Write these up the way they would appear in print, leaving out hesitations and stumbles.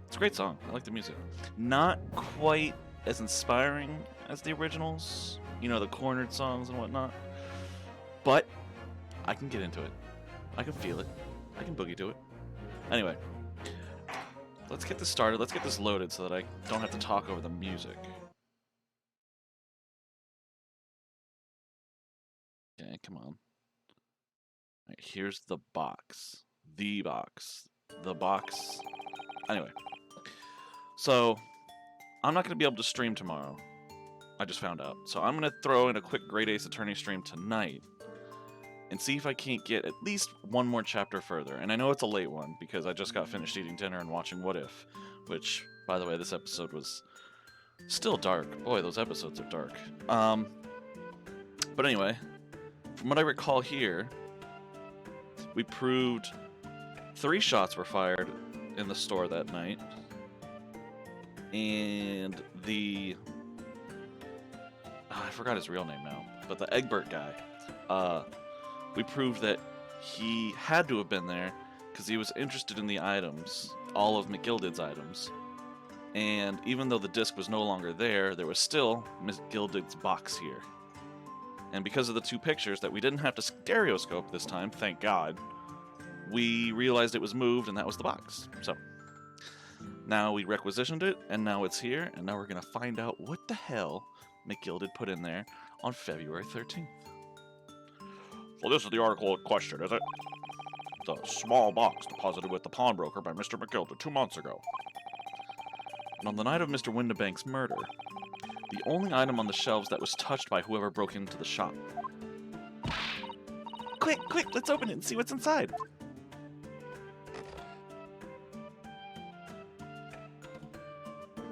It's a great song. I like the music. Not quite as inspiring as the originals, you know, the cornered songs and whatnot. But I can get into it. I can feel it. I can boogie to it. Anyway, let's get this started. Let's get this loaded so that I don't have to talk over the music. Okay, come on. Alright, here's the box. The box. The box. Anyway. So, I'm not going to be able to stream tomorrow. I just found out. So I'm going to throw in a quick Great Ace Attorney stream tonight and see if I can't get at least one more chapter further. And I know it's a late one because I just got finished eating dinner and watching What If, which, by the way, this episode was still dark. Boy, those episodes are dark. But anyway, from what I recall here, we proved 3 shots were fired in the store that night. And the... I forgot his real name now, but the Egbert guy, we proved that he had to have been there because he was interested in the items, all of Mcgilded's items. And even though the disc was no longer there, there was still Mcgilded's box here. And because of the 2 pictures that we didn't have to stereoscope this time, thank God, we realized it was moved and that was the box. So now we requisitioned it, and now it's here, and now we're going to find out what the hell Mcgilded put in there on February 13th. Well, this is the article in question, is it? The small box deposited with the pawnbroker by Mr. Mcgilded 2 months ago. And on the night of Mr. Windibank's murder, the only item on the shelves that was touched by whoever broke into the shop. Quick, quick, let's open it and see what's inside.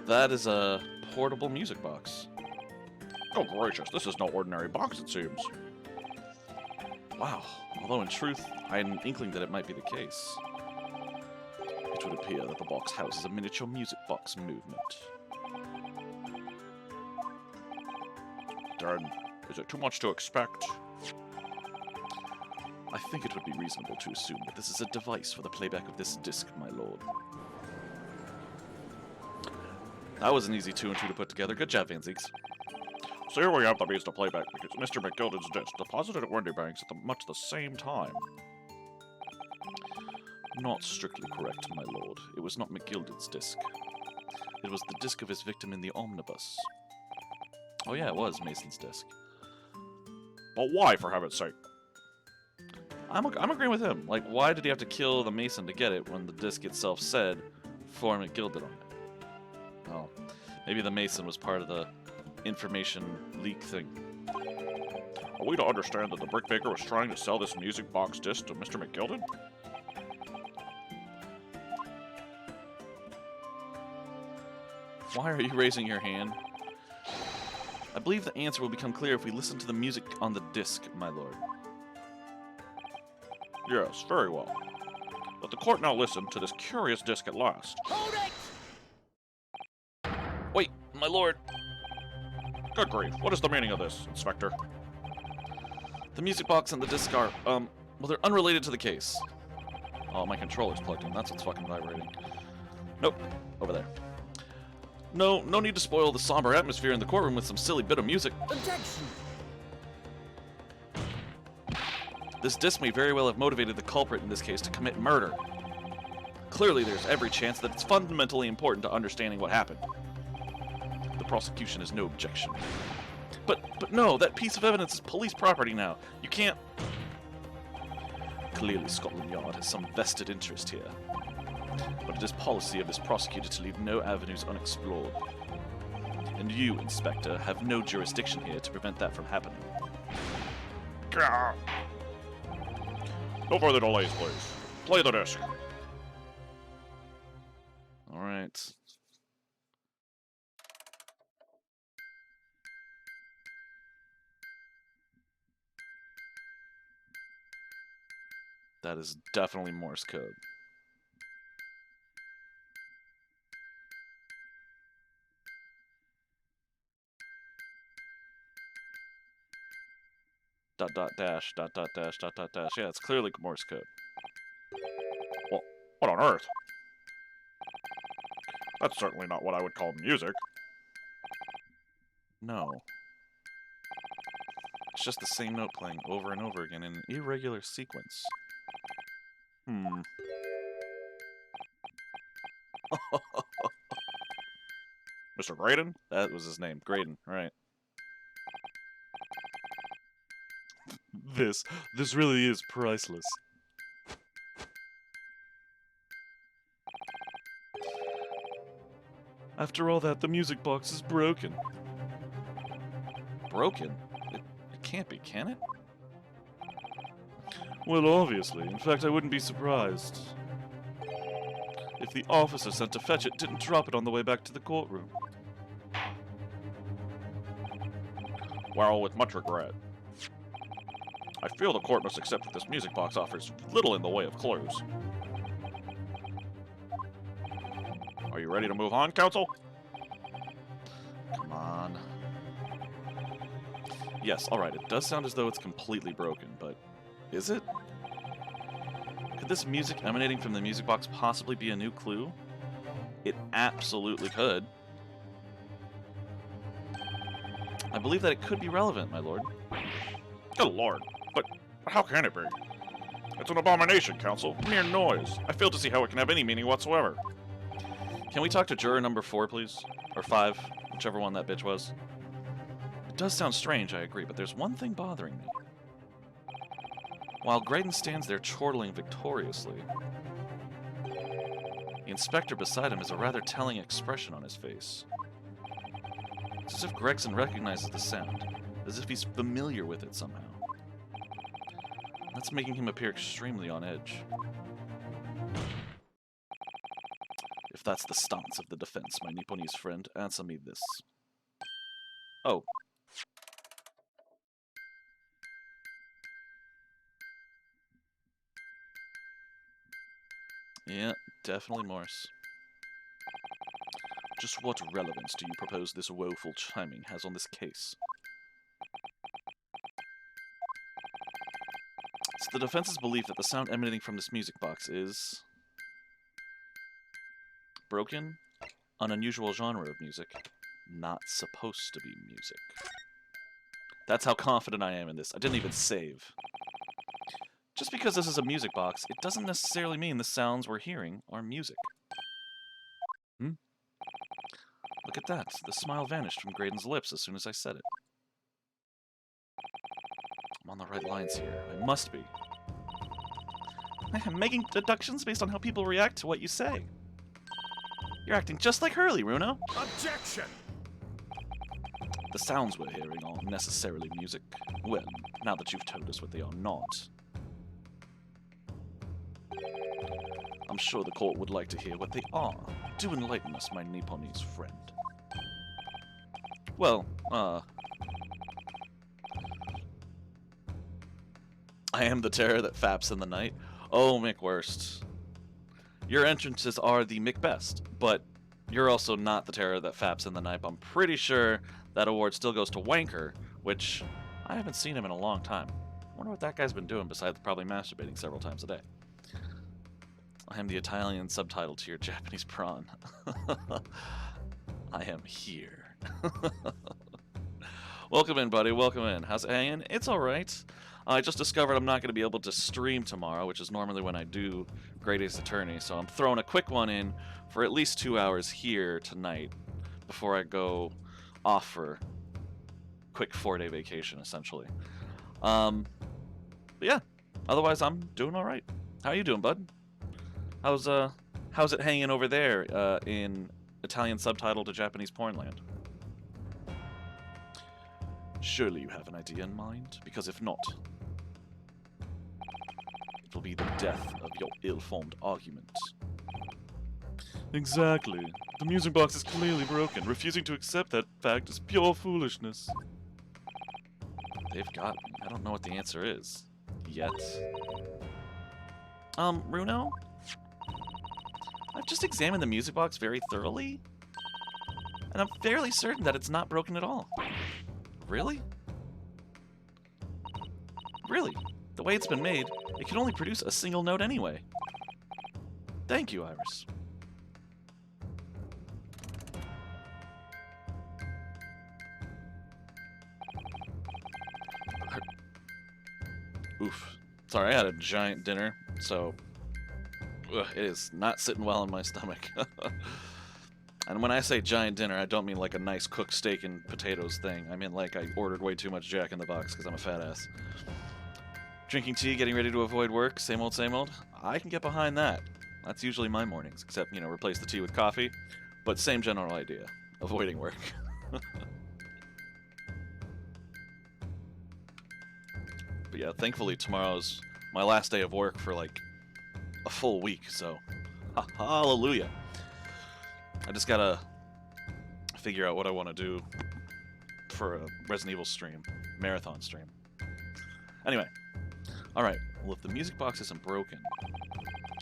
That is a portable music box. Oh gracious, this is no ordinary box, it seems. Wow, although in truth, I had an inkling that it might be the case. It would appear that the box houses a miniature music box movement. Then, is it too much to expect? I think it would be reasonable to assume that this is a device for the playback of this disc, my lord. That was an easy 2 and 2 to put together. Good job, Van Zeeks. So here we have the means to playback because Mr. Mcgilded's disc deposited at Windibank's at much the same time. Not strictly correct, my lord. It was not Mcgilded's disc. It was the disc of his victim in the omnibus. Oh yeah, it was Mason's disc. But why, for heaven's sake? I'm agreeing with him. Like, why did he have to kill the Mason to get it when the disc itself said for Mcgilded on it? Oh, maybe the Mason was part of the information leak thing. Are we to understand that the brickmaker was trying to sell this music box disc to Mr. Mcgilded? Why are you raising your hand? I believe the answer will become clear if we listen to the music on the disc, my lord. Yes, very well. Let the court now listen to this curious disc at last. Hold it! Wait, my lord. Good grief, what is the meaning of this, Inspector? The music box and the disc are, well, they're unrelated to the case. Oh, my controller's plugged in, that's what's fucking vibrating. Nope, over there. No need to spoil the somber atmosphere in the courtroom with some silly bit of music. Objection! This disc may very well have motivated the culprit in this case to commit murder. Clearly, there's every chance that it's fundamentally important to understanding what happened. The prosecution has no objection. But no, that piece of evidence is police property now. You can't... Clearly, Scotland Yard has some vested interest here. But it is policy of this prosecutor to leave no avenues unexplored. And you, Inspector, have no jurisdiction here to prevent that from happening. Gah. No further delays, please. Play the disc. Alright. That is definitely Morse code. dot dot dash dot dot dash dot dot dash. Yeah, it's clearly Morse code. Well, what on earth? That's certainly not what I would call music. No. It's just the same note playing over and over again in an irregular sequence. Mr. Graydon? That was his name. Graydon, right. This really is priceless. After all that, the music box is broken. Broken? It can't be, can it? Well, obviously. In fact, I wouldn't be surprised if the officer sent to fetch it didn't drop it on the way back to the courtroom. Well, with much regret. I feel the court must accept that this music box offers little in the way of clues. Are you ready to move on, counsel? Come on. Yes, alright, it does sound as though it's completely broken, but is it? Could this music emanating from the music box possibly be a new clue? It absolutely could. I believe that it could be relevant, my lord. Good lord, but how can it be? It's an abomination, counsel. Mere noise. I fail to see how it can have any meaning whatsoever. Can we talk to juror number 4, please? Or 5, whichever one that bitch was. It does sound strange, I agree, but there's one thing bothering me. While Graydon stands there chortling victoriously, the inspector beside him has a rather telling expression on his face. It's as if Gregson recognizes the sound, as if he's familiar with it somehow. That's making him appear extremely on edge. If that's the stance of the defense, my Nipponese friend, answer me this. Oh. Yeah, definitely Morse. Just what relevance do you propose this woeful chiming has on this case? It's the defense's belief that the sound emanating from this music box is broken, an unusual genre of music, not supposed to be music. That's how confident I am in this. I didn't even save. Just because this is a music box, it doesn't necessarily mean the sounds we're hearing are music. Look at that. The smile vanished from Graydon's lips as soon as I said it. I'm on the right lines here. I must be. I'm making deductions based on how people react to what you say. You're acting just like Hurley, Runo. Objection! The sounds we're hearing aren't necessarily music. Well, now that you've told us what they are not. I'm sure the court would like to hear what they are. Do enlighten us, my Nipponese friend. Well, I am the terror that faps in the night. Oh, McWorst. Your entrances are the McBest, but you're also not the terror that faps in the night. I'm pretty sure that award still goes to Wanker, which I haven't seen him in a long time. I wonder what that guy's been doing besides probably masturbating several times a day. I am the Italian subtitle to your Japanese prawn. I am here. Welcome in, buddy. Welcome in. How's it hanging? It's alright. I just discovered I'm not going to be able to stream tomorrow, which is normally when I do Great Ace Attorney, so I'm throwing a quick one in for at least 2 hours here tonight before I go off for a quick 4-day vacation, essentially. But yeah, otherwise I'm doing alright. How you doing, bud? How's it hanging over there in Italian subtitle to Japanese porn land? Surely you have an idea in mind, because if not, it will be the death of your ill-formed argument. Exactly. The music box is clearly broken. Refusing to accept that fact is pure foolishness. They've got me. I don't know what the answer is. Yet. Runo? I've just examined the music box very thoroughly, and I'm fairly certain that it's not broken at all. Really? Really, the way it's been made, it can only produce a single note anyway. Thank you, Iris. Oof. Sorry, I had a giant dinner, so it is not sitting well in my stomach. And when I say giant dinner, I don't mean like a nice cooked steak and potatoes thing. I mean like I ordered way too much Jack in the Box because I'm a fat ass. Drinking tea, getting ready to avoid work, same old, same old. I can get behind that. That's usually my mornings, except, you know, replace the tea with coffee. But same general idea. Avoiding work. But yeah, thankfully tomorrow's my last day of work for like a full week, so hallelujah. I just gotta figure out what I want to do for a Resident Evil stream, marathon stream. Anyway, alright, well if the music box isn't broken,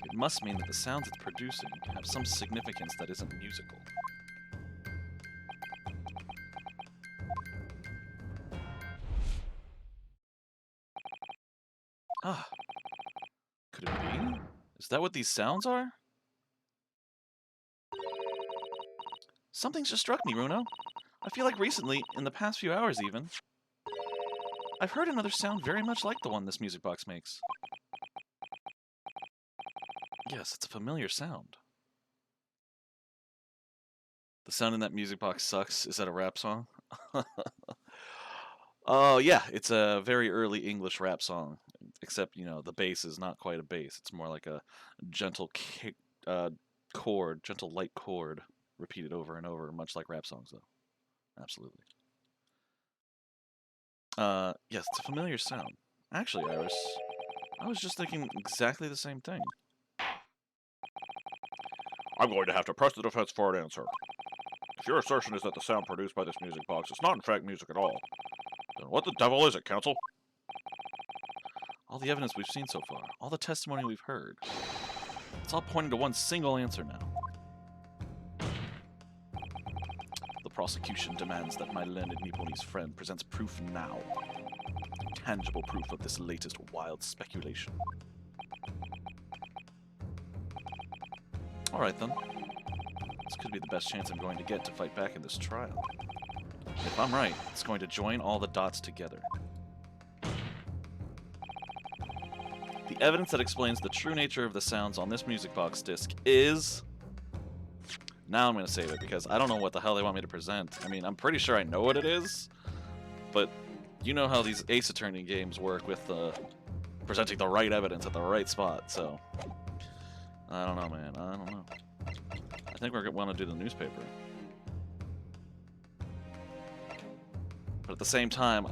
it must mean that the sounds it's producing have some significance that isn't musical. Ah, could it be? Is that what these sounds are? Something's just struck me, Runo. I feel like recently, in the past few hours even, I've heard another sound very much like the one this music box makes. Yes, it's a familiar sound. The sound in that music box sucks. Is that a rap song? Oh, yeah, it's a very early English rap song. Except, you know, the bass is not quite a bass. It's more like a gentle chord, gentle light chord, repeated over and over, much like rap songs, though. Absolutely. Yes, it's a familiar sound. Actually, Iris, I was just thinking exactly the same thing. I'm going to have to press the defense for an answer. If your assertion is that the sound produced by this music box is not in fact music at all, then what the devil is it, Counsel? All the evidence we've seen so far, all the testimony we've heard, it's all pointing to one single answer now. The prosecution demands that my learned Nipponese friend presents proof now. Tangible proof of this latest wild speculation. Alright then. This could be the best chance I'm going to get to fight back in this trial. If I'm right, it's going to join all the dots together. The evidence that explains the true nature of the sounds on this music box disc is... Now I'm going to save it because I don't know what the hell they want me to present. I mean, I'm pretty sure I know what it is, but you know how these Ace Attorney games work with presenting the right evidence at the right spot, so... I don't know, man. I don't know. I think we're going to want to do the newspaper. But at the same time,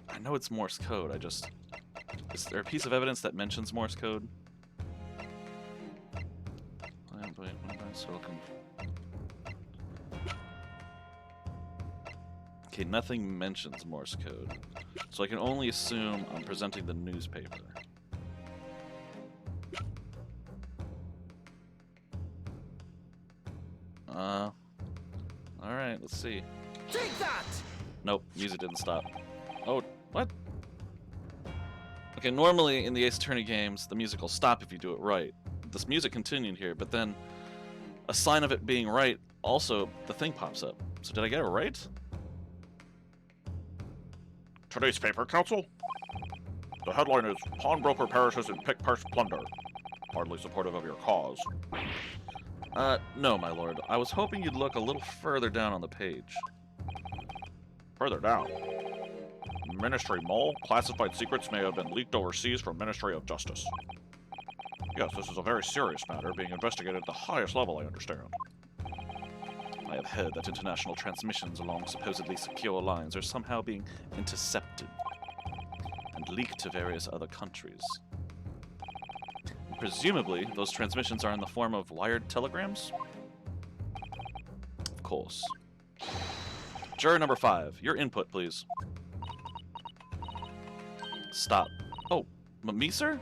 I know it's Morse code. Is there a piece of evidence that mentions Morse code? Okay, nothing mentions Morse code. So I can only assume I'm presenting the newspaper. Alright, let's see. Take that! Nope, music didn't stop. Oh, what? Okay, normally in the Ace Attorney games, the music will stop if you do it right. This music continued here, but then a sign of it being right, also the thing pops up. So did I get it right? Today's paper, Counsel? The headline is Pawnbroker Perishes in Pick-Purse Plunder. Hardly supportive of your cause. No, my lord. I was hoping you'd look a little further down on the page. Further down. Ministry mole. Classified secrets may have been leaked overseas from Ministry of Justice. Yes, this is a very serious matter being investigated at the highest level, I understand. I have heard that international transmissions along supposedly secure lines are somehow being intercepted and leaked to various other countries. Presumably, those transmissions are in the form of wired telegrams? Of course. Juror number 5, your input, please. Stop. Oh, me, sir?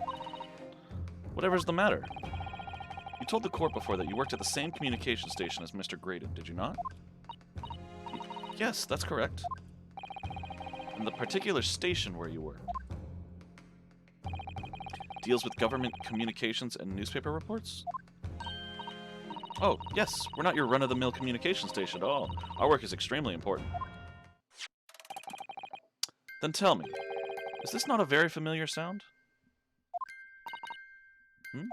Whatever's the matter? You told the court before that you worked at the same communication station as Mr. Graydon, did you not? Yes, that's correct. And the particular station where you work. deals with government communications and newspaper reports? Oh, yes, we're not your run-of-the-mill communication station at all. Our work is extremely important. Then tell me, is this not a very familiar sound? Hmm?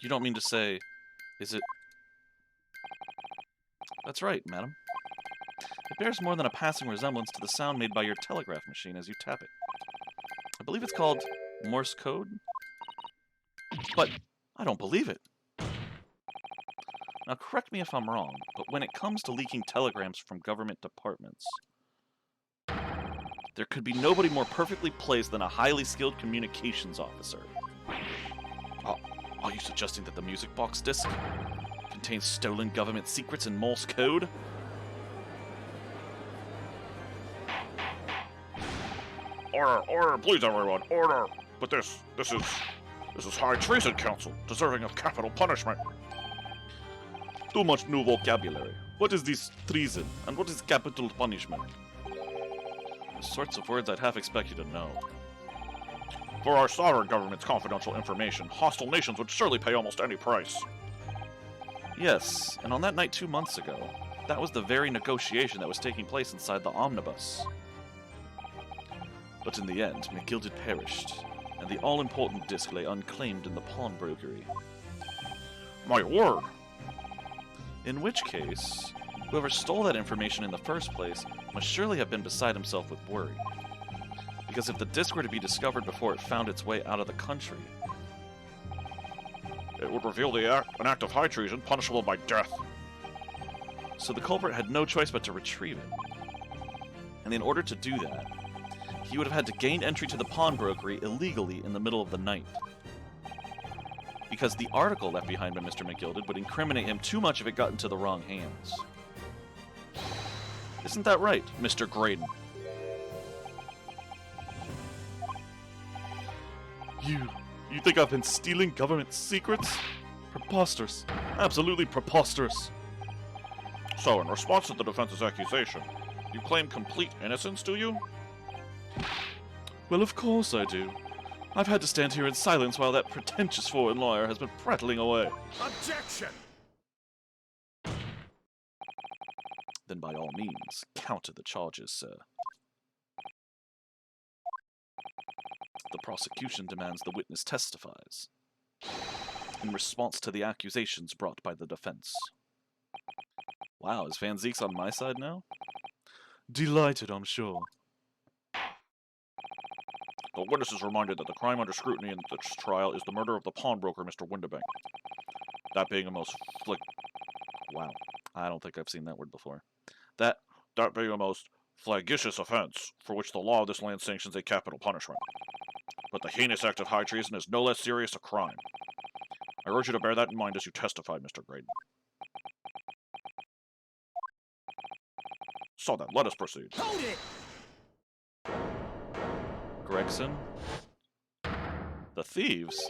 You don't mean to say, is it... That's right, madam. It bears more than a passing resemblance to the sound made by your telegraph machine as you tap it. I believe it's called Morse code? But I don't believe it. Now correct me if I'm wrong, but when it comes to leaking telegrams from government departments, there could be nobody more perfectly placed than a highly skilled communications officer. Are you suggesting that the music box disc contains stolen government secrets in Morse code? Order, order, please everyone, order! But this is high treason, Council, deserving of capital punishment. Too much new vocabulary. What is this treason, and what is capital punishment? The sorts of words I'd half expect you to know. For our sovereign government's confidential information, hostile nations would surely pay almost any price. Yes, and on that night 2 months ago, that was the very negotiation that was taking place inside the omnibus. But in the end, Mcgilded perished, and the all-important disc lay unclaimed in the pawnbrokery. My word! In which case, whoever stole that information in the first place must surely have been beside himself with worry. Because if the disc were to be discovered before it found its way out of the country, it would reveal an act of high treason punishable by death. So the culprit had no choice but to retrieve it. And in order to do that, he would have had to gain entry to the pawnbrokery illegally in the middle of the night. Because the article left behind by Mr. Mcgilded would incriminate him too much if it got into the wrong hands. Isn't that right, Mr. Graydon? You think I've been stealing government secrets? Preposterous. Absolutely preposterous. So, in response to the defense's accusation, you claim complete innocence, do you? Well, of course I do. I've had to stand here in silence while that pretentious foreign lawyer has been prattling away. Objection! Then by all means, counter the charges, sir. The prosecution demands the witness testifies in response to the accusations brought by the defense. Wow, is Van Zeek's on my side now? Delighted, I'm sure. The witness is reminded that the crime under scrutiny in this trial is the murder of the pawnbroker, Mr. Windibank. That being a most Wow, I don't think I've seen that word before. That being a most flagitious offense, for which the law of this land sanctions a capital punishment. But the heinous act of high treason is no less serious a crime. I urge you to bear that in mind as you testify, Mr. Graydon. So then, let us proceed. Hold it! Gregson? The thieves?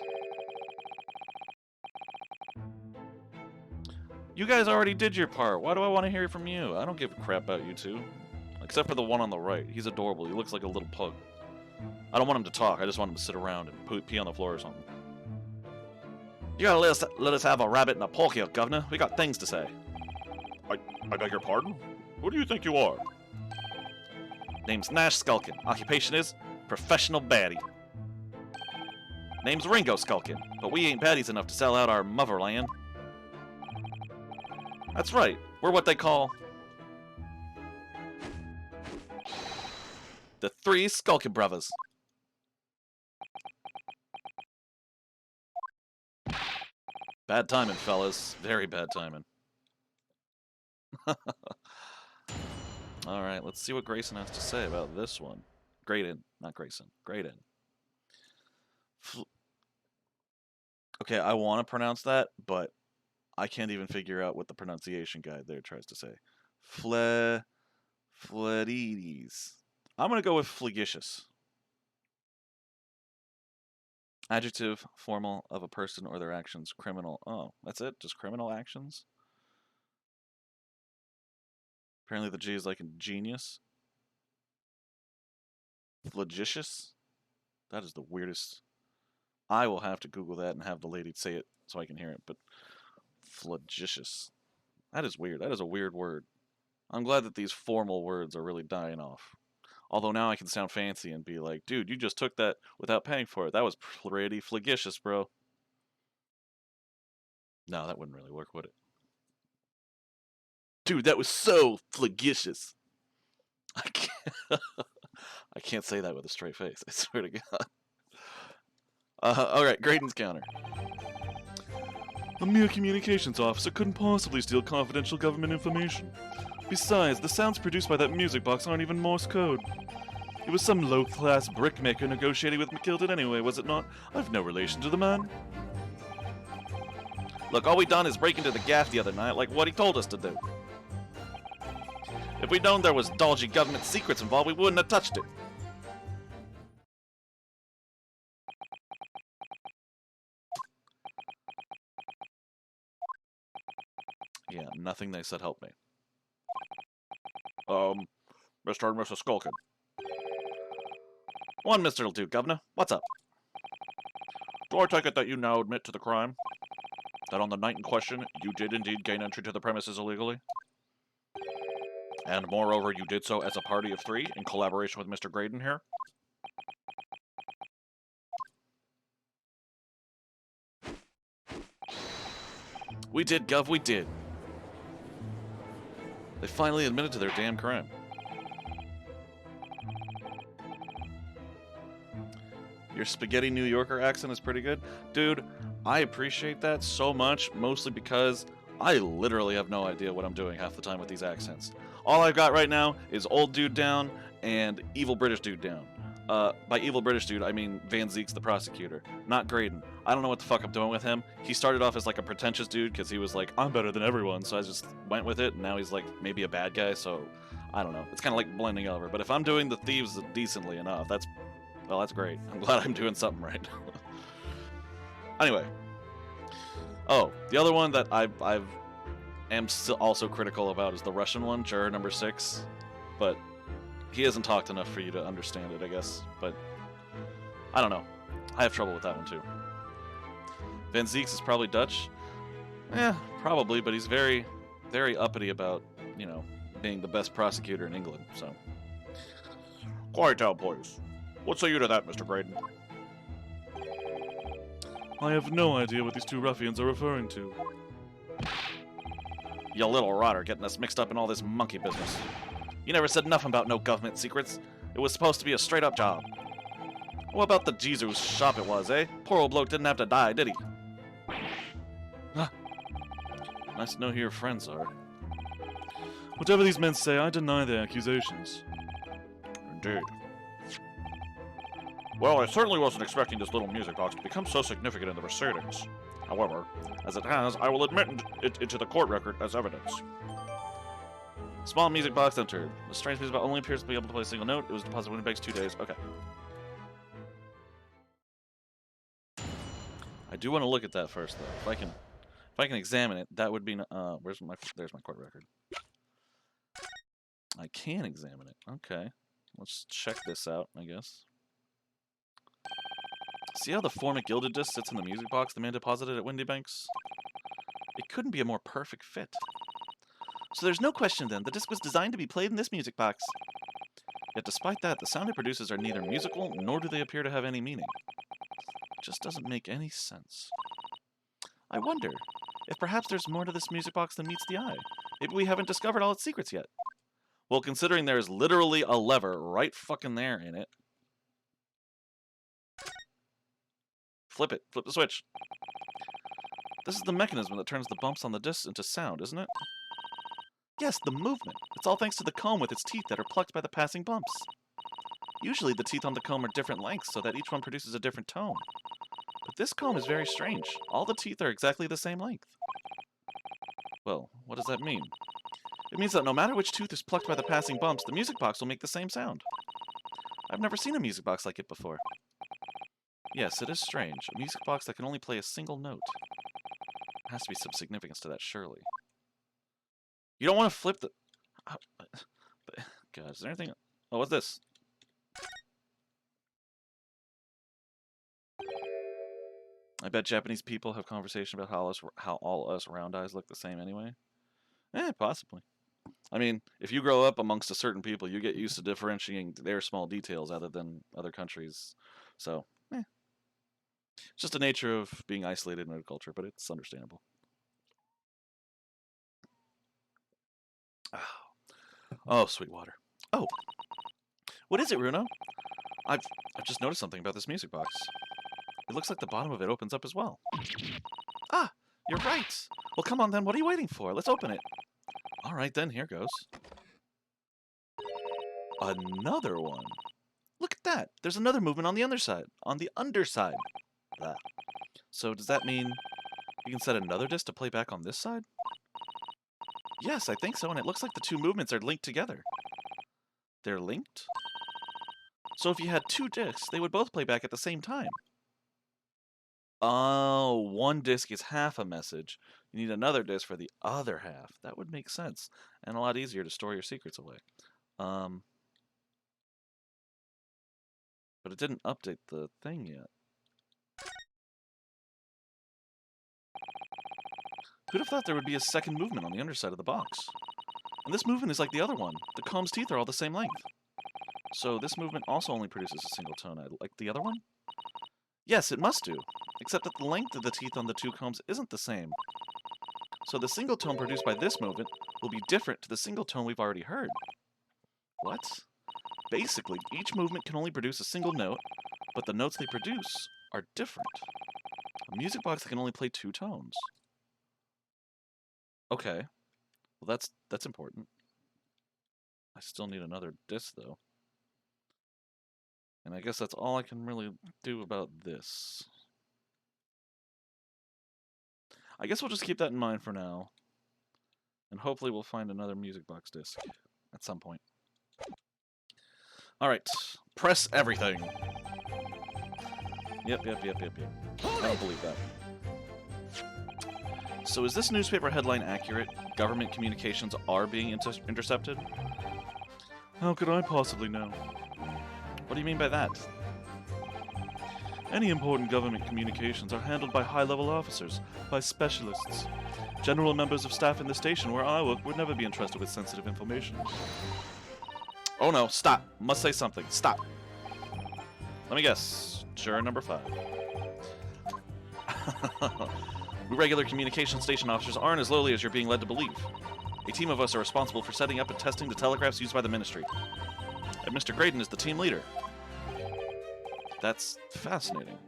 You guys already did your part. Why do I want to hear from you? I don't give a crap about you two. Except for the one on the right. He's adorable. He looks like a little pug. I don't want him to talk. I just want him to sit around and pee on the floor or something. You gotta let us have a rabbit and a pork here, Governor. We got things to say. I beg your pardon? Who do you think you are? Name's Nash Skulkin. Occupation is professional baddie. Name's Ringo Skulkin, but we ain't baddies enough to sell out our motherland. That's right. We're what they call the Three Skulkin Brothers. Bad timing, fellas. Very bad timing. Alright, let's see what Grayson has to say about this one. Graydon, not Grayson. Graydon. Okay, I want to pronounce that, but I can't even figure out what the pronunciation guide there tries to say. Fledides. I'm going to go with flagitious. Adjective, formal, of a person or their actions, criminal. Oh, that's it? Just criminal actions? Apparently the G is like in genius. Flagitious? That is the weirdest. I will have to Google that and have the lady say it so I can hear it, but flagitious. That is weird. That is a weird word. I'm glad that these formal words are really dying off. Although now I can sound fancy and be like, dude, you just took that without paying for it. That was pretty flagitious, bro. No, that wouldn't really work, would it? Dude, that was so flagitious. I can't, I can't say that with a straight face. I swear to God. Alright, Graydon's counter. A mere communications officer couldn't possibly steal confidential government information. Besides, the sounds produced by that music box aren't even Morse code. It was some low-class brickmaker negotiating with Mcgilded anyway, was it not? I've no relation to the man. Look, all we done is break into the gaff the other night, like what he told us to do. If we'd known there was dodgy government secrets involved, we wouldn't have touched it. Yeah, nothing they said helped me. Mr. and Mrs. Skulkin. One Mr. will do, Governor. What's up? Do I take it that you now admit to the crime? That on the night in question, you did indeed gain entry to the premises illegally? And moreover, you did so as a party of three, in collaboration with Mr. Graydon here? We did, Gov, we did. They finally admitted to their damn crime. Your spaghetti New Yorker accent is pretty good. Dude, I appreciate that so much, mostly because I literally have no idea what I'm doing half the time with these accents. All I've got right now is old dude down and evil British dude down. By evil British dude, I mean Van Zeek's the prosecutor, not Graydon. I don't know what the fuck I'm doing with him. He started off as like a pretentious dude because he was like, I'm better than everyone, so I just went with it, and now he's like maybe a bad guy, so I don't know. It's kind of like blending over. But if I'm doing the thieves decently enough, that's great. I'm glad I'm doing something right. Anyway. Oh, the other one that I am still also critical about is the Russian one, juror number 6. But he hasn't talked enough for you to understand it, I guess. But I don't know. I have trouble with that one too. Van Zeeks is probably Dutch. Probably, but he's very, very uppity about, you know, being the best prosecutor in England, so. Quiet down, please. What say you to that, Mr. Graydon? I have no idea what these two ruffians are referring to. You little rotter, getting us mixed up in all this monkey business. You never said nothing about no government secrets. It was supposed to be a straight-up job. What about the geezer whose shop it was, eh? Poor old bloke didn't have to die, did he? Huh. Nice to know who your friends are. Whatever these men say, I deny their accusations. Indeed. Well, I certainly wasn't expecting this little music box to become so significant in the proceedings. However, as it has, I will admit it into the court record as evidence. Small music box entered. The strange music box only appears to be able to play a single note. It was deposited in Winnipeg's 2 days. Okay. I do want to look at that first, though. If I can examine it, that would be. There's my court record. I can examine it. Okay. Let's check this out, I guess. See how the 4 Mcgilded disc sits in the music box the man deposited at Windy Banks? It couldn't be a more perfect fit. So there's no question then, the disc was designed to be played in this music box. Yet despite that, the sound it produces are neither musical, nor do they appear to have any meaning. It just doesn't make any sense. I wonder if perhaps there's more to this music box than meets the eye. Maybe we haven't discovered all its secrets yet. Well, considering there's literally a lever right fucking there in it. Flip it. Flip the switch. This is the mechanism that turns the bumps on the disc into sound, isn't it? Yes, the movement. It's all thanks to the comb with its teeth that are plucked by the passing bumps. Usually the teeth on the comb are different lengths so that each one produces a different tone. But this comb is very strange. All the teeth are exactly the same length. Well, what does that mean? It means that no matter which tooth is plucked by the passing bumps, the music box will make the same sound. I've never seen a music box like it before. Yes, it is strange. A music box that can only play a single note. There has to be some significance to that, surely. You don't want to flip the... God, is there anything... Oh, what's this? I bet Japanese people have conversation about how all us round eyes look the same anyway. Possibly. I mean, if you grow up amongst a certain people, you get used to differentiating their small details other than other countries. So, it's just the nature of being isolated in a culture, but it's understandable. Oh, sweet water. Oh, what is it, Runo? I've just noticed something about this music box. It looks like the bottom of it opens up as well. Ah, you're right. Well, come on then. What are you waiting for? Let's open it. All right then. Here goes. Another one. Look at that. There's another movement on the underside. On the underside. Blah. So does that mean we can set another disc to play back on this side? Yes, I think so, and it looks like the two movements are linked together. They're linked? So if you had two discs, they would both play back at the same time. Oh, one disc is half a message. You need another disc for the other half. That would make sense, and a lot easier to store your secrets away. But it didn't update the thing yet. Who'd have thought there would be a second movement on the underside of the box? And this movement is like the other one. The comb's teeth are all the same length. So this movement also only produces a single tone, like the other one? Yes, it must do. Except that the length of the teeth on the two combs isn't the same. So the single tone produced by this movement will be different to the single tone we've already heard. What? Basically, each movement can only produce a single note, but the notes they produce are different. A music box that can only play two tones. Okay. Well, that's important. I still need another disc, though. And I guess that's all I can really do about this. I guess we'll just keep that in mind for now. And hopefully we'll find another music box disc at some point. Alright. Press everything. Yep. I don't believe that. So is this newspaper headline accurate? Government communications are being intercepted? How could I possibly know? What do you mean by that? Any important government communications are handled by high-level officers, by specialists. General members of staff in the station where I work would never be entrusted with sensitive information. Oh no, stop! Must say something. Stop! Let me guess. Juror number 5. We regular communication station officers aren't as lowly as you're being led to believe. A team of us are responsible for setting up and testing the telegraphs used by the Ministry. And Mr. Graydon is the team leader. That's fascinating.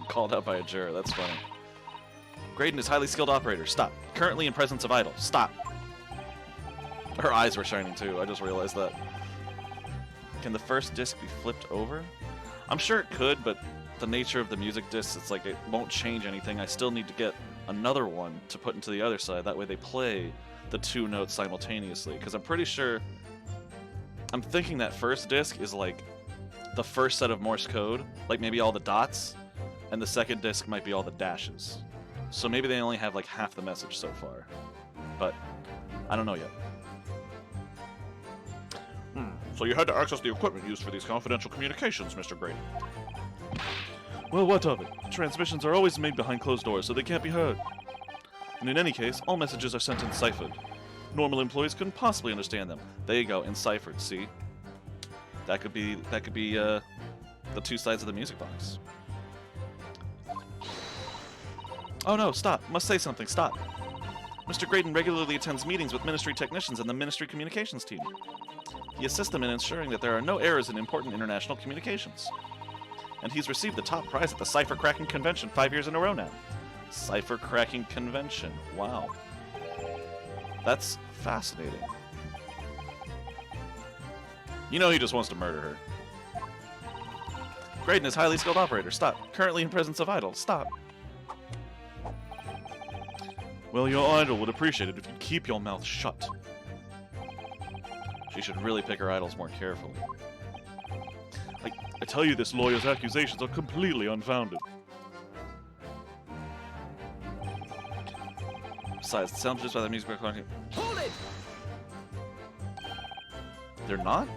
Called out by a juror, that's funny. Graydon is highly skilled operator. Stop. Currently in presence of idol. Stop. Her eyes were shining too, I just realized that. Can the first disc be flipped over? I'm sure it could, but the nature of the music discs, it's like it won't change anything. I still need to get another one to put into the other side. That way they play the two notes simultaneously. Because I'm pretty sure... I'm thinking that first disc is like the first set of Morse code. Like maybe all the dots. And the second disc might be all the dashes. So maybe they only have like half the message so far. But I don't know yet. So you had to access the equipment used for these confidential communications, Mr. Grady. Well, what of it? Transmissions are always made behind closed doors, so they can't be heard. And in any case, all messages are sent enciphered. Normal employees couldn't possibly understand them. There you go, enciphered, see? That could be the two sides of the music box. Oh no, stop. Must say something, stop. Mr. Graydon regularly attends meetings with Ministry technicians and the Ministry communications team. He assists them in ensuring that there are no errors in important international communications. And he's received the top prize at the Cipher Cracking Convention 5 years in a row now. Cipher Cracking Convention. Wow. That's fascinating. You know he just wants to murder her. Graydon is highly skilled operator. Stop. Currently in presence of idol. Stop. Well, your idol would appreciate it if you'd keep your mouth shut. She should really pick her idols more carefully. I tell you, this lawyer's accusations are completely unfounded. Besides, the sound produced by the music recording... Hold it! They're not?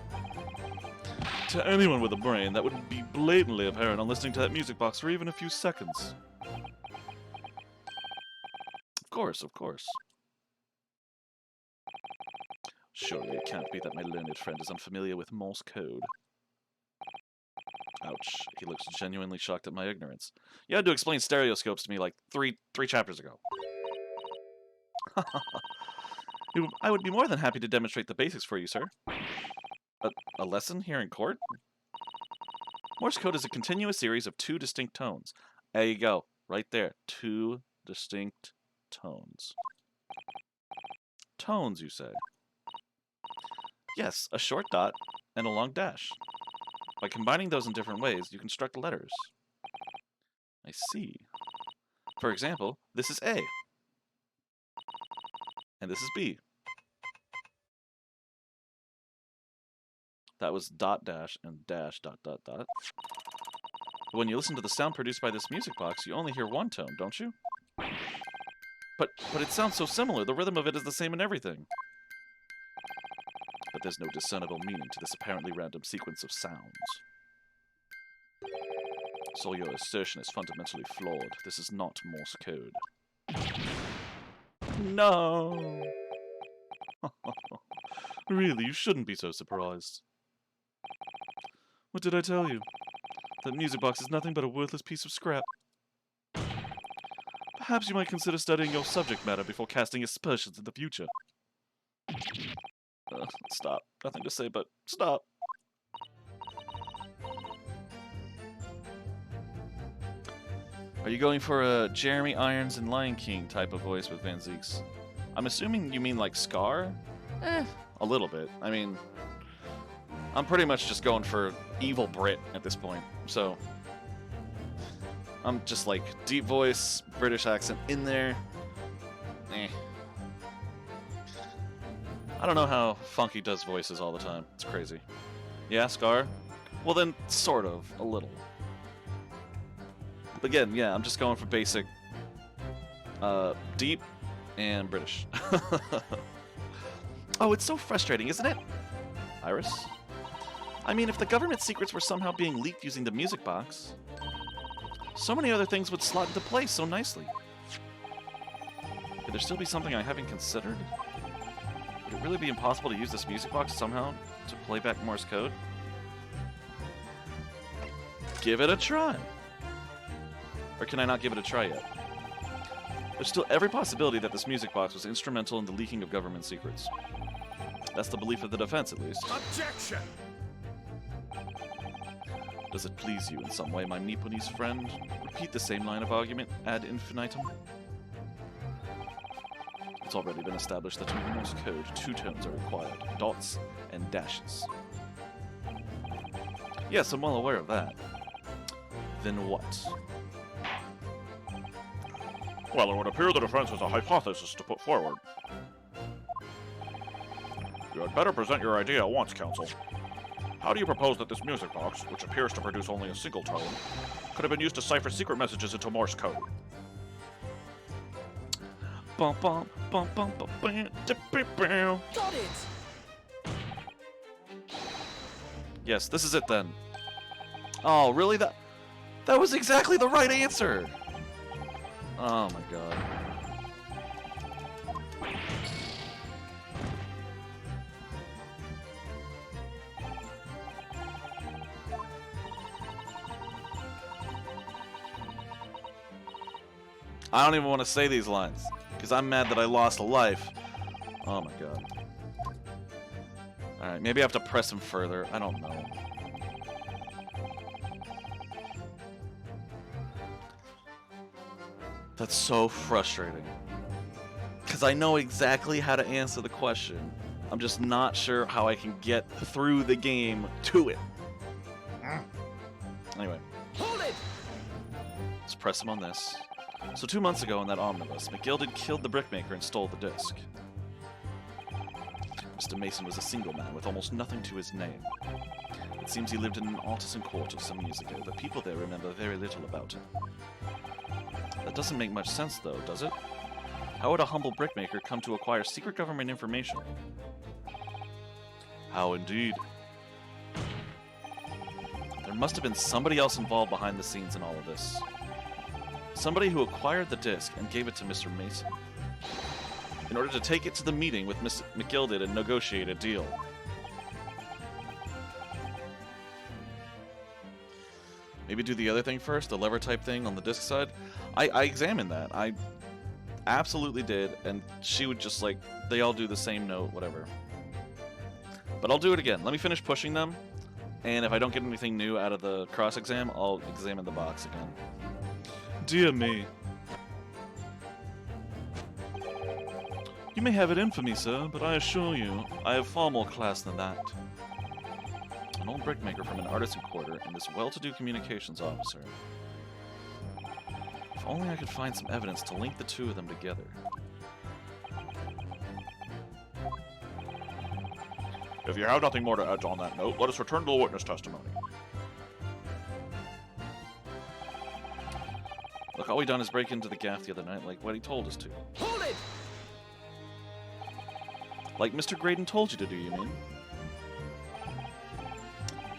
To anyone with a brain, that would be blatantly apparent on listening to that music box for even a few seconds. Of course, of course. Surely it can't be that my learned friend is unfamiliar with Morse code. Ouch. He looks genuinely shocked at my ignorance. You had to explain stereoscopes to me like three chapters ago. I would be more than happy to demonstrate the basics for you, sir. A lesson here in court? Morse code is a continuous series of 2 distinct tones. There you go. Right there. 2 distinct tones. Tones, you say? Yes, a short dot and a long dash. By combining those in different ways, you construct letters. I see. For example, this is A. And this is B. That was dot dash and dash dot dot dot. But when you listen to the sound produced by this music box, you only hear one tone, don't you? But it sounds so similar. The rhythm of it is the same in everything. But there's no discernible meaning to this apparently random sequence of sounds. So your assertion is fundamentally flawed. This is not Morse code. No! Really, you shouldn't be so surprised. What did I tell you? That music box is nothing but a worthless piece of scrap. Perhaps you might consider studying your subject matter before casting aspersions in the future. Stop. Nothing to say but stop. Are you going for a Jeremy Irons and Lion King type of voice with Van Zeeks? I'm assuming you mean like Scar? A little bit. I mean, I'm pretty much just going for evil Brit at this point, so I'm just like deep voice, British accent in there. I don't know how Funky does voices all the time. It's crazy. Yeah, Scar? Well then, sort of. A little. But again, yeah, I'm just going for basic, deep, and British. Oh, it's so frustrating, isn't it? Iris? I mean, if the government secrets were somehow being leaked using the music box, so many other things would slot into place so nicely. Could there still be something I haven't considered? Would it really be impossible to use this music box somehow to play back Morse code? Give it a try. Or can I not give it a try yet? There's still every possibility that this music box was instrumental in the leaking of government secrets. That's the belief of the defense, at least. Objection! Does it please you in some way, my Nipponese friend? Repeat the same line of argument ad infinitum? It's already been established that in Morse code, 2 tones are required, dots and dashes. Yes, I'm well aware of that. Then what? Well, it would appear the defense has a hypothesis to put forward. You had better present your idea at once, counsel. How do you propose that this music box, which appears to produce only a single tone, could have been used to cipher secret messages into Morse code? Bum, bum, bum, bum, bum, bam, da, bam, bam. Got it! Yes, this is it then. Oh, really? That was exactly the right answer! Oh my god. I don't even want to say these lines, because I'm mad that I lost a life. Oh my god. Alright, maybe I have to press him further. I don't know. That's so frustrating. Because I know exactly how to answer the question. I'm just not sure how I can get through the game to it. Anyway. Hold it! Let's press him on this. So 2 months ago in that omnibus, Mcgilded killed the brickmaker and stole the disc. Mr. Mason was a single man with almost nothing to his name. It seems he lived in an artisan quarter some years ago, but people there remember very little about him. That doesn't make much sense, though, does it? How would a humble brickmaker come to acquire secret government information? How indeed? There must have been somebody else involved behind the scenes in all of this. Somebody who acquired the disc and gave it to Mr. Mason in order to take it to the meeting with Miss Mcgilded and negotiate a deal. Maybe do the other thing first, the lever type thing on the disc side. I examined that. I absolutely did, and she would just like, they all do the same note, whatever. But I'll do it again. Let me finish pushing them, and if I don't get anything new out of the cross-exam, I'll examine the box again. Dear me. You may have it in for me, sir, but I assure you, I have far more class than that. An old brickmaker from an artisan quarter and this well-to-do communications officer. If only I could find some evidence to link the two of them together. If you have nothing more to add on that note, let us return to the witness testimony. Look, all we done is break into the gaff the other night like what he told us to. Hold it! Like Mr. Graydon told you to do, you mean?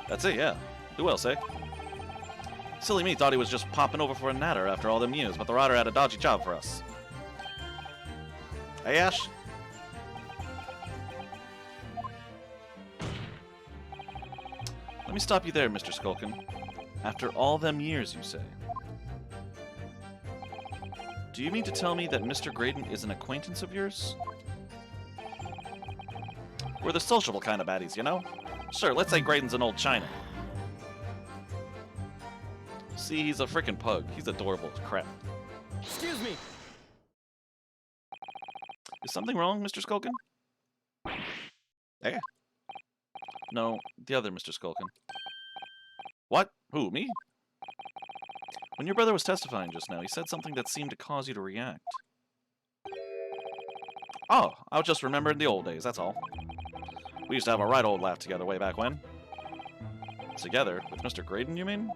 That's it, yeah. Who else, eh? Silly me thought he was just popping over for a natter after all them years, but the rider had a dodgy job for us. Hey, Ash? Let me stop you there, Mr. Skulkin. After all them years, you say. Do you mean to tell me that Mr. Graydon is an acquaintance of yours? We're the sociable kind of baddies, you know? Sure, let's say Graydon's an old China. See, he's a frickin' pug. He's adorable as crap. Excuse me. Is something wrong, Mr. Skulkin? Eh? No, the other Mr. Skulkin. What? Who, me? When your brother was testifying just now, he said something that seemed to cause you to react. Oh, I was just remembering the old days, that's all. We used to have a right old laugh together way back when. Together? With Mr. Graydon, you mean?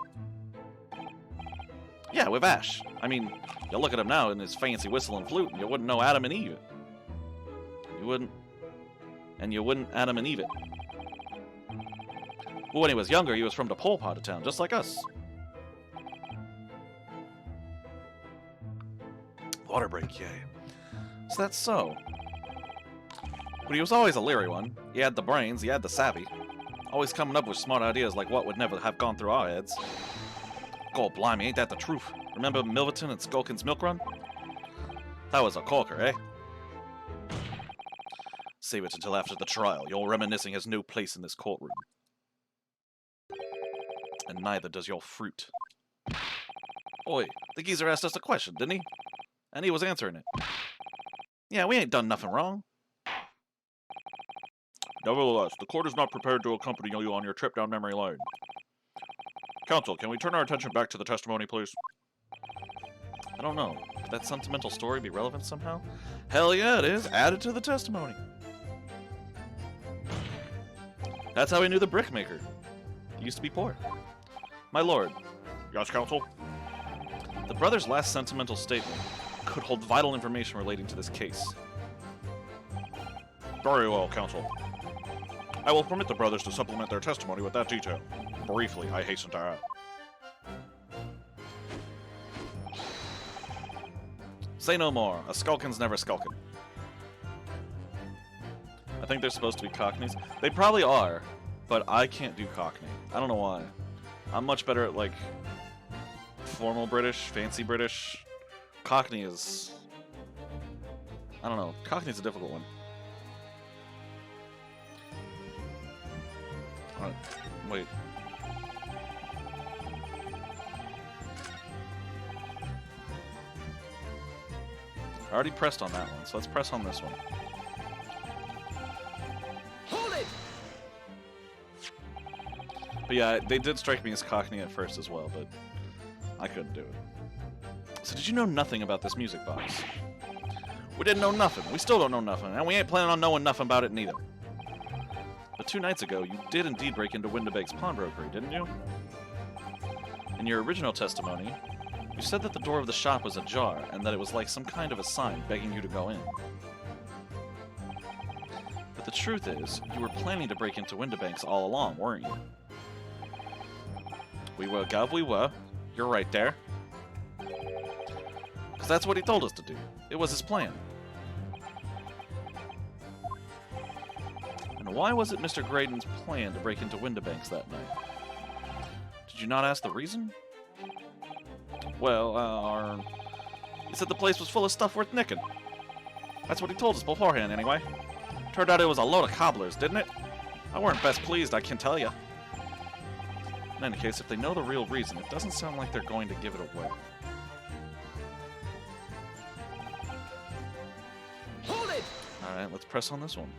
Yeah, with Ash. I mean, you look at him now in his fancy whistle and flute, and you wouldn't know Adam and Eve. You wouldn't. And you wouldn't Adam and Eve it. Well, when he was younger, he was from the pole part of town, just like us. Water break, yay. So that's so. But he was always a leery one. He had the brains, he had the savvy. Always coming up with smart ideas like what would never have gone through our heads. God blimey, ain't that the truth? Remember Milverton and Skulkin's Milk Run? That was a corker, eh? Save it until after the trial. Your reminiscing has no place in this courtroom. And neither does your fruit. Oi, the geezer asked us a question, didn't he? And he was answering it. Yeah, we ain't done nothing wrong. Nevertheless, the court is not prepared to accompany you on your trip down memory lane. Counsel, can we turn our attention back to the testimony, please? I don't know. Could that sentimental story be relevant somehow? Hell yeah, it is. Add it to the testimony. That's how we knew the brickmaker. He used to be poor. My lord. Yes, counsel? The brother's last sentimental statement could hold vital information relating to this case. Very well, counsel. I will permit the brothers to supplement their testimony with that detail. Briefly, I hasten to add. Say no more. A skulkin's never skulkin'. I think they're supposed to be Cockneys. They probably are, but I can't do Cockney. I don't know why. I'm much better at, like, formal British, fancy British. Cockney is... I don't know. Cockney's a difficult one. Alright, wait. I already pressed on that one, so let's press on this one. Hold it! But yeah, they did strike me as Cockney at first as well, but I couldn't do it. So did you know nothing about this music box? We didn't know nothing. We still don't know nothing, and we ain't planning on knowing nothing about it neither. But 2 nights ago, you did indeed break into Windibake's pawnbrokery, didn't you? In your original testimony, you said that the door of the shop was ajar, and that it was like some kind of a sign begging you to go in. But the truth is, you were planning to break into Windibake's all along, weren't you? We were, Gov, we were. You're right there. Because that's what he told us to do. It was his plan. And why was it Mr. Graydon's plan to break into Windibanks that night? Did you not ask the reason? Well, he said the place was full of stuff worth nicking. That's what he told us beforehand, anyway. Turned out it was a load of cobblers, didn't it? I weren't best pleased, I can tell you. In any case, if they know the real reason, it doesn't sound like they're going to give it away. Hold it! Alright, let's press on this one.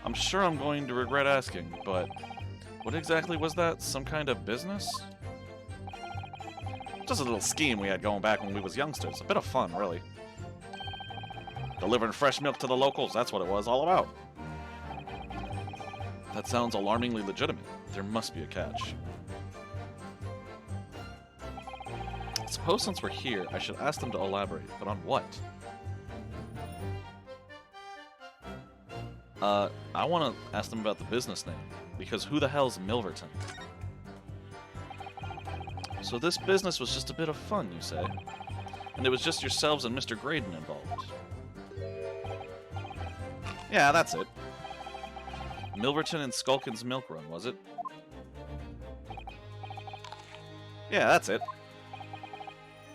I'm sure I'm going to regret asking, but what exactly was that? Some kind of business? Just a little scheme we had going back when we was youngsters. A bit of fun, really. Delivering fresh milk to the locals, that's what it was all about. That sounds alarmingly legitimate. There must be a catch. I suppose since we're here, I should ask them to elaborate, but on what? I want to ask them about the business name, because who the hell's Milverton? So this business was just a bit of fun, you say? And it was just yourselves and Mr. Graydon involved? Yeah, that's it. Milverton and Skulkin's Milk Run, was it? Yeah, that's it.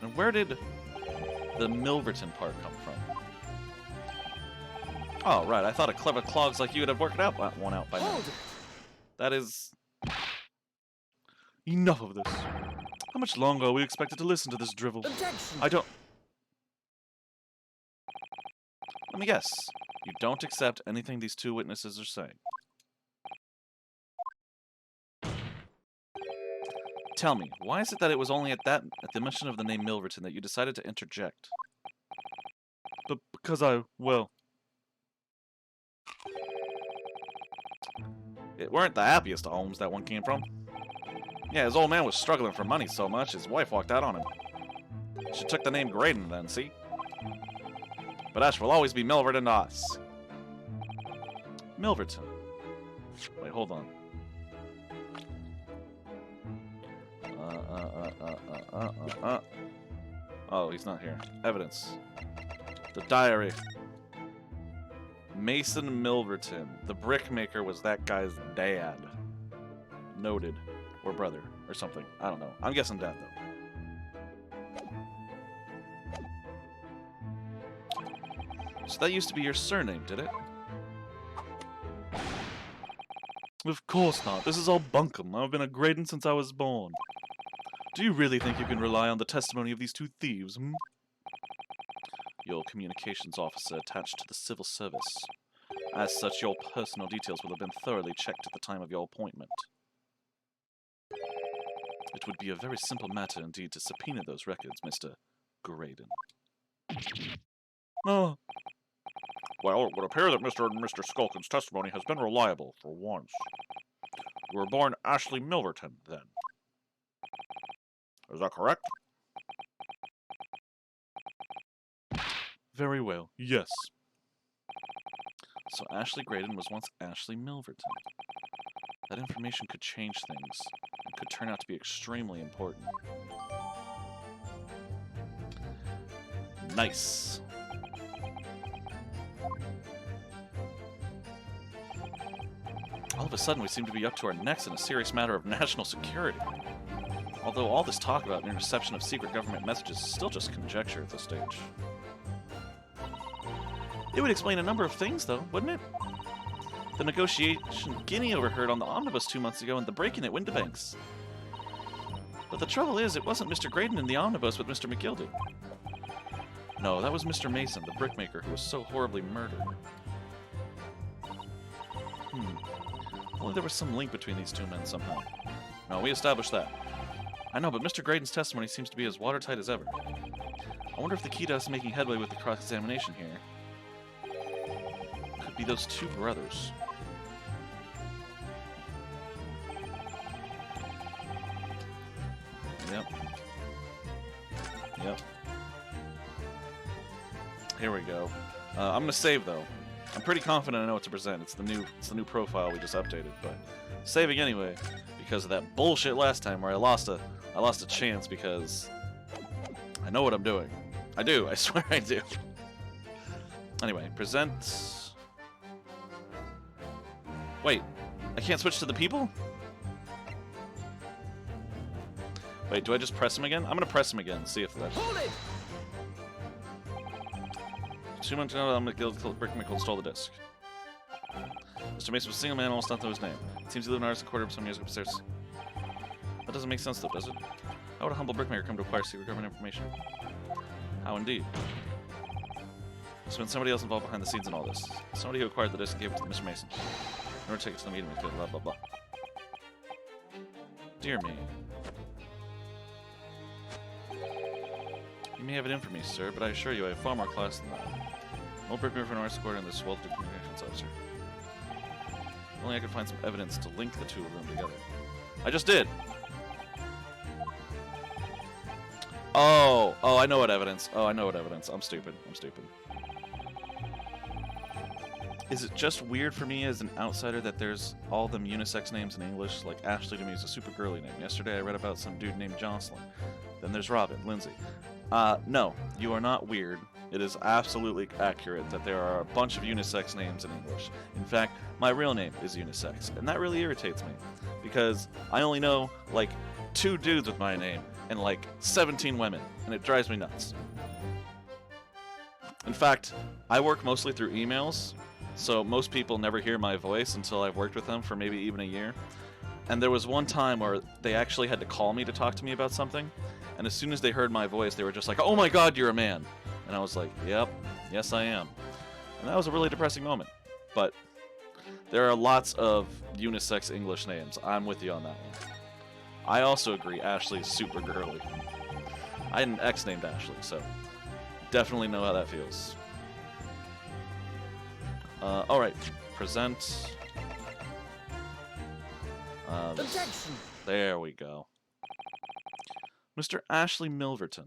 And where did the Milverton part come from? Oh, right, I thought a clever clogs like you would have worked one out by now. Hold it! That is... Enough of this. How much longer are we expected to listen to this drivel? Objection! I don't... Let me guess. You don't accept anything these two witnesses are saying. Tell me, why is it that it was only at the mention of the name Milverton that you decided to interject? But because well... It weren't the happiest of homes that one came from. Yeah, his old man was struggling for money so much, his wife walked out on him. She took the name Graydon then, see? But Ash will always be Milverton to us. Milverton. Wait, hold on. Oh, he's not here. Evidence. The diary. Mason Milverton. The brickmaker was that guy's dad. Noted. Or brother. Or something. I don't know. I'm guessing dad, though. So that used to be your surname, did it? Of course not. This is all bunkum. I've been a Graydon since I was born. Do you really think you can rely on the testimony of these two thieves, hmm? Your communications officer attached to the civil service. As such, your personal details will have been thoroughly checked at the time of your appointment. It would be a very simple matter indeed to subpoena those records, Mr. Graydon. Oh. Well, it would appear that Mr. and Mr. Skulkin's testimony has been reliable, for once. You were born Ashley Milverton, then. Is that correct? Very well, yes. So Ashley Graydon was once Ashley Milverton. That information could change things, and could turn out to be extremely important. Nice. All of a sudden, we seem to be up to our necks in a serious matter of national security. Although all this talk about interception of secret government messages is still just conjecture at this stage. It would explain a number of things, though, wouldn't it? The negotiation Guinea overheard on the omnibus 2 months ago and the break-in at Windibanks. But the trouble is, it wasn't Mr. Graydon in the omnibus with Mr. Mcgilded. No, that was Mr. Mason, the brickmaker, who was so horribly murdered. Only there was some link between these two men somehow. No, we established that. I know, but Mr. Graydon's testimony seems to be as watertight as ever. I wonder if the key to us making headway with the cross-examination here could be those two brothers. Yep. Yep. Here we go. I'm gonna save though. I'm pretty confident I know what to present. It's the new profile we just updated, but saving anyway because of that bullshit last time where I lost a chance because I know what I'm doing. I do. I swear I do. Anyway, present. Wait, I can't switch to the people? Wait, do I just press him again? I'm gonna press him again, see if that. Hold it! 2 months ago, Mcgilded Brickmaker stole the disc. Mr. Mason was a single man, almost not know his name. It seems he lived in Artist Quarter some years upstairs. That doesn't make sense though, does it? How would a humble brickmaker come to acquire secret government information? How indeed? There's been somebody else involved behind the scenes in all this. Somebody who acquired the disc and gave it to Mr. Mason. In order to take it to the meeting, blah blah blah. Dear me. You may have it in for me, sir, but I assure you I have far more class than that. Old brickmaker for an artist quarter and this swell communications officer. If only I could find some evidence to link the two of them together. I just did! Oh, I know what evidence. Oh, I know what evidence. I'm stupid. Is it just weird for me as an outsider that there's all them unisex names in English? Like Ashley to me is a super girly name. Yesterday I read about some dude named Jocelyn. Then there's Robin, Lindsay. No, you are not weird. It is absolutely accurate that there are a bunch of unisex names in English. In fact, my real name is unisex, and that really irritates me because I only know like 2 dudes with my name and like 17 women, and it drives me nuts. In fact, I work mostly through emails, so most people never hear my voice until I've worked with them for maybe even a year. And there was one time where they actually had to call me to talk to me about something, and as soon as they heard my voice, they were just like, "Oh my god, you're a man." And I was like, "Yep, yes I am." And that was a really depressing moment. But there are lots of unisex English names. I'm with you on that one. I also agree, Ashley's super girly. I had an ex named Ashley, so definitely know how that feels. Alright, present. Objection! There we go. Mr. Ashley Milverton.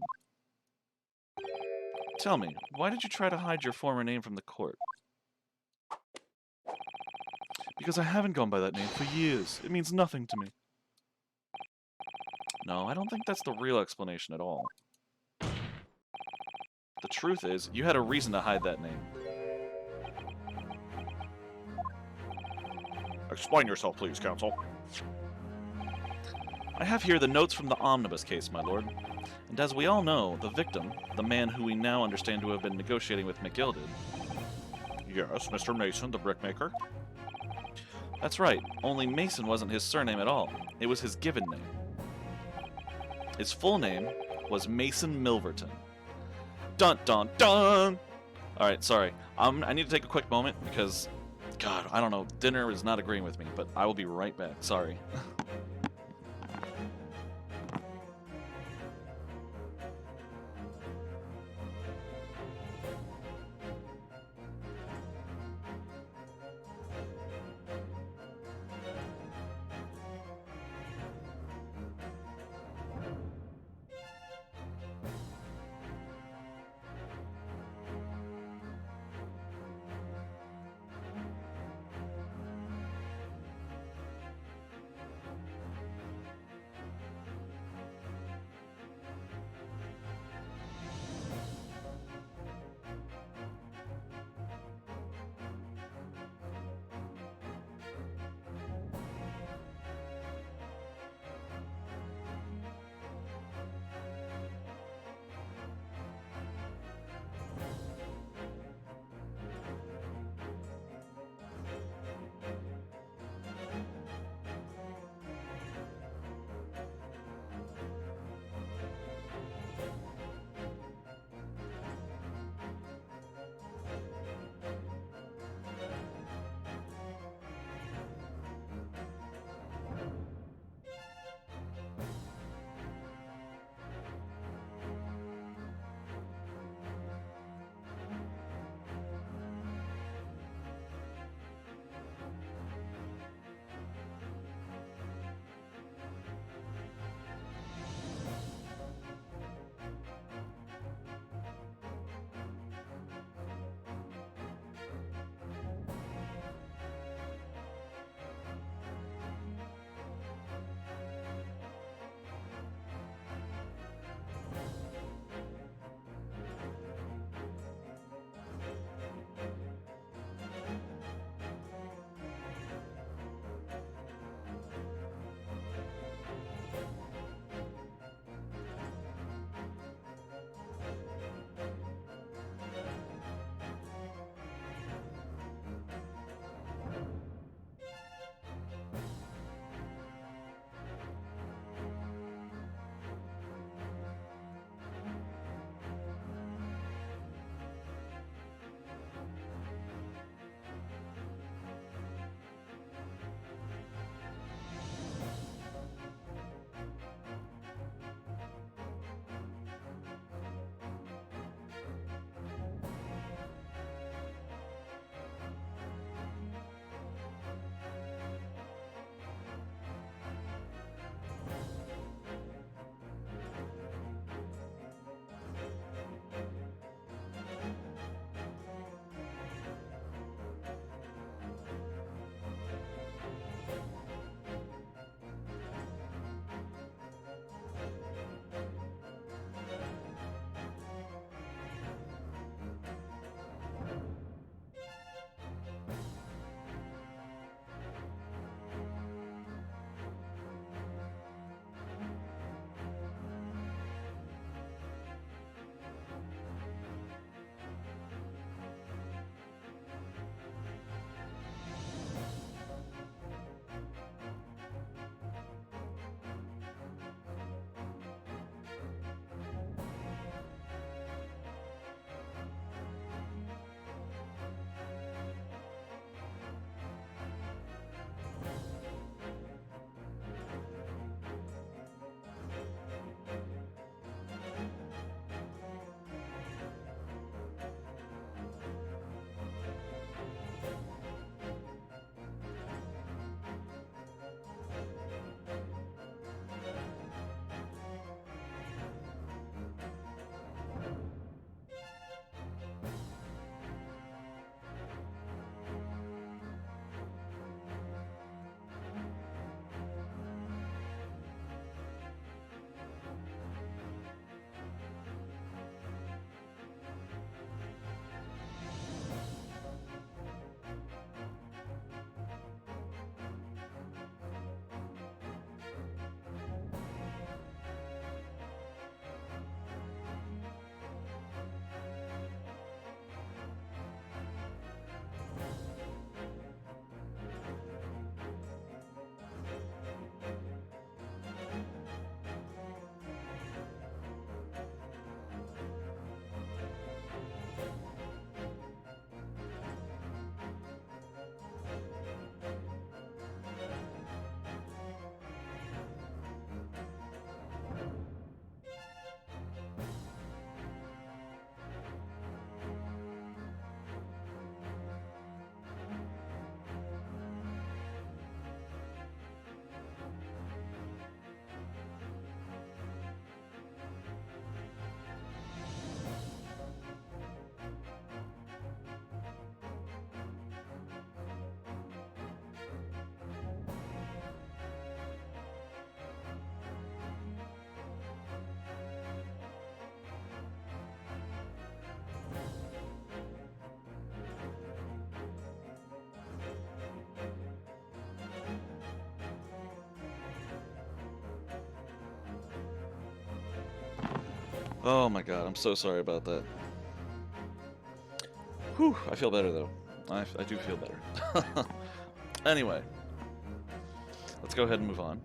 Tell me, why did you try to hide your former name from the court? Because I haven't gone by that name for years. It means nothing to me. No, I don't think that's the real explanation at all. The truth is, you had a reason to hide that name. Explain yourself, please, counsel. I have here the notes from the omnibus case, my lord. And as we all know, the victim, the man who we now understand to have been negotiating with Mcgilded... Yes, Mr. Mason, the brickmaker. That's right, only Mason wasn't his surname at all. It was his given name. His full name was Mason Milverton. Dun dun dun! Alright, sorry. I need to take a quick moment because, God, I don't know, dinner is not agreeing with me, but I will be right back. Sorry. Oh my god, I'm so sorry about that. Whew, I feel better though. I do feel better. Anyway, let's go ahead and move on.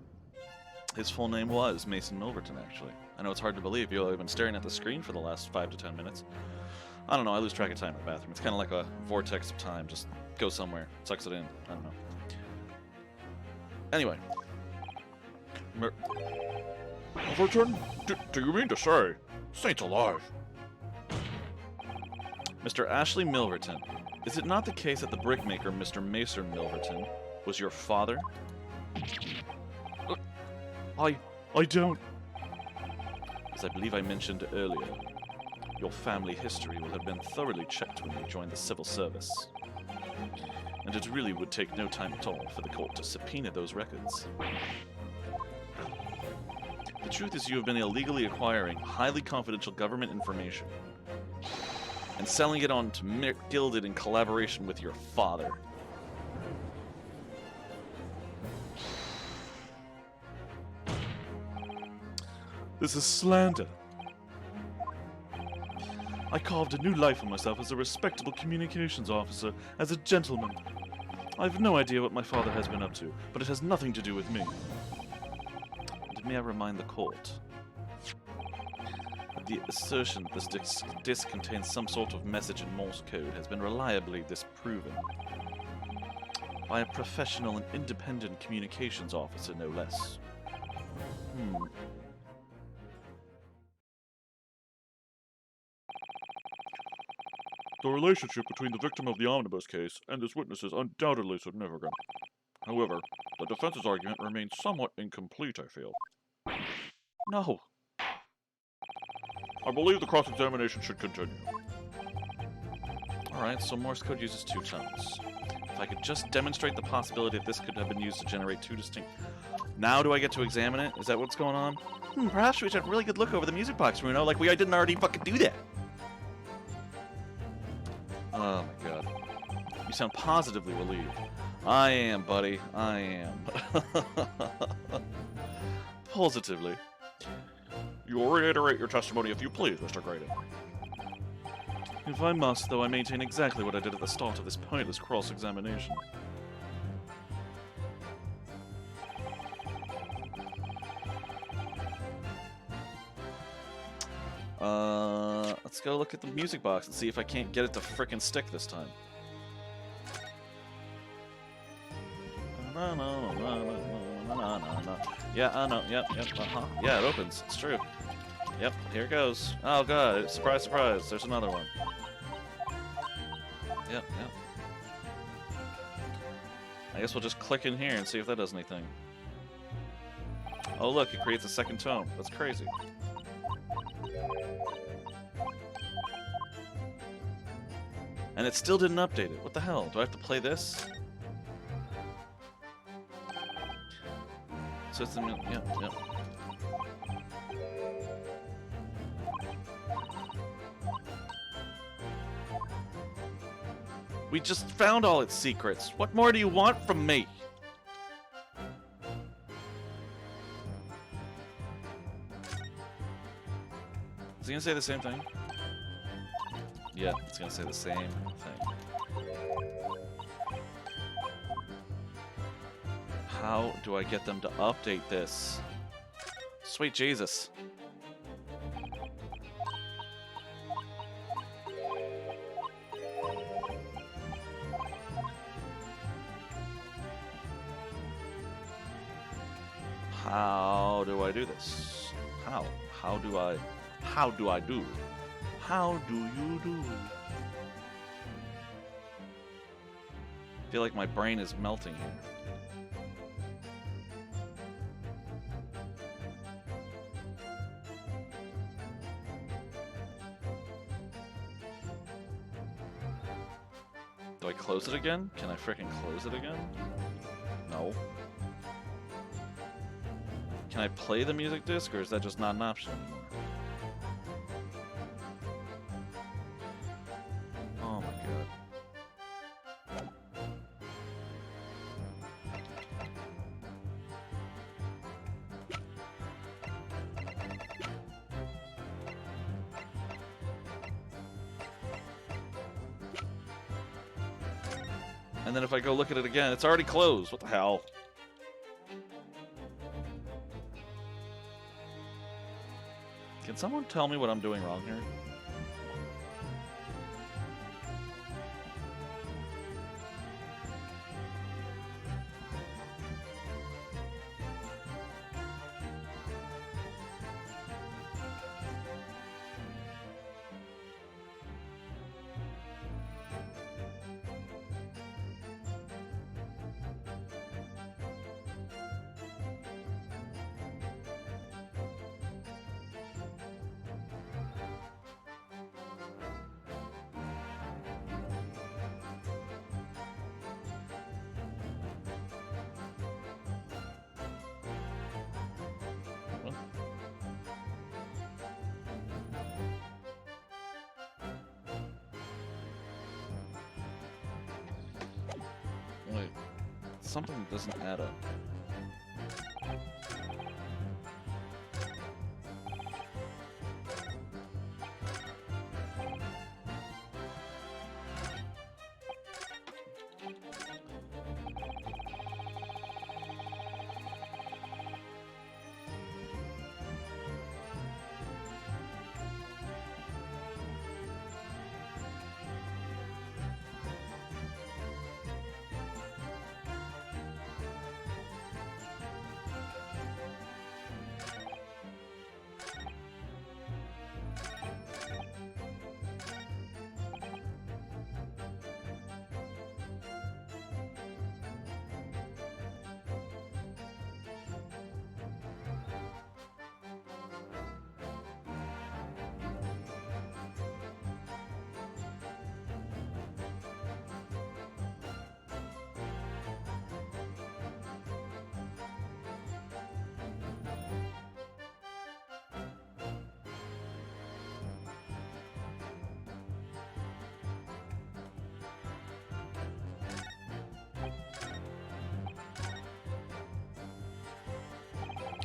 His full name was Mason Milverton, actually. I know it's hard to believe. You've been staring at the screen for the last 5 to 10 minutes. I don't know, I lose track of time in the bathroom. It's kind of like a vortex of time. Just go somewhere, sucks it in. I don't know. Anyway. Milverton? Do you mean to say? Saints alive. Mr. Ashley Milverton, is it not the case that the brickmaker, Mr. Mason Milverton, was your father? I don't. As I believe I mentioned earlier, your family history will have been thoroughly checked when you joined the civil service. And it really would take no time at all for the court to subpoena those records. The truth is you have been illegally acquiring highly confidential government information and selling it on to Mcgilded in collaboration with your father. This is slander. I carved a new life for myself as a respectable communications officer, as a gentleman. I have no idea what my father has been up to, but it has nothing to do with me. And may I remind the court that the assertion that this disc contains some sort of message in Morse code has been reliably disproven by a professional and independent communications officer, no less. The relationship between the victim of the omnibus case and this witness is undoubtedly significant. However, the defense's argument remains somewhat incomplete, I feel. No. I believe the cross-examination should continue. Alright, so Morse code uses 2 tones. If I could just demonstrate the possibility that this could have been used to generate 2 distinct... Now do I get to examine it? Is that what's going on? Perhaps we should have a really good look over the music box, Bruno, like I didn't already fucking do that. Oh my god. You sound positively relieved. I am, buddy. I am. Positively. You will reiterate your testimony if you please, Mr. Graydon. If I must, though, I maintain exactly what I did at the start of this pointless cross-examination. Let's go look at the music box and see if I can't get it to frickin' stick this time. Yeah, I know, yep, yeah, it opens, it's true. Yep, here it goes. Oh god, surprise, surprise, there's another one. Yep. I guess we'll just click in here and see if that does anything. Oh look, it creates a second tone. That's crazy. And it still didn't update it. What the hell? Do I have to play this? So it's the... Yep. We just found all its secrets. What more do you want from me? Is he gonna say the same thing? Yeah, it's gonna say the same thing. How do I get them to update this? Sweet Jesus. How do I do this? How do I do? How do you do? I feel like my brain is melting here. Do I close it again? Can I frickin' close it again? No. Can I play the music disc, or is that just not an option anymore? Oh my god. And then if I go look at it again, it's already closed. What the hell? Can someone tell me what I'm doing wrong here? Wait, something doesn't add up.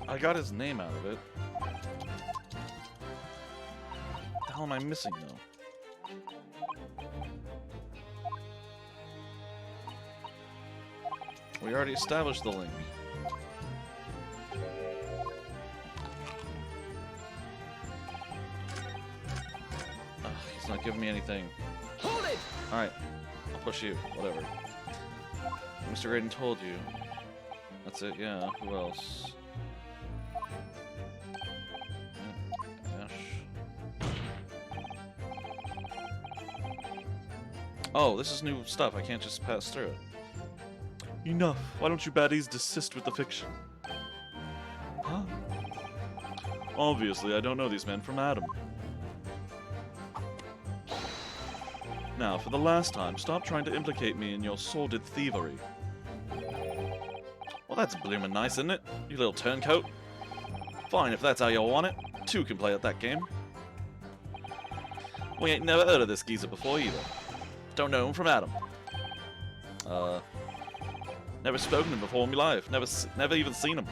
I got his name out of it. What the hell am I missing, though? We already established the link. Ugh, he's not giving me anything. Hold it! Alright, I'll push you. Whatever. Mr. Graydon told you. That's it, yeah. Who else? Oh, this is new stuff. I can't just pass through it. Enough. Why don't you baddies desist with the fiction? Huh? Obviously, I don't know these men from Adam. Now, for the last time, stop trying to implicate me in your sordid thievery. Well, that's bloomin' nice, isn't it? You little turncoat. Fine, if that's how you want it. Two can play at that game. We ain't never heard of this geezer before either. Don't know him from Adam. Never spoken to him before in my life. Never even seen him.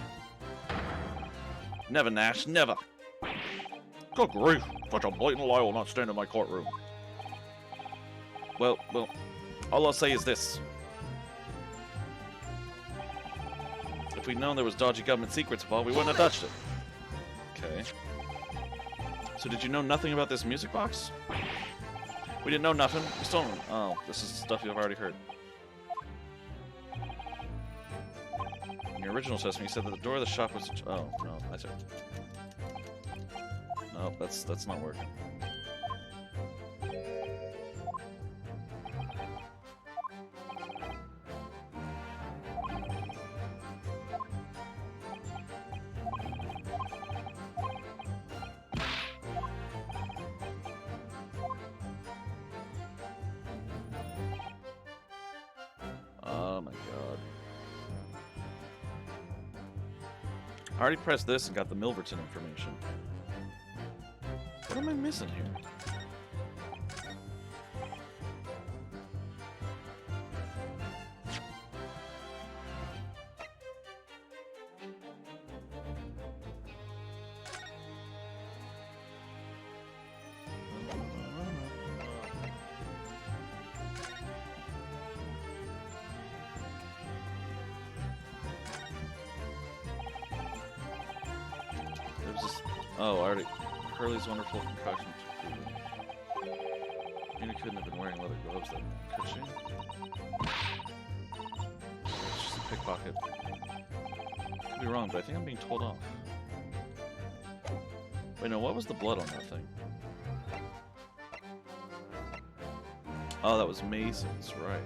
Never, Nash. Never. Good grief. Such a blatant lie will not stand in my courtroom. Well, all I'll say is this. If we'd known there was dodgy government secrets involved, we wouldn't have touched it. Okay. So did you know nothing about this music box? We didn't know nothing. We still don't. Oh, this is stuff you've already heard. In your original assessment, you said that the door of the shop was... Oh, no, that's it. No, that's not working. Oh my god. I already pressed this and got the Milverton information. What am I missing here? Oh, I already. Hurley's wonderful concoction to food. Mina couldn't have been wearing leather gloves then, could she? It's just a pickpocket. Could be wrong, but I think I'm being told off. Wait, no, what was the blood on that thing? Oh, that was Mason's, right.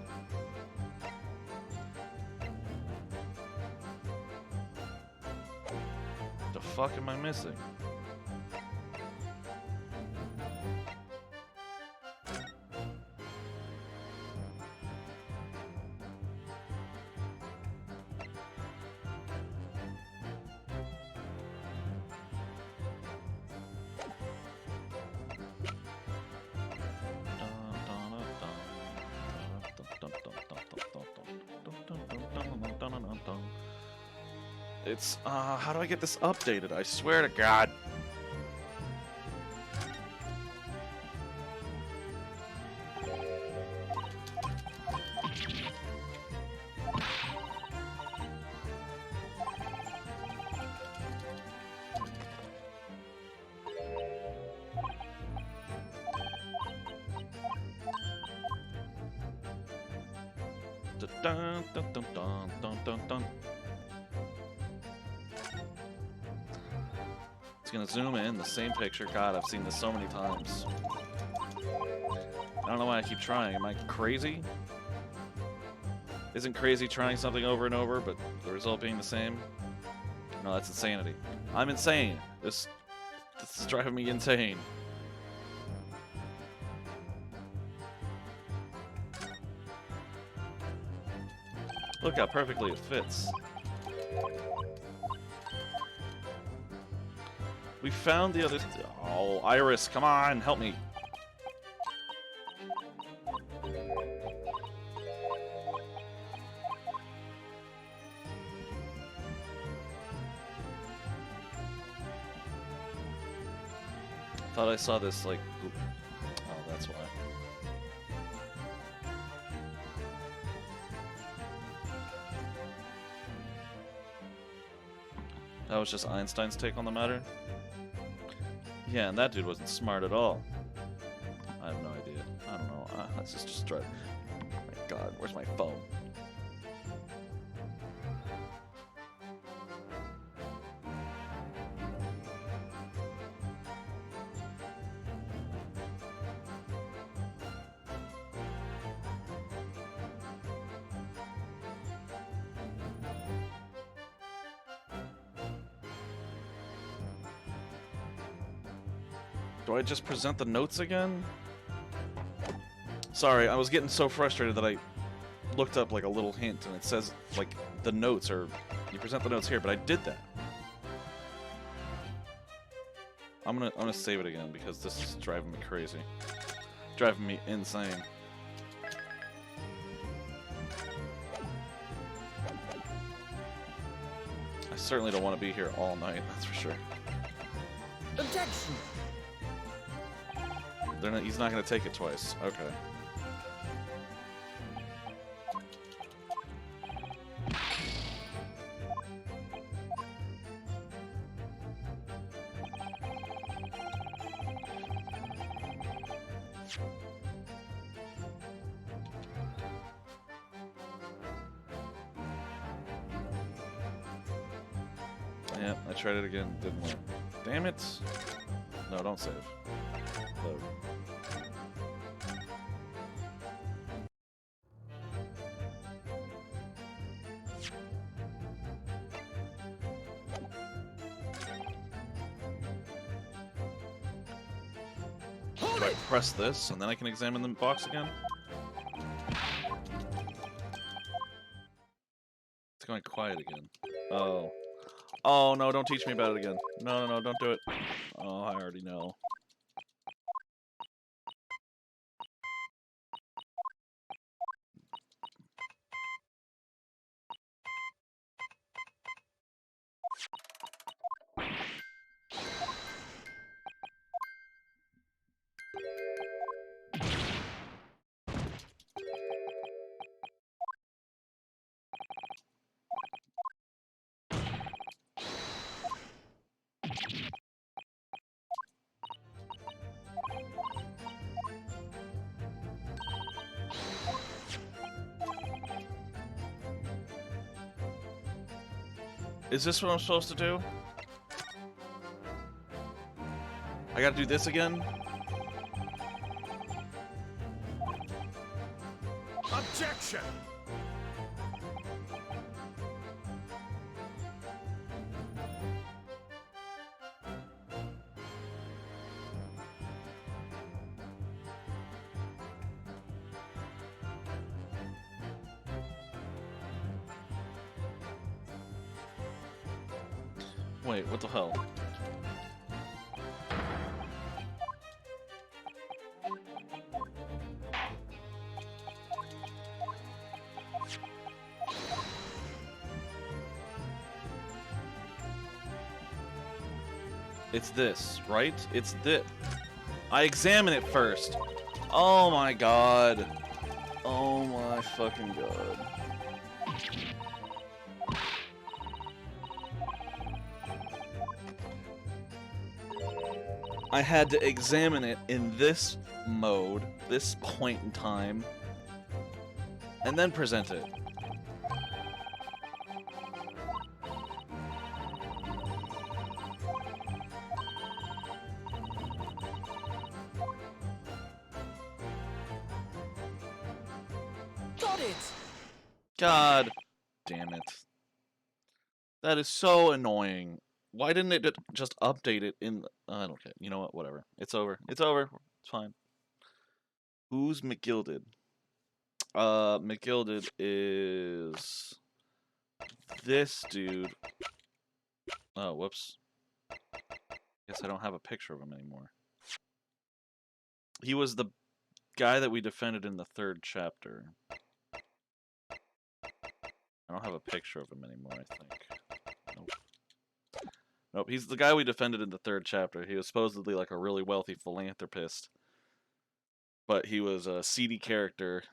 The fuck am I missing? It's, how do I get this updated? I swear to God. Dun, dun, dun, dun, dun, dun, dun. It's gonna zoom in the same picture. God, I've seen this so many times. I don't know why I keep trying. Am I crazy? Isn't crazy trying something over and over, but the result being the same? No, that's insanity. I'm insane. This is driving me insane. Look how perfectly it fits. We found the other... Oh, Iris, come on, help me. Thought I saw this, like... Oop. Oh, that's why. That was just Einstein's take on the matter? Yeah, and that dude wasn't smart at all. I have no idea. I don't know. Let's just try. Oh my God, where's my phone? Do I just present the notes again? Sorry, I was getting so frustrated that I looked up like a little hint and it says like the notes are you present the notes here, but I did that. I'm gonna save it again because this is driving me crazy. Driving me insane. I certainly don't want to be here all night, that's for sure. Objection! He's not going to take it twice. Okay. Yeah, I tried it again. Didn't work. Damn it! No, don't save. Load. Do I press this and then I can examine the box again? It's going quiet again. Oh. Oh no, don't teach me about it again. No, no, no, don't do it. Oh, I already know. Is this what I'm supposed to do? I gotta do this again? Objection! Wait, what the hell? It's this, right? It's this. I examine it first. Oh my god. Oh my fucking god. I had to examine it in this mode, this point in time, and then present it. Got it! God damn it. That is so annoying. Why didn't it just update it in... I don't care. You know what? Whatever. It's over. It's over. It's fine. Who's Mcgilded? Mcgilded is... this dude. Oh, whoops. Guess I don't have a picture of him anymore. He was the guy that we defended in the 3rd chapter. I don't have a picture of him anymore, I think. Nope. Nope, he's the guy we defended in the 3rd chapter. He was supposedly like a really wealthy philanthropist. But he was a seedy character,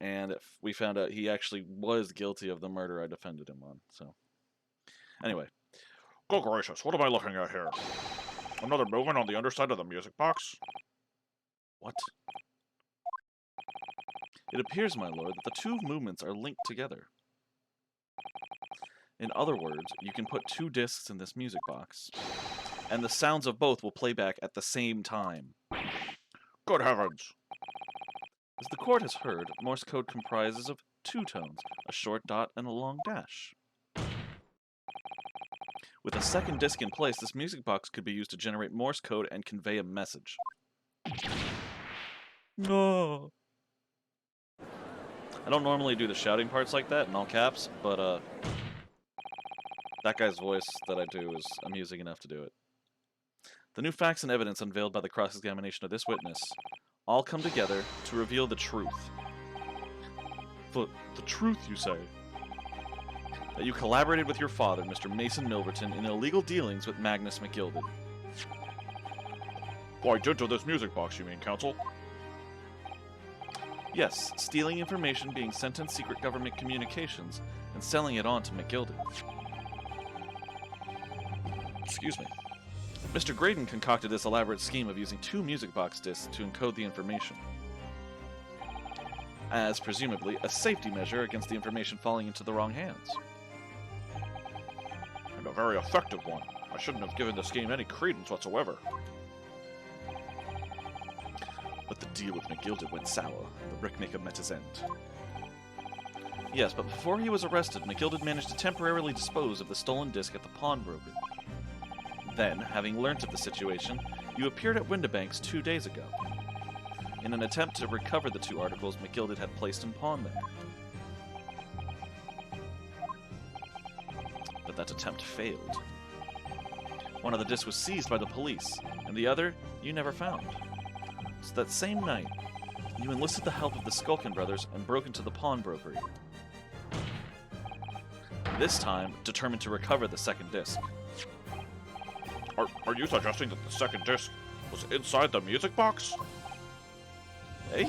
and we found out he actually was guilty of the murder I defended him on, so... Anyway. Good gracious, what am I looking at here? Another movement on the underside of the music box? What? It appears, my lord, that the two movements are linked together. In other words, you can put 2 discs in this music box, and the sounds of both will play back at the same time. Good heavens! As the court has heard, Morse code comprises of 2 tones, a short dot and a long dash. With a second disc in place, this music box could be used to generate Morse code and convey a message. No. I don't normally do the shouting parts like that in all caps, but that guy's voice that I do is amusing enough to do it. The new facts and evidence unveiled by the cross-examination of this witness all come together to reveal the truth. The truth, you say? That you collaborated with your father, Mr. Mason Milverton, in illegal dealings with Magnus Mcgilded. Why, did to this music box, you mean, counsel? Yes, stealing information being sent in secret government communications and selling it on to Mcgilded. Excuse me. Mr. Graydon concocted this elaborate scheme of using 2 music box discs to encode the information, as presumably a safety measure against the information falling into the wrong hands. And a very effective one. I shouldn't have given this scheme any credence whatsoever. But the deal with Mcgilded went sour, and the brickmaker met his end. Yes, but before he was arrested, Mcgilded managed to temporarily dispose of the stolen disc at the pawnbroker. Then, having learnt of the situation, you appeared at Windibanks 2 days ago, in an attempt to recover the 2 articles Mcgilded had placed in pawn there. But that attempt failed. One of the discs was seized by the police, and the other you never found. So that same night, you enlisted the help of the Skulkin brothers and broke into the pawnbrokery. This time, determined to recover the second disc. Are you suggesting that the second disc was inside the music box? Hey?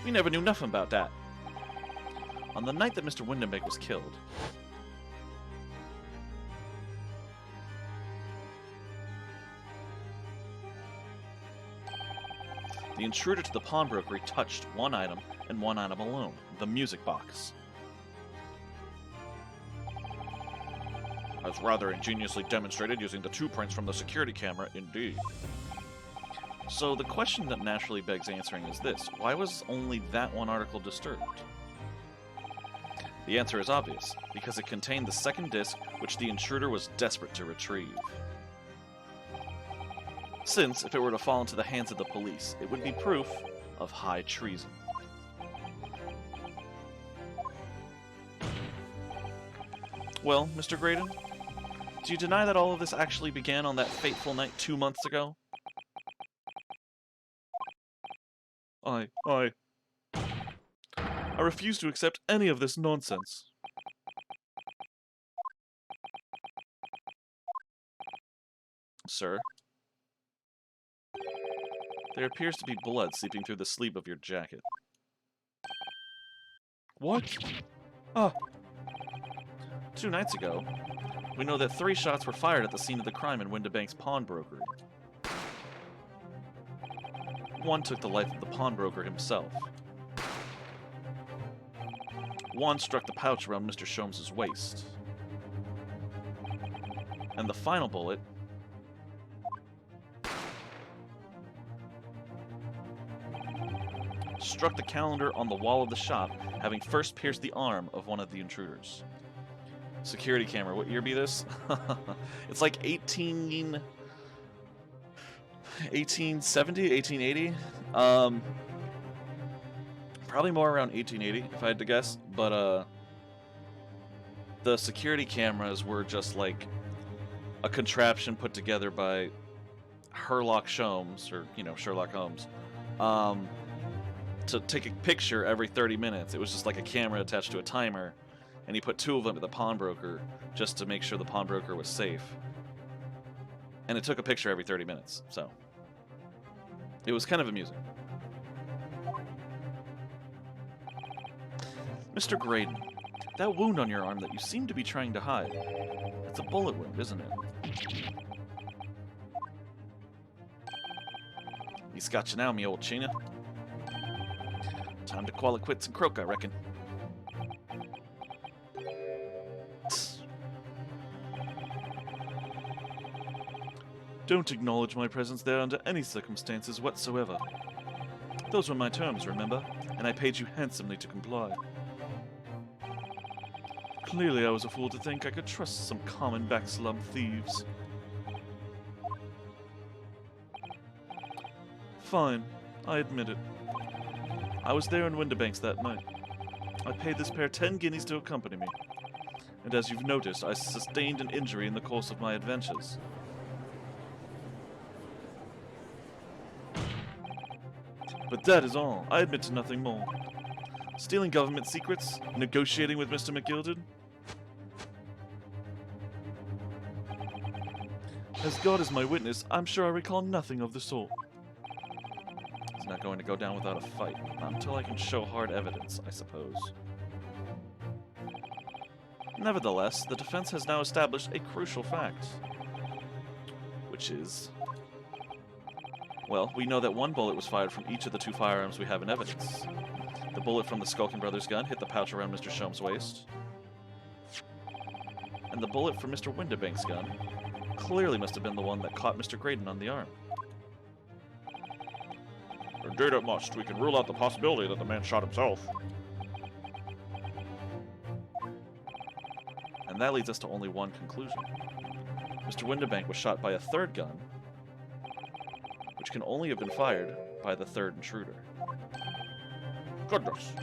We never knew nothing about that. On the night that Mr. Windenbeck was killed, the intruder to the pawnbrokery touched one item and one item alone, the music box. That's rather ingeniously demonstrated using the 2 prints from the security camera, indeed. So the question that naturally begs answering is this: why was only that one article disturbed? The answer is obvious, because it contained the second disc which the intruder was desperate to retrieve. Since, if it were to fall into the hands of the police, it would be proof of high treason. Well, Mr. Graydon, do you deny that all of this actually began on that fateful night 2 months ago? I refuse to accept any of this nonsense. Sir, there appears to be blood seeping through the sleeve of your jacket. What? Ah! 2 nights ago, we know that 3 shots were fired at the scene of the crime in Windibank's pawnbrokery. 1 took the life of the pawnbroker himself. 1 struck the pouch around Mr. Sholmes' waist. And the final bullet struck the calendar on the wall of the shop, having first pierced the arm of one of the intruders. Security camera, what year be this? It's like 1870, 1880? Probably more around 1880, if I had to guess. But, the security cameras were just like a contraption put together by Sherlock Sholmes, or, you know, Sherlock Holmes, to take a picture every 30 minutes. It was just like a camera attached to a timer, and he put 2 of them at the pawnbroker just to make sure the pawnbroker was safe. And it took a picture every 30 minutes, so it was kind of amusing. Mr. Graydon, that wound on your arm that you seem to be trying to hide, it's a bullet wound, isn't it? He's got you now, me old Chena. Time to call it quits and croak, I reckon. Don't acknowledge my presence there under any circumstances whatsoever. Those were my terms, remember, and I paid you handsomely to comply. Clearly I was a fool to think I could trust some common backslum thieves. Fine, I admit it. I was there in Windibanks that night. I paid this pair 10 guineas to accompany me, and as you've noticed, I sustained an injury in the course of my adventures. But that is all. I admit to nothing more. Stealing government secrets? Negotiating with Mr. Mcgilded? As God is my witness, I'm sure I recall nothing of the sort. It's not going to go down without a fight. Not until I can show hard evidence, I suppose. Nevertheless, the defense has now established a crucial fact. Which is... well, we know that 1 bullet was fired from each of the 2 firearms we have in evidence. The bullet from the Skulking Brothers gun hit the pouch around Mr. Sholmes' waist. And the bullet from Mr. Windibank's gun clearly must have been the one that caught Mr. Graydon on the arm. Indeed it must. We can rule out the possibility that the man shot himself. And that leads us to only one conclusion. Mr. Windibank was shot by a 3rd gun, which can only have been fired by the 3rd intruder. Goodness.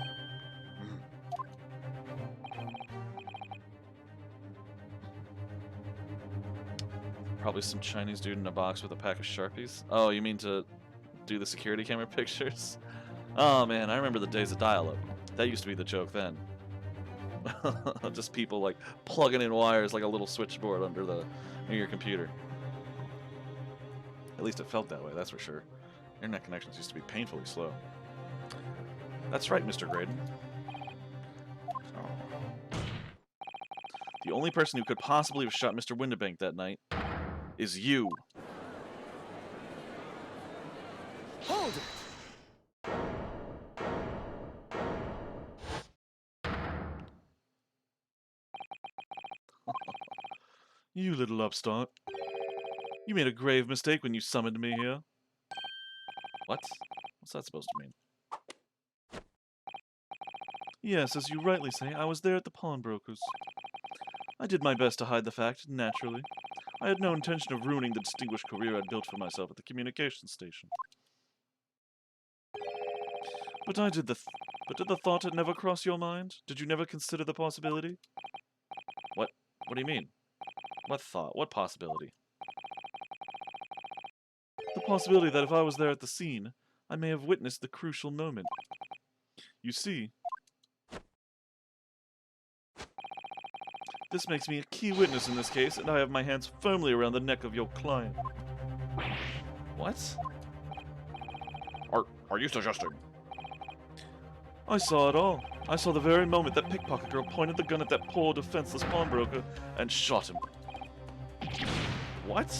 Probably some Chinese dude in a box with a pack of Sharpies. Oh, you mean to do the security camera pictures? Oh man, I remember the days of dial-up. That used to be the joke then. Just people like plugging in wires like a little switchboard under your computer. At least it felt that way, that's for sure. Internet connections used to be painfully slow. That's right, Mr. Graydon. Oh. The only person who could possibly have shot Mr. Windibank that night is you. Hold it! You little upstart. You made a grave mistake when you summoned me here. What? What's that supposed to mean? Yes, as you rightly say, I was there at the pawnbroker's. I did my best to hide the fact, naturally. I had no intention of ruining the distinguished career I'd built for myself at the communications station. But did the thought never cross your mind? Did you never consider the possibility? What? What do you mean? What thought? What possibility? The possibility that if I was there at the scene, I may have witnessed the crucial moment. You see, this makes me a key witness in this case, and I have my hands firmly around the neck of your client. What? Are you suggesting? I saw it all. I saw the very moment that pickpocket girl pointed the gun at that poor, defenseless pawnbroker and shot him. What?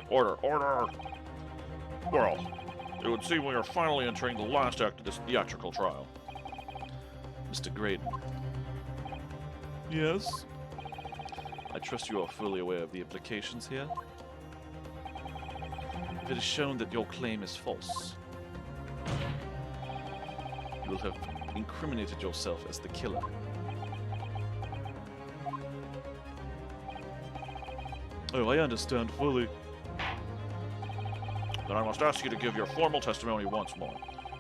Order, order! Well, it would seem we are finally entering the last act of this theatrical trial. Mr. Graydon. Yes? I trust you are fully aware of the implications here. If it is shown that your claim is false, you will have incriminated yourself as the killer. Oh, I understand fully. Then I must ask you to give your formal testimony once more.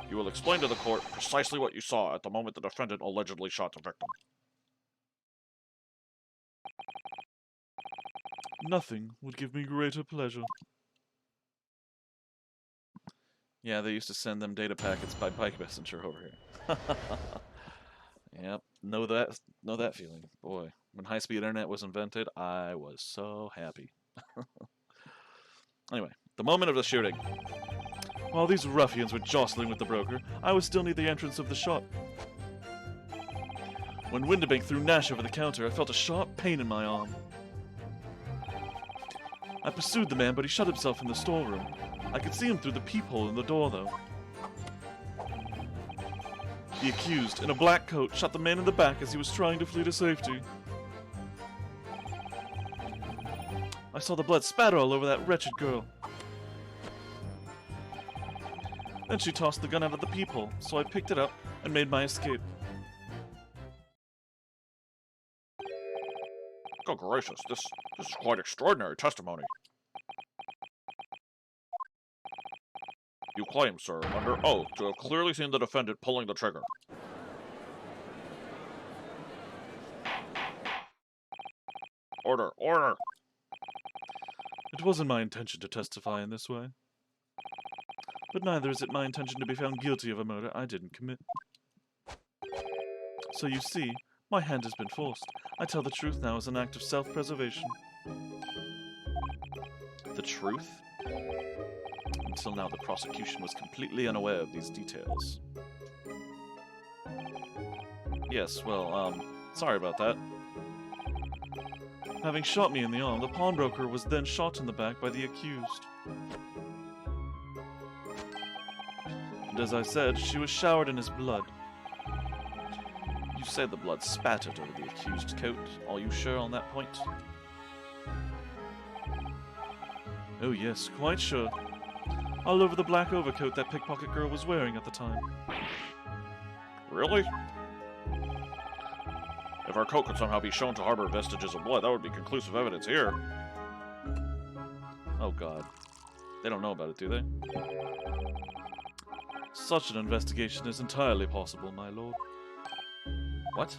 You will explain to the court precisely what you saw at the moment the defendant allegedly shot the victim. Nothing would give me greater pleasure. Yeah, they used to send them data packets by bike messenger over here. Yep, know that feeling. Boy, when high-speed internet was invented, I was so happy. Anyway, the moment of the shooting. While these ruffians were jostling with the broker, I was still near the entrance of the shop. When Windibank threw Nash over the counter, I felt a sharp pain in my arm. I pursued the man, but he shut himself in the storeroom. I could see him through the peephole in the door, though. The accused, in a black coat, shot the man in the back as he was trying to flee to safety. I saw the blood spatter all over that wretched girl. Then she tossed the gun out of the peephole, so I picked it up and made my escape. Good gracious, this is quite extraordinary testimony. You claim, sir, under oath, to have clearly seen the defendant pulling the trigger. Order, order! It wasn't my intention to testify in this way. But neither is it my intention to be found guilty of a murder I didn't commit. So you see, my hand has been forced. I tell the truth now as an act of self-preservation. The truth? Until now, the prosecution was completely unaware of these details. Yes, well, sorry about that. Having shot me in the arm, the pawnbroker was then shot in the back by the accused. And as I said, she was showered in his blood. You say the blood spattered over the accused's coat. Are you sure on that point? Oh yes, quite sure. All over the black overcoat that pickpocket girl was wearing at the time. Really? If our coat could somehow be shown to harbor vestiges of blood, that would be conclusive evidence here. Oh god. They don't know about it, do they? Such an investigation is entirely possible, my lord. What?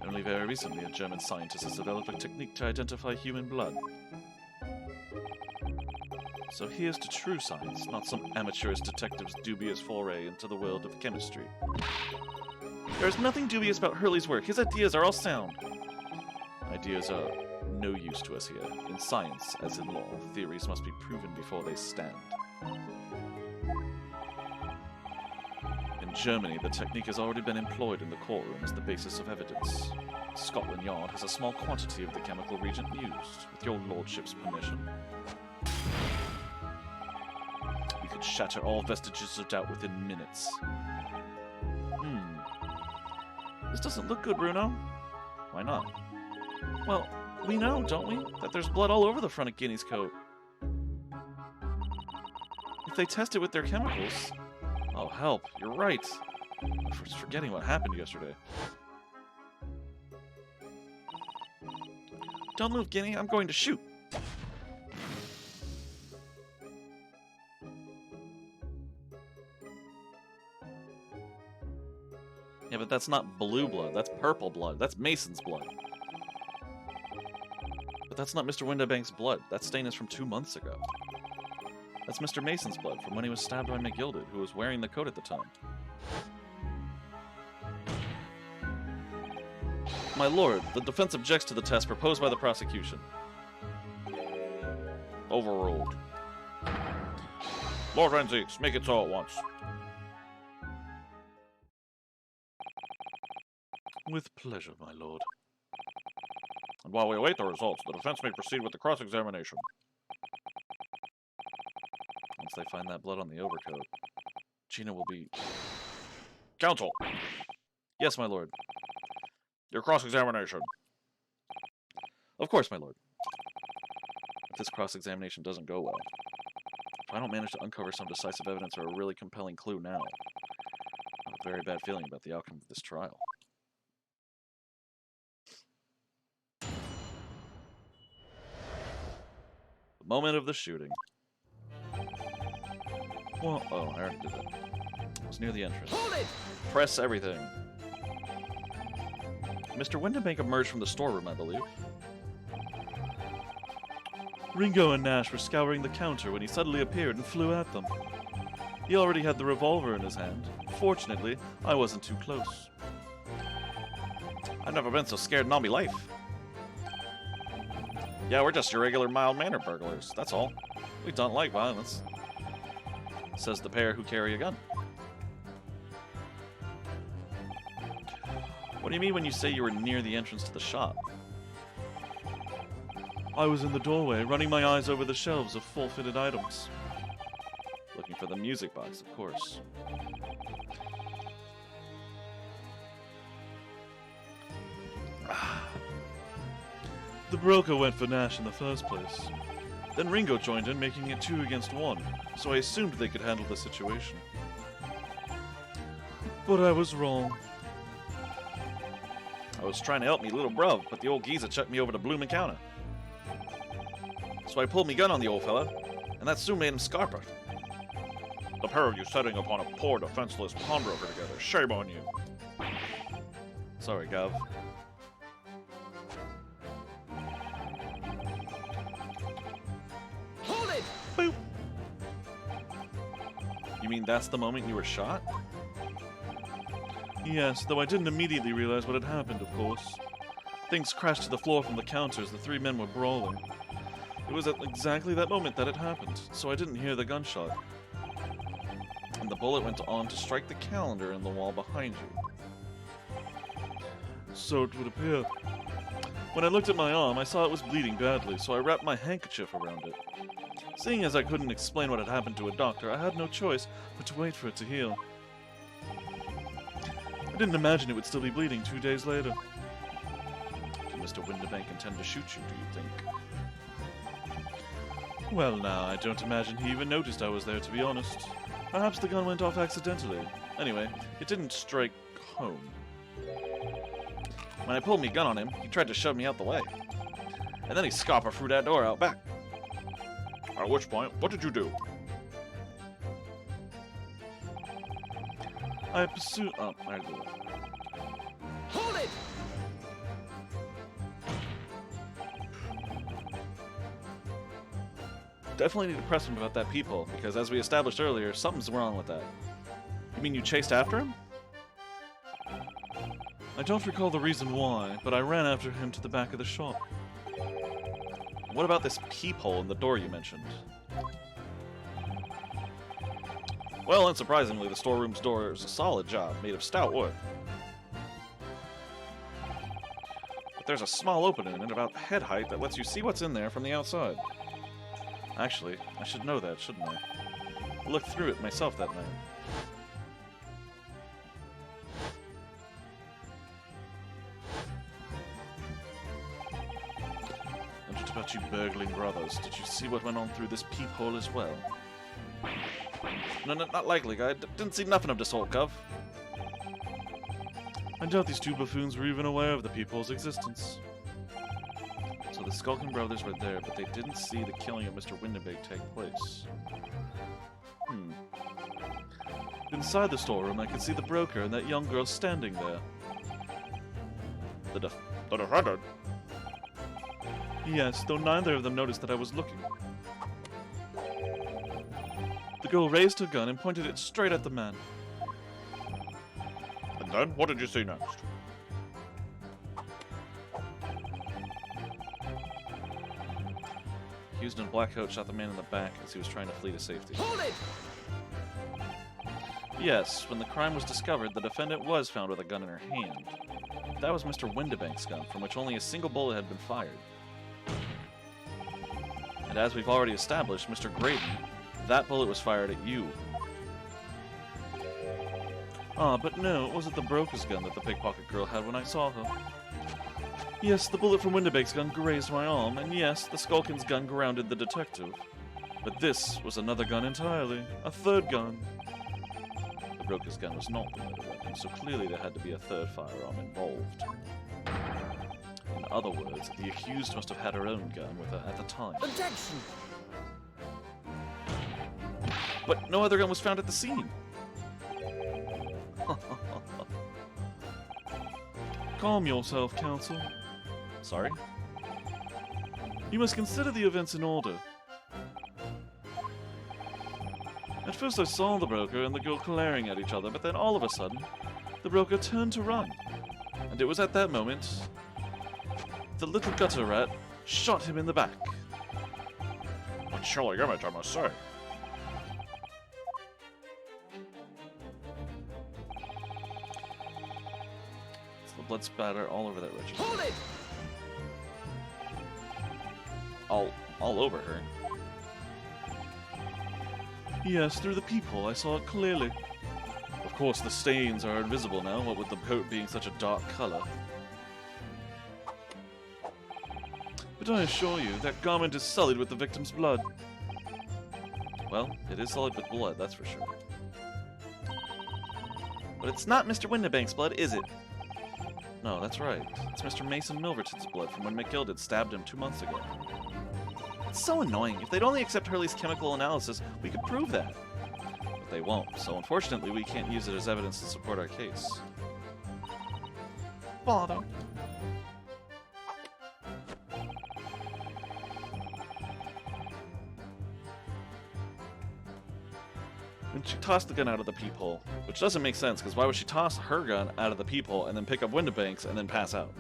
Only very recently, a German scientist has developed a technique to identify human blood. So here's to true science, not some amateurish detective's dubious foray into the world of chemistry. There's nothing dubious about Hurley's work. His ideas are all sound. Ideas are no use to us here. In science, as in law, theories must be proven before they stand. In Germany, the technique has already been employed in the courtroom as the basis of evidence. Scotland Yard has a small quantity of the chemical reagent used, with your lordship's permission. We could shatter all vestiges of doubt within minutes. This doesn't look good, Bruno. Why not? Well, we know, don't we, that there's blood all over the front of Guinea's coat. If they test it with their chemicals... Oh, help. You're right. I'm forgetting what happened yesterday. Don't move, Guinea. I'm going to shoot. Yeah, but that's not blue blood. That's purple blood. That's Mason's blood. But that's not Mr. Windabank's blood. That stain is from 2 months ago. That's Mr. Mason's blood from when he was stabbed by Mcgilded, who was wearing the coat at the time. My lord, the defense objects to the test proposed by the prosecution. Overruled. Lord Renzies, make it so at once. With pleasure, my lord. And while we await the results, the defense may proceed with the cross-examination. Once they find that blood on the overcoat, Gina will be... Counsel! Yes, my lord. Your cross-examination. Of course, my lord. If this cross-examination doesn't go well, if I don't manage to uncover some decisive evidence or a really compelling clue now, I have a very bad feeling about the outcome of this trial. The moment of the shooting. Well, oh, I already did that. It was near the entrance. Hold it! Press everything. Mr. Windabank emerged from the storeroom, I believe. Ringo and Nash were scouring the counter when he suddenly appeared and flew at them. He already had the revolver in his hand. Fortunately, I wasn't too close. I've never been so scared in all my life. Yeah, we're just your regular mild-mannered burglars, that's all. We don't like violence, says the pair who carry a gun. What do you mean when you say you were near the entrance to the shop? I was in the doorway, running my eyes over the shelves of full-fitted items. Looking for the music box, of course. The broker went for Nash in the first place. Then Ringo joined in, making it 2 against 1, so I assumed they could handle the situation. But I was wrong. I was trying to help me little bruv, but the old geezer chucked me over the bloomin' counter. So I pulled me gun on the old fella, and that soon made him scarper. The pair of you setting upon a poor, defenseless pawnbroker together. Shame on you. Sorry, Gov. Hold it! Boop! You mean that's the moment you were shot? Yes, though I didn't immediately realize what had happened, of course. Things crashed to the floor from the counter as the 3 men were brawling. It was at exactly that moment that it happened, so I didn't hear the gunshot. And the bullet went on to strike the calendar in the wall behind you. So it would appear. When I looked at my arm, I saw it was bleeding badly, so I wrapped my handkerchief around it. Seeing as I couldn't explain what had happened to a doctor, I had no choice but to wait for it to heal. I didn't imagine it would still be bleeding 2 days later. Did Mr. Windabank intend to shoot you, do you think? Well, now, I don't imagine he even noticed I was there, to be honest. Perhaps the gun went off accidentally. Anyway, it didn't strike home. When I pulled me gun on him, he tried to shove me out the way. And then he scoppered through that door out back. At which point, what did you do? I pursued... Oh, I did that. Hold it! Definitely need to press him about that peephole, because as we established earlier, something's wrong with that. You mean you chased after him? I don't recall the reason why, but I ran after him to the back of the shop. What about this peephole in the door you mentioned? Well, unsurprisingly, the storeroom's door is a solid job, made of stout wood. But there's a small opening at about head height that lets you see what's in there from the outside. Actually, I should know that, shouldn't I? I looked through it myself that night. about you burgling brothers? Did you see what went on through this peephole as well? No, not likely, guy. Didn't see nothing of this whole cove. I doubt these two buffoons were even aware of the peephole's existence. So the skulking brothers were there, but they didn't see the killing of Mr. Windenbeg take place. Inside the storeroom, I could see the broker and that young girl standing there. The defendant? Yes, though neither of them noticed that I was looking. The girl raised her gun and pointed it straight at the man. And then, what did you see next? Accused in a black coat shot the man in the back as he was trying to flee to safety. Hold it! Yes, when the crime was discovered, the defendant was found with a gun in her hand. That was Mr. Windenbeg's gun, from which only a single bullet had been fired. And as we've already established, Mr. Graydon, that bullet was fired at you. Ah, but no, it wasn't the broker's gun that the pickpocket girl had when I saw her. Yes, the bullet from Windenbeg's gun grazed my arm, and yes, the Skulkin's gun grounded the detective. But this was another gun entirely, a third gun. The broker's gun was not the murder weapon, so clearly there had to be a third firearm involved. In other words, the accused must have had her own gun with her at the time. Objection! But no other gun was found at the scene. Calm yourself, counsel. Sorry? You must consider the events in order. At first I saw the broker and the girl glaring at each other, but then all of a sudden, the broker turned to run. And it was at that moment, the little gutter rat shot him in the back. A chilling image, I must say. It's the blood spatter all over that register. Hold it! All over her. Yes, through the peephole, I saw it clearly. Of course, the stains are invisible now, what with the coat being such a dark color. But I assure you, that garment is sullied with the victim's blood. Well, it is sullied with blood, that's for sure. But it's not Mr. Windenbeg's blood, is it? No, that's right. It's Mr. Mason Milverton's blood from when Mcgilded stabbed him 2 months ago. It's so annoying. If they'd only accept Hurley's chemical analysis, we could prove that. But they won't, so unfortunately we can't use it as evidence to support our case. Bother. And she tossed the gun out of the peephole, which doesn't make sense, because why would she toss her gun out of the peephole and then pick up Windenbeg's and then pass out?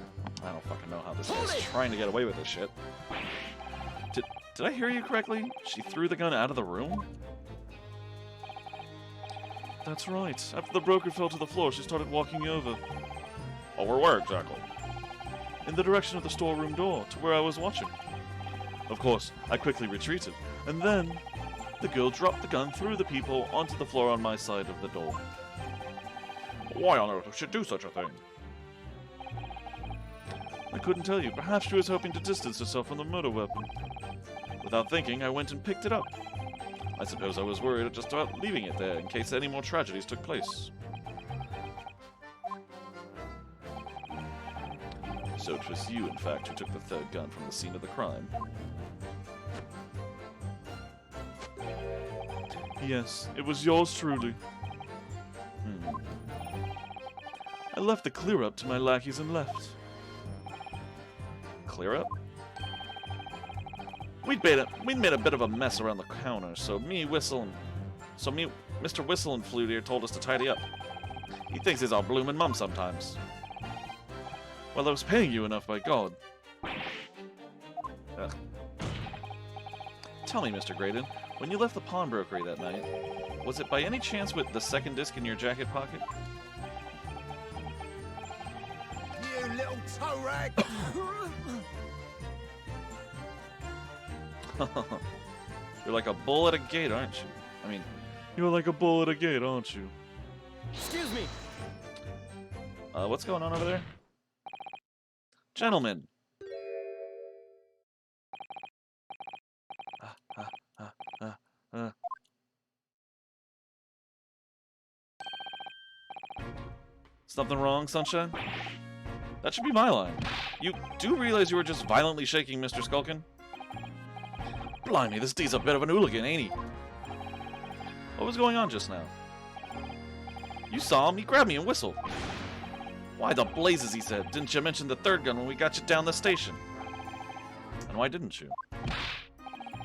I don't fucking know how this guy's trying to get away with this shit. Did I hear you correctly? She threw the gun out of the room? That's right. After the broker fell to the floor, she started walking over. Over where exactly? In the direction of the storeroom door, to where I was watching. Of course, I quickly retreated, and then the girl dropped the gun through the peephole onto the floor on my side of the door. Why on earth would she do such a thing? I couldn't tell you. Perhaps she was hoping to distance herself from the murder weapon. Without thinking, I went and picked it up. I suppose I was worried just about leaving it there in case any more tragedies took place. So it was you, in fact, who took the third gun from the scene of the crime. Yes, it was yours truly. I left the clear-up to my lackeys and left. Clear-up? We'd made a bit of a mess around the counter, so Mr. Whistle and Flute here told us to tidy up. He thinks he's our bloomin' mum sometimes. Well, I was paying you enough, by God. Ugh. Tell me, Mr. Graydon, when you left the pawnbrokery that night, was it by any chance with the second disc in your jacket pocket? You little toe rag! You're like a bull at a gate, aren't you? I mean, you're like a bull at a gate, aren't you? Excuse me! What's going on over there? Gentlemen! Something wrong, Sunshine? That should be my line. You do realize you were just violently shaking Mr. Skulkin? Blimey, this D's a bit of an hooligan, ain't he? What was going on just now? You saw him, he grabbed me and whistled. Why the blazes, he said. Didn't you mention the third gun when we got you down the station? And why didn't you?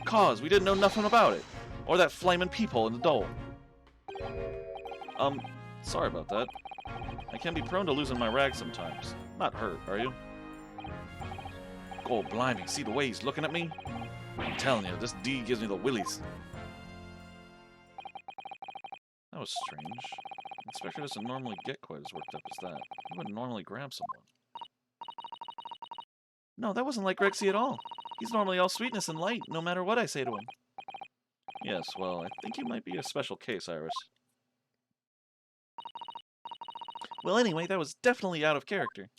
'Cause we didn't know nothing about it. Or that flaming peephole in the door. Sorry about that. I can be prone to losing my rag sometimes. Not hurt, are you? God blimey, see the way he's looking at me? I'm telling you, this D gives me the willies. That was strange. Inspector doesn't normally get quite as worked up as that. He wouldn't normally grab someone. No, that wasn't like Rexy at all. He's normally all sweetness and light, no matter what I say to him. Yes, well, I think you might be a special case, Iris. Well, anyway, that was definitely out of character.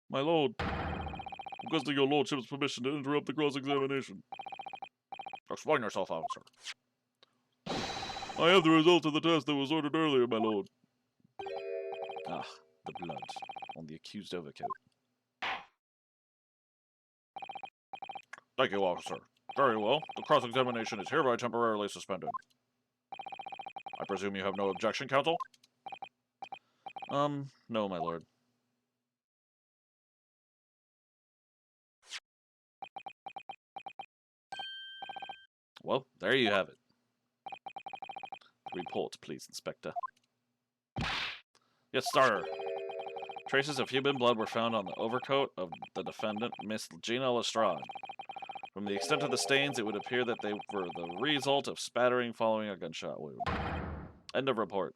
My lord, requesting your lordship's permission to interrupt the cross-examination. Explain yourself, officer. I have the result of the test that was ordered earlier, my lord. Ah, the blood on the accused overcoat. Thank you, officer. Very well. The cross-examination is hereby temporarily suspended. I presume you have no objection, counsel? No, my lord. Well, there you have it. Report, please, Inspector. Yes, sir. Traces of human blood were found on the overcoat of the defendant, Miss Gina Lestrade. From the extent of the stains, it would appear that they were the result of spattering following a gunshot wound. End of report.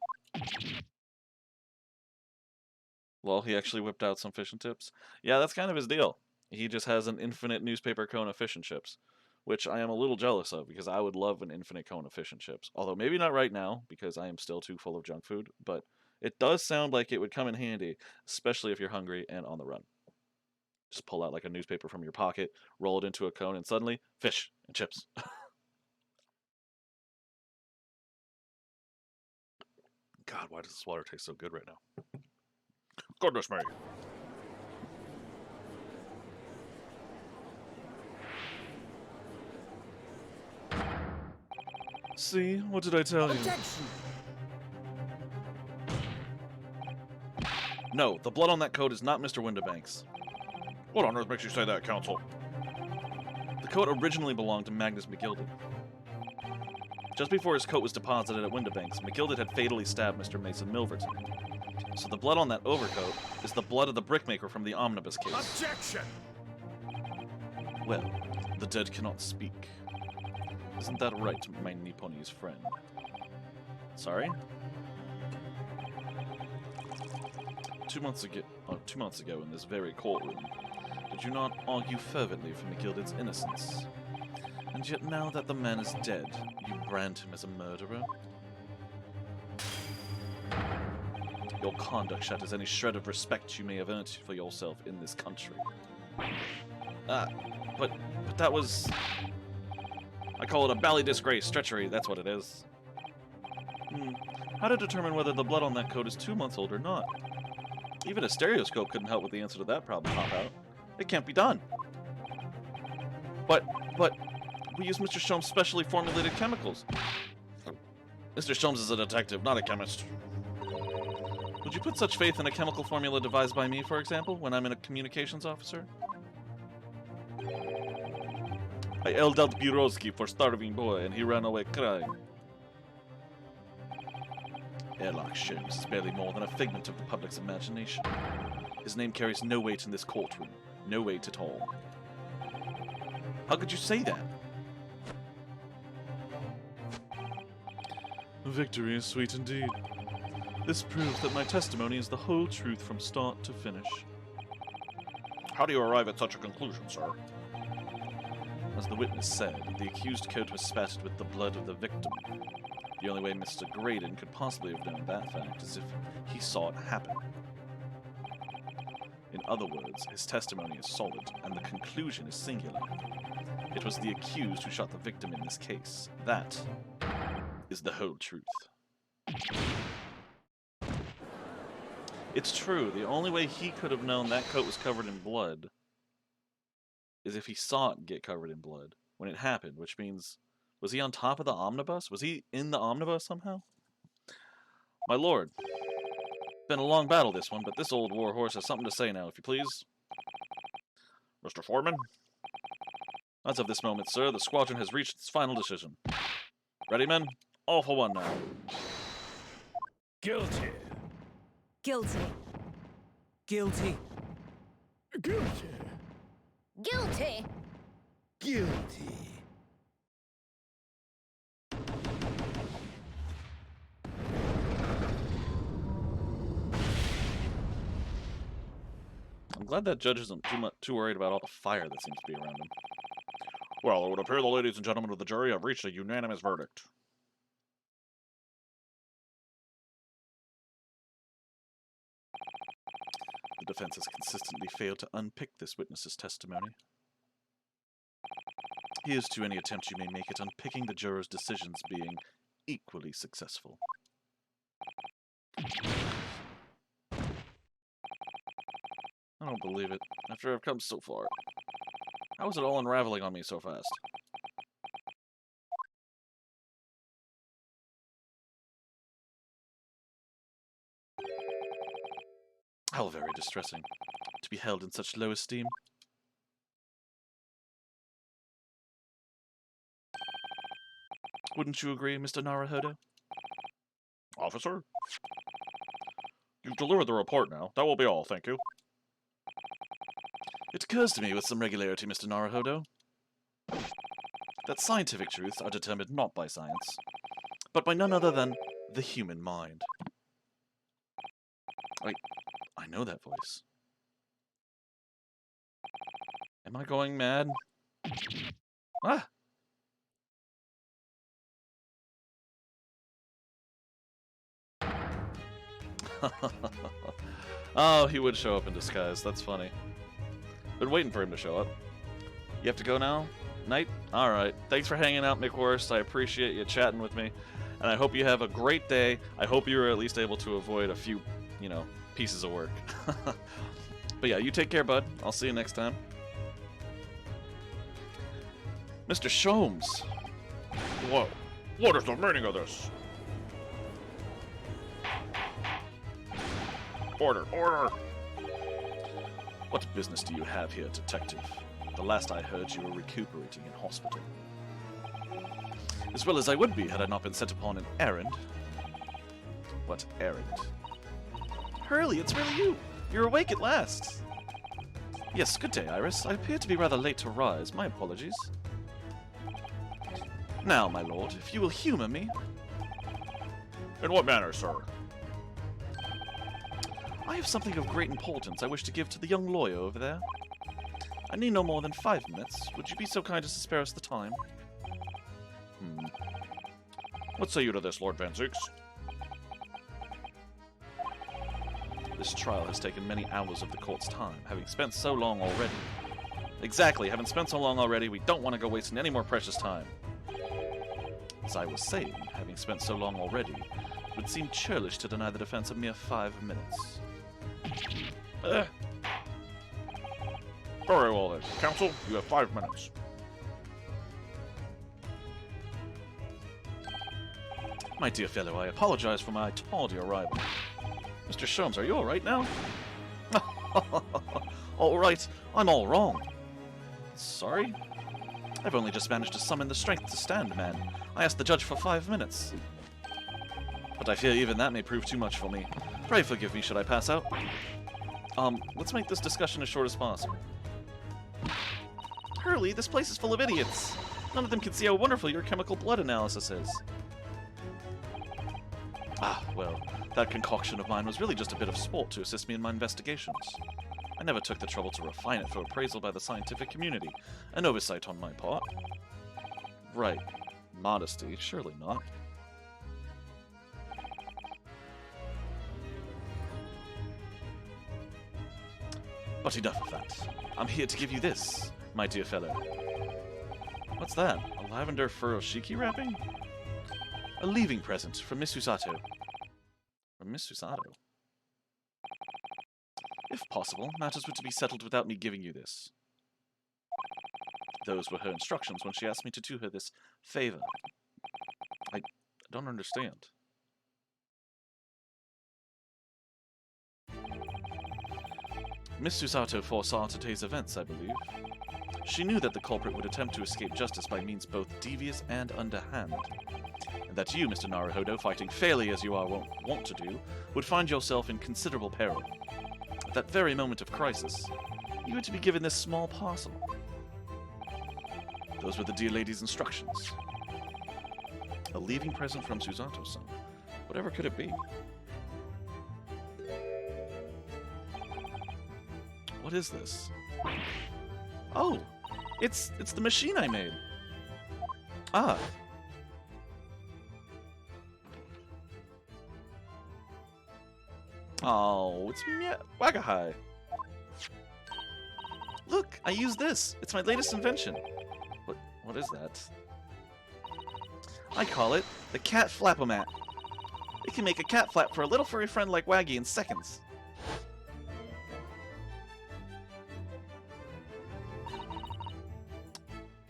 Well, he actually whipped out some fish and chips. Yeah, that's kind of his deal. He just has an infinite newspaper cone of fish and chips, which I am a little jealous of because I would love an infinite cone of fish and chips. Although maybe not right now because I am still too full of junk food, but it does sound like it would come in handy, especially if you're hungry and on the run. Just pull out like a newspaper from your pocket, roll it into a cone, and suddenly, fish and chips. God, why does this water taste so good right now? Goodness me. See? What did I tell you? Objection! No, the blood on that coat is not Mr. Windibank's. What on earth makes you say that, counsel? The coat originally belonged to Magnus Mcgilded. Just before his coat was deposited at Windibank's, Mcgilded had fatally stabbed Mr. Mason Milverton. So the blood on that overcoat is the blood of the brickmaker from the omnibus case. Objection! Well, the dead cannot speak. Isn't that right, my Nipponese friend? Sorry? 2 months ago in this very courtroom, did you not argue fervently for Mcgilded's innocence? And yet now that the man is dead, you brand him as a murderer? Your conduct shatters any shred of respect you may have earned for yourself in this country. But that was... I call it a bally disgrace, treachery, that's what it is. How to determine whether the blood on that coat is 2 months old or not? Even a stereoscope couldn't help with the answer to that problem pop out. It can't be done. But, we use Mr. Sholmes' specially formulated chemicals. Mr. Sholmes is a detective, not a chemist. Would you put such faith in a chemical formula devised by me, for example, when I'm a communications officer? I yelled out Biroski for starving boy, and he ran away crying. Sherlock Sholmes is barely more than a figment of the public's imagination. His name carries no weight in this courtroom. No weight at all. How could you say that? Victory is sweet indeed. This proves that my testimony is the whole truth from start to finish. How do you arrive at such a conclusion, sir? As the witness said, the accused coat was spattered with the blood of the victim. The only way Mr. Graydon could possibly have known that fact is if he saw it happen. In other words, his testimony is solid, and the conclusion is singular. It was the accused who shot the victim in this case. That is the whole truth. It's true, the only way he could have known that coat was covered in blood is if he saw it get covered in blood when it happened, which means, was he on top of the omnibus? Was he in the omnibus somehow? My lord, been a long battle this one, but this old warhorse has something to say now, if you please. Mr. Foreman? As of this moment, sir, the squadron has reached its final decision. Ready, men? All for one now. Guilty. Guilty. Guilty. Guilty. Guilty. Guilty. I'm glad that judge isn't too worried about all the fire that seems to be around him. Well, it would appear the ladies and gentlemen of the jury have reached a unanimous verdict. The defense has consistently failed to unpick this witness's testimony. Here's to any attempt you may make at unpicking the jurors' decisions being equally successful. I don't believe it. After I've come so far. How is it all unraveling on me so fast? How very distressing. To be held in such low esteem. Wouldn't you agree, Mr. Naruhodo? Officer? You've delivered the report now. That will be all, thank you. It occurs to me with some regularity, Mr. Naruhodo, that scientific truths are determined not by science, but by none other than the human mind. I know that voice. Am I going mad? Ah! Oh, he would show up in disguise. That's funny. Been waiting for him to show up. You have to go now? Night? Alright. Thanks for hanging out, McWorst. I appreciate you chatting with me. And I hope you have a great day. I hope you were at least able to avoid a few, pieces of work. But yeah, you take care, bud. I'll see you next time. Mr. Sholmes! Whoa. What is the meaning of this? Order, order! What business do you have here, detective? The last I heard, you were recuperating in hospital. As well as I would be had I not been sent upon an errand. What errand? Hurley, it's really you! You're awake at last! Yes, good day, Iris. I appear to be rather late to rise. My apologies. Now, my lord, if you will humor me... In what manner, sir? I have something of great importance I wish to give to the young lawyer over there. I need no more than 5 minutes. Would you be so kind as to spare us the time? What say you to this, Lord Van Zooks? This trial has taken many hours of the court's time, having spent so long already. Exactly, having spent so long already, we don't want to go wasting any more precious time. As I was saying, having spent so long already, it would seem churlish to deny the defense a mere 5 minutes. Very well then. Counsel, you have 5 minutes. My dear fellow, I apologize for my tardy arrival. Mr. Sholmes, are you alright now? Alright, I'm all wrong. Sorry? I've only just managed to summon the strength to stand, man. I asked the judge for 5 minutes. But I fear even that may prove too much for me. Pray forgive me should I pass out. Let's make this discussion as short as possible. Hurley, this place is full of idiots. None of them can see how wonderful your chemical blood analysis is. Ah, well, that concoction of mine was really just a bit of sport to assist me in my investigations. I never took the trouble to refine it for appraisal by the scientific community. An oversight on my part. Right. Modesty, surely not. But enough of that. I'm here to give you this, my dear fellow. What's that? A lavender furoshiki wrapping? A leaving present from Miss Susato. From Miss Susato? If possible, matters were to be settled without me giving you this. Those were her instructions when she asked me to do her this favor. I don't understand. Miss Susato foresaw today's events, I believe. She knew that the culprit would attempt to escape justice by means both devious and underhand, and that you, Mr. Naruhodo, fighting fairly as you are wont to do, would find yourself in considerable peril. At that very moment of crisis, you were to be given this small parcel. Those were the dear lady's instructions. A leaving present from Susato-san. Whatever could it be? What is this? Oh! It's the machine I made! Ah! Oh, it's Wagahai! Look! I use this! It's my latest invention! What is that? I call it the Cat Flapomat. It can make a cat flap for a little furry friend like Waggy in seconds.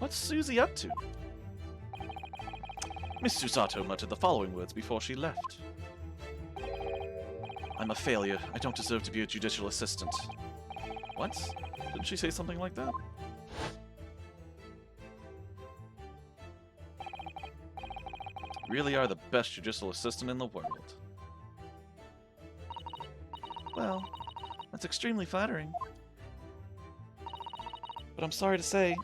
What's Susie up to? Miss Susato muttered the following words before she left. I'm a failure. I don't deserve to be a judicial assistant. What? Didn't she say something like that? Really are the best judicial assistant in the world. Well, that's extremely flattering. But I'm sorry to say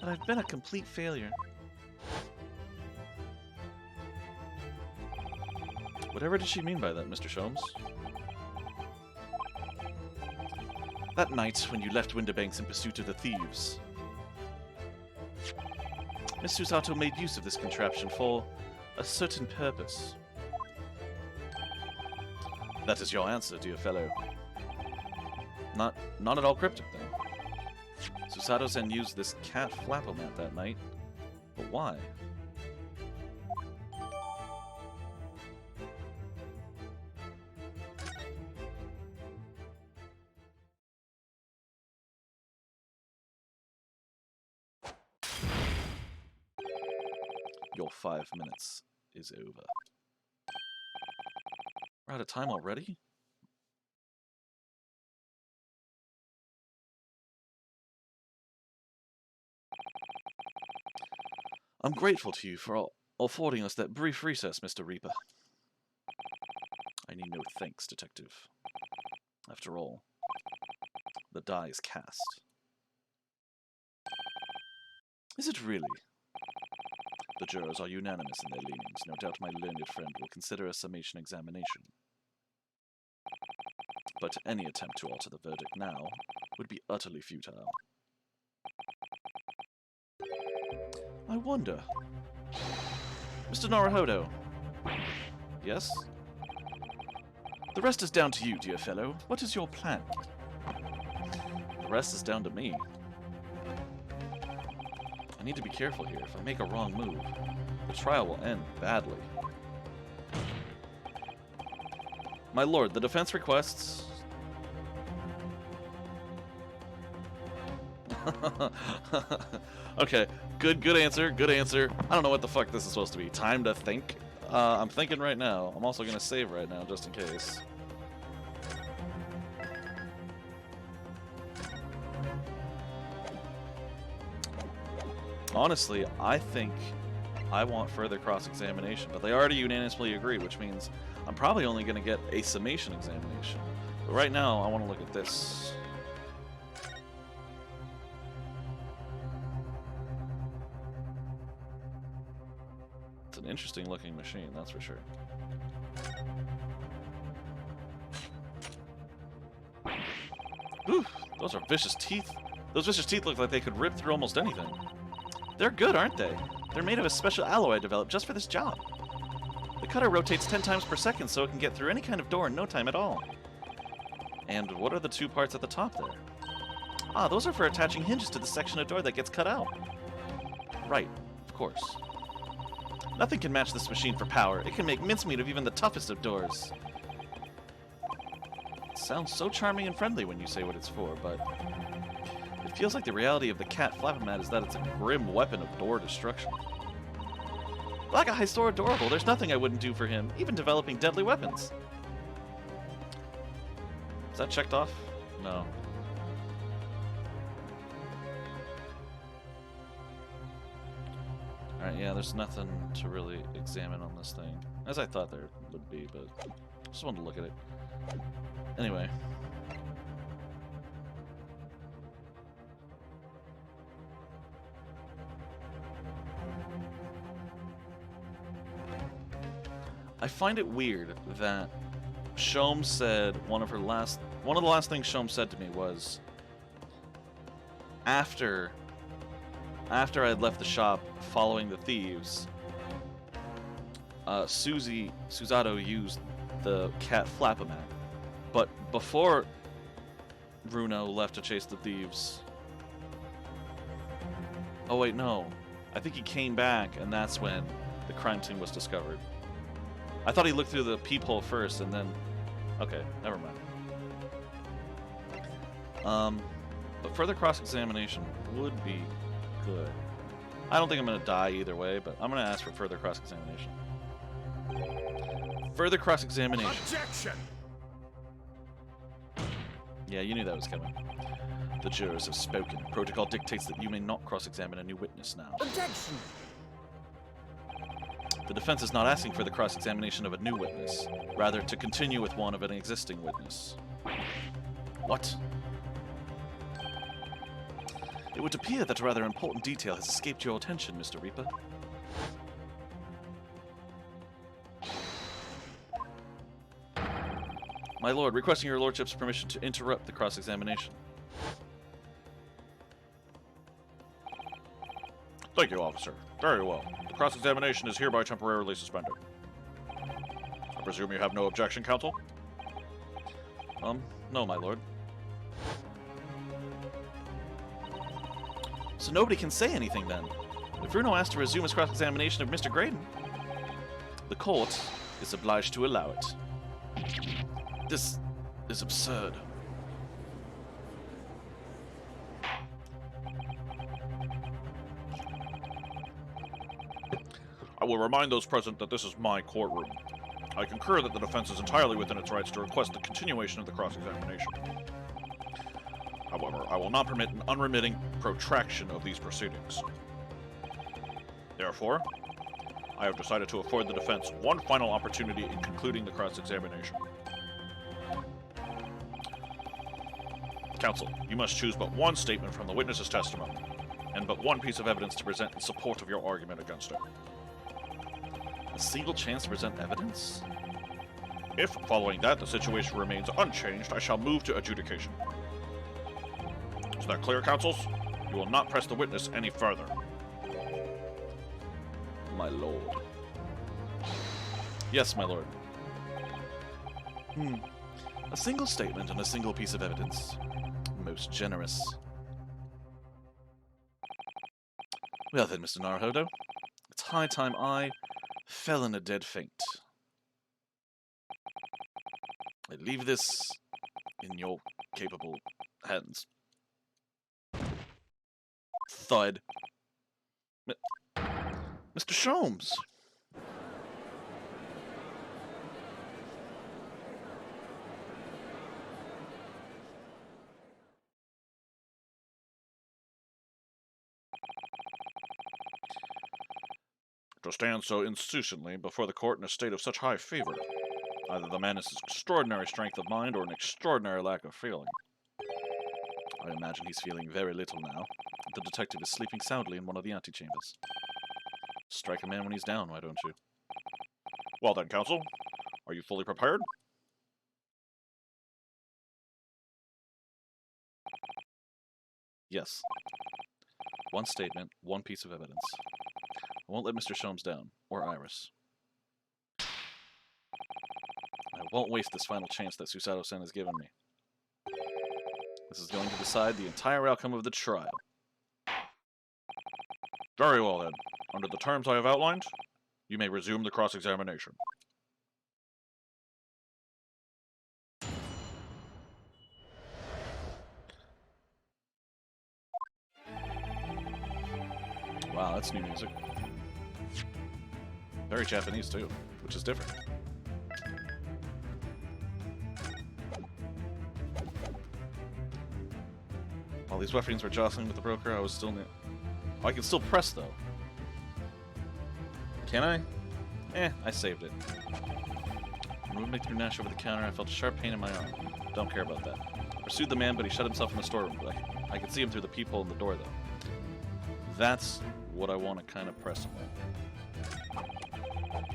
that I've been a complete failure. Whatever did she mean by that, Mr. Sholmes? That night when you left Winterbanks in pursuit of the thieves, Miss Susato made use of this contraption for a certain purpose. That is your answer, dear fellow. Not at all cryptic, then. Susato-san used this cat flapomat that night, but why? Your 5 minutes is over. We're out of time already? I'm grateful to you for affording us that brief recess, Mr. Reaper. I need no thanks, Detective. After all, the die is cast. Is it really? The jurors are unanimous in their leanings. No doubt my learned friend will consider a summation examination. But any attempt to alter the verdict now would be utterly futile. I wonder... Mr. Naruhodo. Yes? The rest is down to you, dear fellow. What is your plan? The rest is down to me. I need to be careful here. If I make a wrong move, the trial will end badly. My lord, the defense requests... Okay, good answer, good answer. I don't know what the fuck this is supposed to be. Time to think? I'm thinking right now. I'm also gonna save right now, just in case. Honestly, I think I want further cross-examination, but they already unanimously agree, which means I'm probably only going to get a summation examination. But right now, I want to look at this. It's an interesting looking machine, that's for sure. Whew, those are vicious teeth. Those vicious teeth look like they could rip through almost anything. They're good, aren't they? They're made of a special alloy I developed just for this job. The cutter rotates 10 times per second so it can get through any kind of door in no time at all. And what are the two parts at the top there? Ah, those are for attaching hinges to the section of door that gets cut out. Right, of course. Nothing can match this machine for power. It can make mincemeat of even the toughest of doors. It sounds so charming and friendly when you say what it's for, but it feels like the reality of the cat Flappermat is that it's a grim weapon of door destruction. That guy's so adorable. There's nothing I wouldn't do for him, even developing deadly weapons. Is that checked off? No. Alright, yeah, there's nothing to really examine on this thing. As I thought there would be, but just wanted to look at it. Anyway. I find it weird that Shom said one of the last things Shom said to me was after I had left the shop following the thieves, Susato used the cat Flappermat. But before Bruno left to chase the thieves... Oh wait, no. I think he came back and that's when the crime scene was discovered. I thought he looked through the peephole first and then... Okay, never mind. But further cross-examination would be good. I don't think I'm going to die either way, but I'm going to ask for further cross-examination. Further cross-examination. Objection! Yeah, you knew that was coming. The jurors have spoken. Protocol dictates that you may not cross-examine a new witness now. Objection! The defense is not asking for the cross-examination of a new witness, rather to continue with one of an existing witness. What? It would appear that a rather important detail has escaped your attention, Mr. Reaper. My lord, requesting your lordship's permission to interrupt the cross-examination. Thank you, officer. Very well. The cross-examination is hereby temporarily suspended. I presume you have no objection, counsel? No, my lord. So nobody can say anything then. If Bruno asked to resume his cross-examination of Mr. Graydon, the court is obliged to allow it. This is absurd. I will remind those present that this is my courtroom. I concur that the defense is entirely within its rights to request the continuation of the cross-examination. However, I will not permit an unremitting protraction of these proceedings. Therefore, I have decided to afford the defense one final opportunity in concluding the cross-examination. Counsel, you must choose but one statement from the witness's testimony, and but one piece of evidence to present in support of your argument against it. A single chance to present evidence? If, following that, the situation remains unchanged, I shall move to adjudication. Is that clear, counsels? You will not press the witness any further. My lord. Yes, my lord. A single statement and a single piece of evidence. Most generous. Well then, Mr. Naruhodo, it's high time I fell in a dead faint. I leave this in your capable hands. Thud. Mr. Sholmes! To stand so insouciantly before the court in a state of such high fever. Either the man has extraordinary strength of mind or an extraordinary lack of feeling. I imagine he's feeling very little now. The detective is sleeping soundly in one of the antechambers. Strike a man when he's down, why don't you? Well then, counsel, are you fully prepared? Yes. One statement, one piece of evidence. I won't let Mr. Sholmes down, or Iris. I won't waste this final chance that Susato-san has given me. This is going to decide the entire outcome of the trial. Very well, then. Under the terms I have outlined, you may resume the cross-examination. Wow, that's new music. Very Japanese, too, which is different. While these weapons were jostling with the broker, I was still near. Oh, I can still press, though. Can I? I saved it. Moving through Nash over the counter, I felt a sharp pain in my arm. Don't care about that. I pursued the man, but he shut himself in the storeroom. I could see him through the peephole in the door, though. That's what I want to kind of press him on.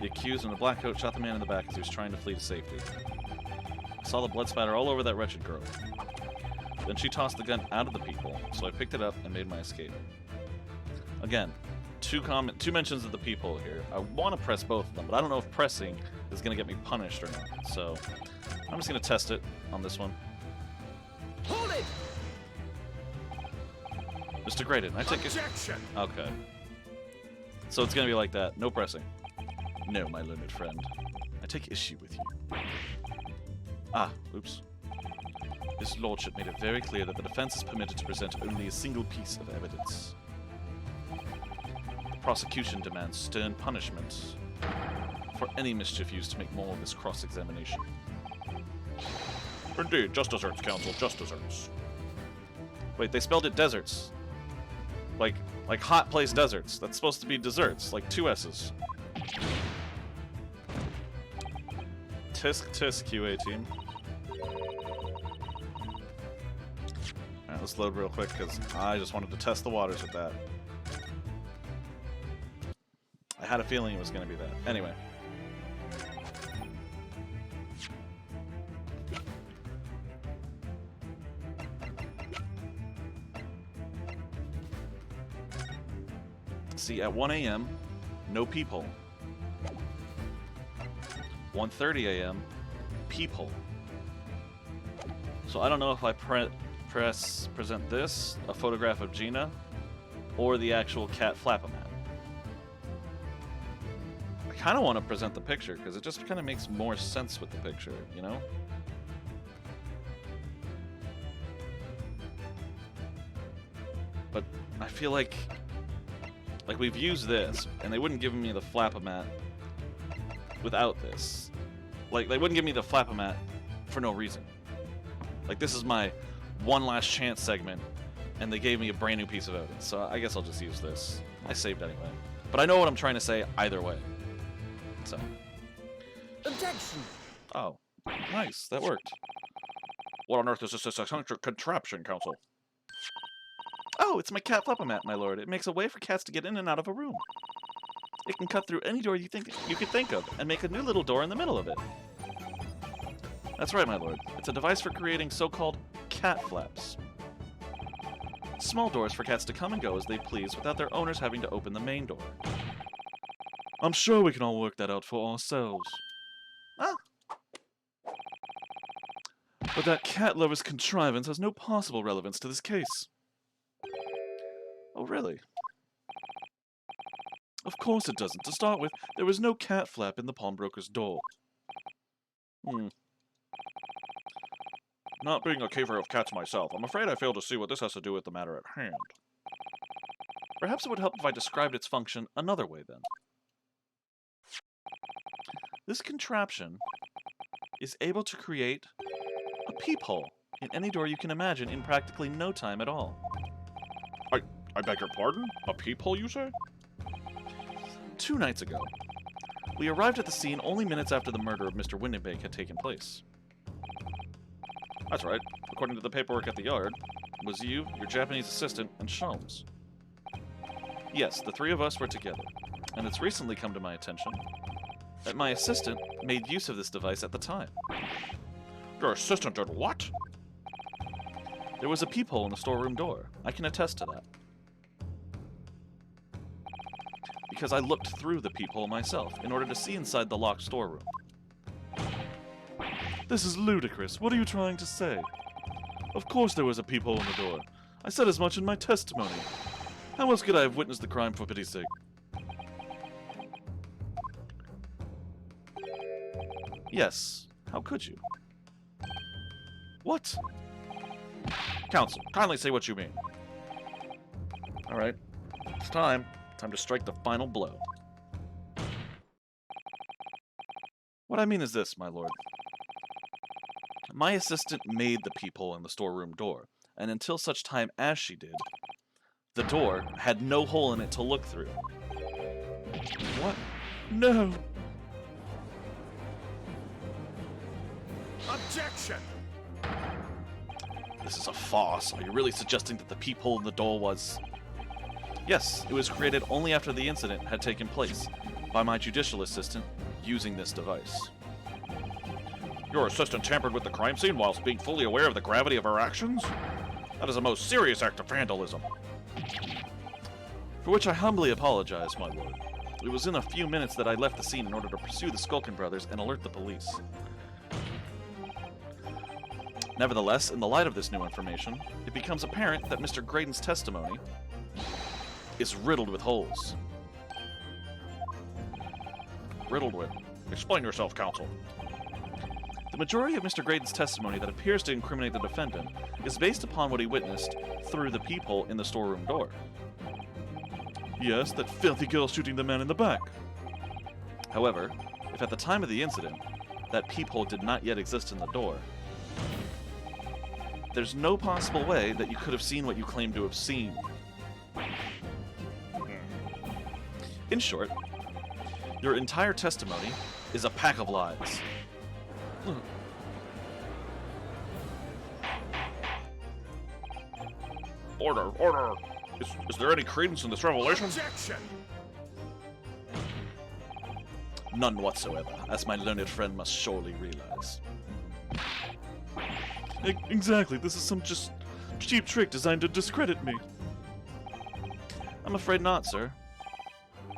The accused in the black coat shot the man in the back as he was trying to flee to safety. I saw the blood spatter all over that wretched girl. Then she tossed the gun out of the peephole, so I picked it up and made my escape. Again, two mentions of the peephole here. I want to press both of them, but I don't know if pressing is going to get me punished or not. So I'm just going to test it on this one. Hold it! Mr. Graydon, I take it. Objection! Okay. So it's going to be like that. No pressing. No, my learned friend. I take issue with you. Ah, oops. His Lordship made it very clear that the defense is permitted to present only a single piece of evidence. The prosecution demands stern punishment for any mischief used to make more of this cross-examination. Indeed, just desserts, counsel, just desserts. Wait, they spelled it deserts. Like hot place deserts. That's supposed to be desserts, like 2 S's. Tisk tisk, QA team. Alright, let's load real quick, because I just wanted to test the waters with that. I had a feeling it was going to be that. Anyway. See, at 1 a.m., no peephole. 1:30 a.m., peephole. So I don't know if I present this, a photograph of Gina, or the actual cat Flap-O-Man. I kind of want to present the picture, because it just kind of makes more sense with the picture, you know? But I feel like we've used this, and they wouldn't give me the Flap-O-Man without this. Like, they wouldn't give me the Flap-O-Man for no reason. Like, this is my one last chance segment, and they gave me a brand new piece of evidence, so I guess I'll just use this. I saved anyway. But I know what I'm trying to say either way. So. Objection! Oh, nice. That worked. What on earth is this eccentric contraption, counsel? Oh, it's my cat Flap-O-Man, my lord. It makes a way for cats to get in and out of a room. It can cut through any door you could think of, and make a new little door in the middle of it. That's right, my lord. It's a device for creating so-called cat flaps. Small doors for cats to come and go as they please without their owners having to open the main door. I'm sure we can all work that out for ourselves. Ah! But that cat lover's contrivance has no possible relevance to this case. Oh, really? Of course it doesn't. To start with, there was no cat flap in the pawnbroker's door. Not being a caver of cats myself, I'm afraid I fail to see what this has to do with the matter at hand. Perhaps it would help if I described its function another way, then. This contraption is able to create a peephole in any door you can imagine in practically no time at all. I beg your pardon? A peephole, you say? 2 nights ago, we arrived at the scene only minutes after the murder of Mr. Windenbank had taken place. That's right. According to the paperwork at the yard, it was you, your Japanese assistant, and Sholmes. Yes, the 3 of us were together, and it's recently come to my attention that my assistant made use of this device at the time. Your assistant did what? There was a peephole in the storeroom door. I can attest to that. Because I looked through the peephole myself in order to see inside the locked storeroom. This is ludicrous. What are you trying to say? Of course there was a peephole in the door. I said as much in my testimony. How else could I have witnessed the crime, for pity's sake? Yes. How could you? What? Counsel, kindly say what you mean. Alright. It's time. Time to strike the final blow. What I mean is this, my lord. My assistant made the peephole in the storeroom door, and until such time as she did, the door had no hole in it to look through. What? No! Objection! This is a farce. Are you really suggesting that the peephole in the door was... Yes, it was created only after the incident had taken place, by my judicial assistant, using this device. Your assistant tampered with the crime scene whilst being fully aware of the gravity of her actions? That is a most serious act of vandalism. For which I humbly apologize, my lord. It was in a few minutes that I left the scene in order to pursue the Skulkin brothers and alert the police. Nevertheless, in the light of this new information, it becomes apparent that Mr. Graydon's testimony is riddled with holes. Riddled with. Explain yourself, counsel. The majority of Mr. Graydon's testimony that appears to incriminate the defendant is based upon what he witnessed through the peephole in the storeroom door. Yes, that filthy girl shooting the man in the back. However, if at the time of the incident, that peephole did not yet exist in the door, there's no possible way that you could have seen what you claim to have seen. In short, your entire testimony is a pack of lies. Order, order! Is there any credence in this revelation? Objection! None whatsoever, as my learned friend must surely realize. Exactly, this is some just cheap trick designed to discredit me. I'm afraid not, sir.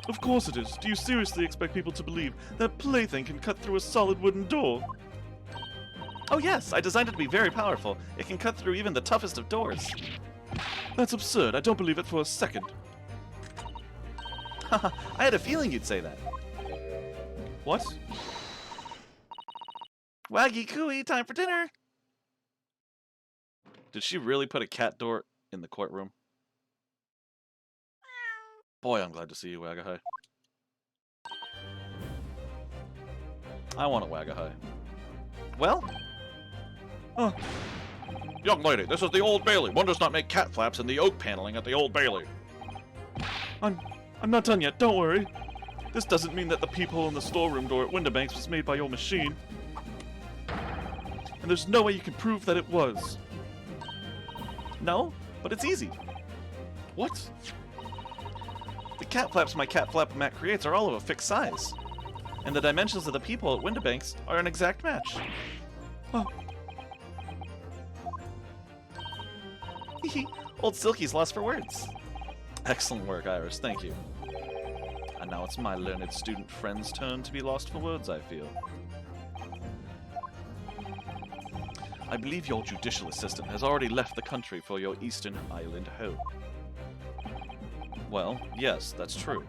Of course it is. Do you seriously expect people to believe that plaything can cut through a solid wooden door? Oh yes, I designed it to be very powerful. It can cut through even the toughest of doors. That's absurd. I don't believe it for a second. Haha, I had a feeling you'd say that. What? Waggy cooey, time for dinner! Did she really put a cat door in the courtroom? Boy, I'm glad to see you, Wagahai. I want a Wagahai. Well? Oh. Young lady, this is the Old Bailey. One does not make cat flaps in the oak paneling at the Old Bailey. I'm not done yet, don't worry. This doesn't mean that the peephole in the storeroom door at Winterbanks was made by your machine. And there's no way you can prove that it was. No? But it's easy. What? The cat flaps my cat flap mat creates are all of a fixed size. And the dimensions of the peephole at Winterbanks are an exact match. Oh. Old Silky's lost for words. Excellent work, Iris. Thank you. And now it's my learned student friend's turn to be lost for words, I feel. I believe your judicial assistant has already left the country for your Eastern Island home. Well, yes, that's true.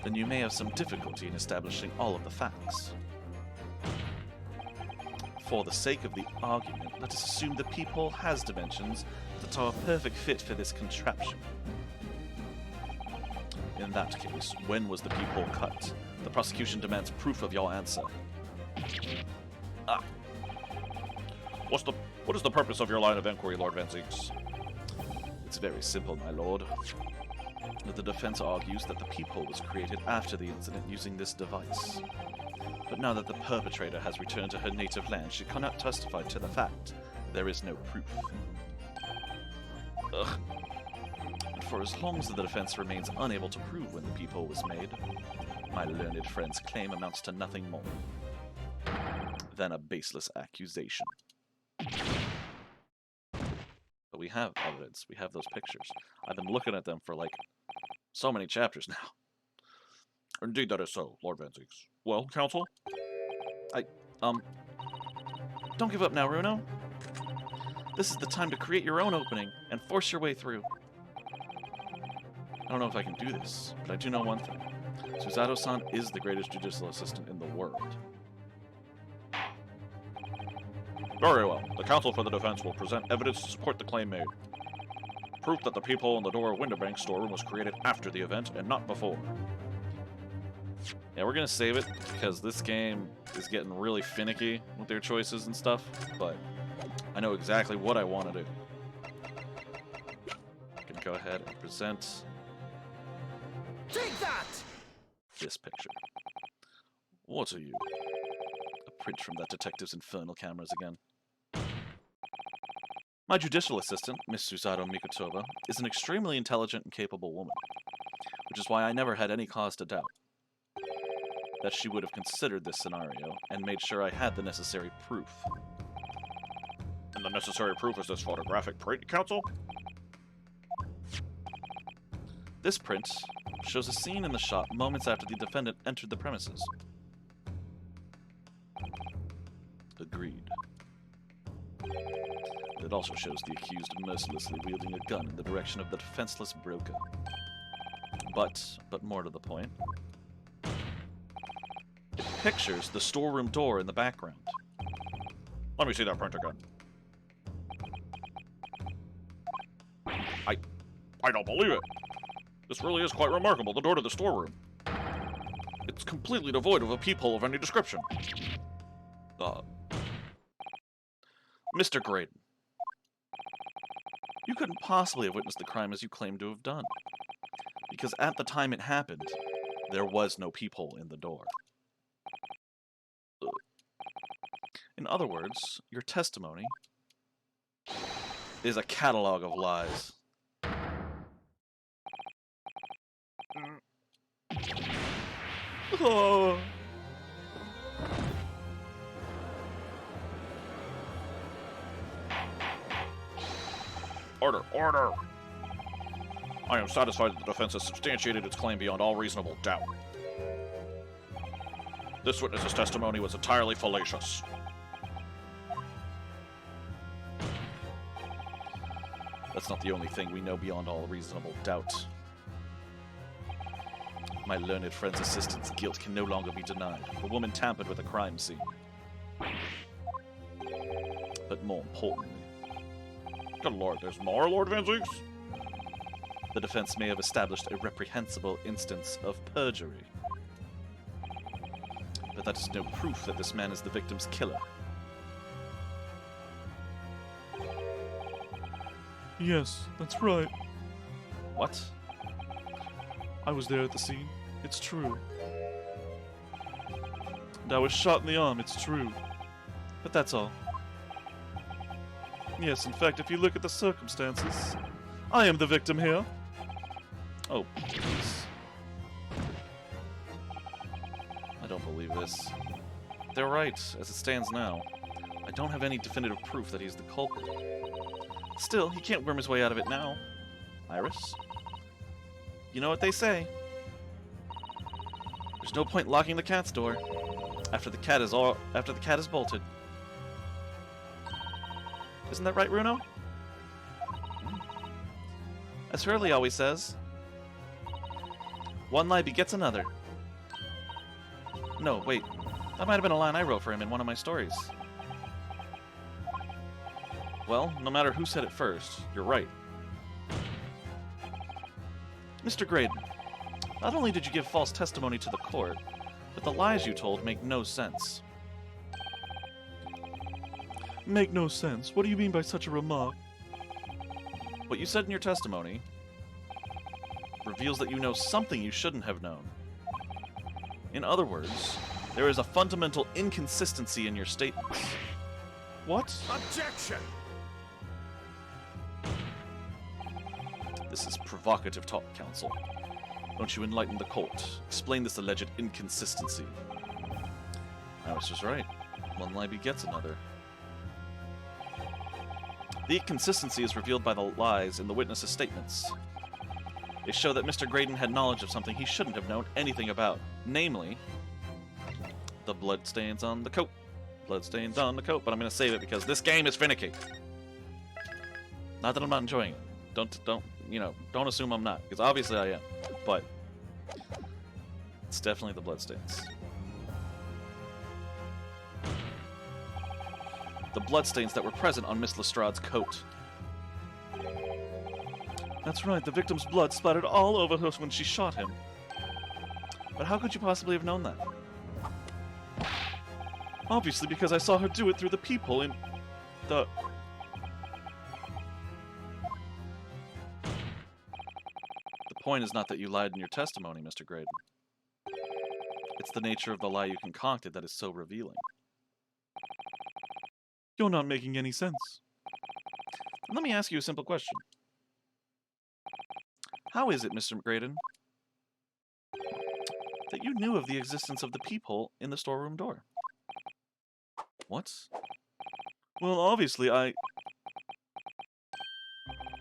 Then you may have some difficulty in establishing all of the facts. For the sake of the argument, let us assume the peephole has dimensions that are a perfect fit for this contraption. In that case, when was the peephole cut? The prosecution demands proof of your answer. Ah. What is the purpose of your line of inquiry, Lord Van Zieks? It's very simple, my lord. The defense argues that the peephole was created after the incident using this device. But now that the perpetrator has returned to her native land, she cannot testify to the fact. There is no proof. Ugh. And for as long as the defense remains unable to prove when the peephole was made, my learned friend's claim amounts to nothing more than a baseless accusation. But we have evidence. We have those pictures. I've been looking at them for, like, so many chapters now. Indeed that is so, Lord Van Zieks. Well, counsel? Don't give up now, Runo. This is the time to create your own opening and force your way through. I don't know if I can do this, but I do know one thing. Susato-san is the greatest judicial assistant in the world. Very well. The counsel for the defense will present evidence to support the claim made. Proof that the peephole in the door of Winterbank's storeroom was created after the event and not before. Yeah, we're gonna save it, because this game is getting really finicky with their choices and stuff, but I know exactly what I want to do. I can go ahead and present Take that! this picture. What are you? A print from that detective's infernal cameras again. My judicial assistant, Miss Susato Mikotoba, is an extremely intelligent and capable woman, which is why I never had any cause to doubt that she would have considered this scenario and made sure I had the necessary proof. And the necessary proof is this photographic print, counsel? This print shows a scene in the shop moments after the defendant entered the premises. Agreed. It also shows the accused mercilessly wielding a gun in the direction of the defenseless broker. But more to the point, it pictures the storeroom door in the background. Let me see that print again. I don't believe it. This really is quite remarkable, the door to the storeroom. It's completely devoid of a peephole of any description. Mr. Graydon, you couldn't possibly have witnessed the crime as you claim to have done, because at the time it happened, there was no peephole in the door. In other words, your testimony is a catalog of lies. Oh. Order, order! I am satisfied that the defense has substantiated its claim beyond all reasonable doubt. This witness's testimony was entirely fallacious. That's not the only thing we know beyond all reasonable doubt. My learned friend's assistant's guilt can no longer be denied. The woman tampered with a crime scene. But more importantly, Good lord, there's more, Lord Van Zeeks? the defense may have established a reprehensible instance of perjury. But that is no proof that this man is the victim's killer. Yes, that's right. What? I was there at the scene. It's true. And I was shot in the arm. It's true. But that's all. Yes, in fact, if you look at the circumstances, I am the victim here. Oh, please. I don't believe this. They're right, as it stands now. I don't have any definitive proof that he's the culprit. Still, he can't worm his way out of it now. Iris? You know what they say. There's no point locking the cat's door after the cat is bolted. Isn't that right, Runo? As Hurley always says, one lie begets another. No, wait. That might have been a line I wrote for him in one of my stories. Well, no matter who said it first, you're right. Mr. Graydon, not only did you give false testimony to the court, but the lies you told make no sense. Make no sense. What do you mean by such a remark? What you said in your testimony reveals that you know something you shouldn't have known. In other words, there is a fundamental inconsistency in your statements. What? Objection! This is provocative talk, counsel. Won't you enlighten the court? Explain this alleged inconsistency. Iris was right. One lie begets another. The inconsistency is revealed by the lies in the witness's statements. They show that Mr. Graydon had knowledge of something he shouldn't have known anything about, namely, the bloodstains on the coat. Bloodstains on the coat, but I'm going to save it because this game is finicky. Not that I'm not enjoying it. Don't assume I'm not, because obviously I am. But it's definitely the bloodstains. The bloodstains that were present on Miss Lestrade's coat. That's right, the victim's blood splattered all over her when she shot him. But how could you possibly have known that? Obviously, because I saw her do it through the peephole in the... The point is not that you lied in your testimony, Mr. Graydon. It's the nature of the lie you concocted that is so revealing. You're not making any sense. Let me ask you a simple question. How is it, Mr. Graydon, that you knew of the existence of the peephole in the storeroom door? What? Well, obviously,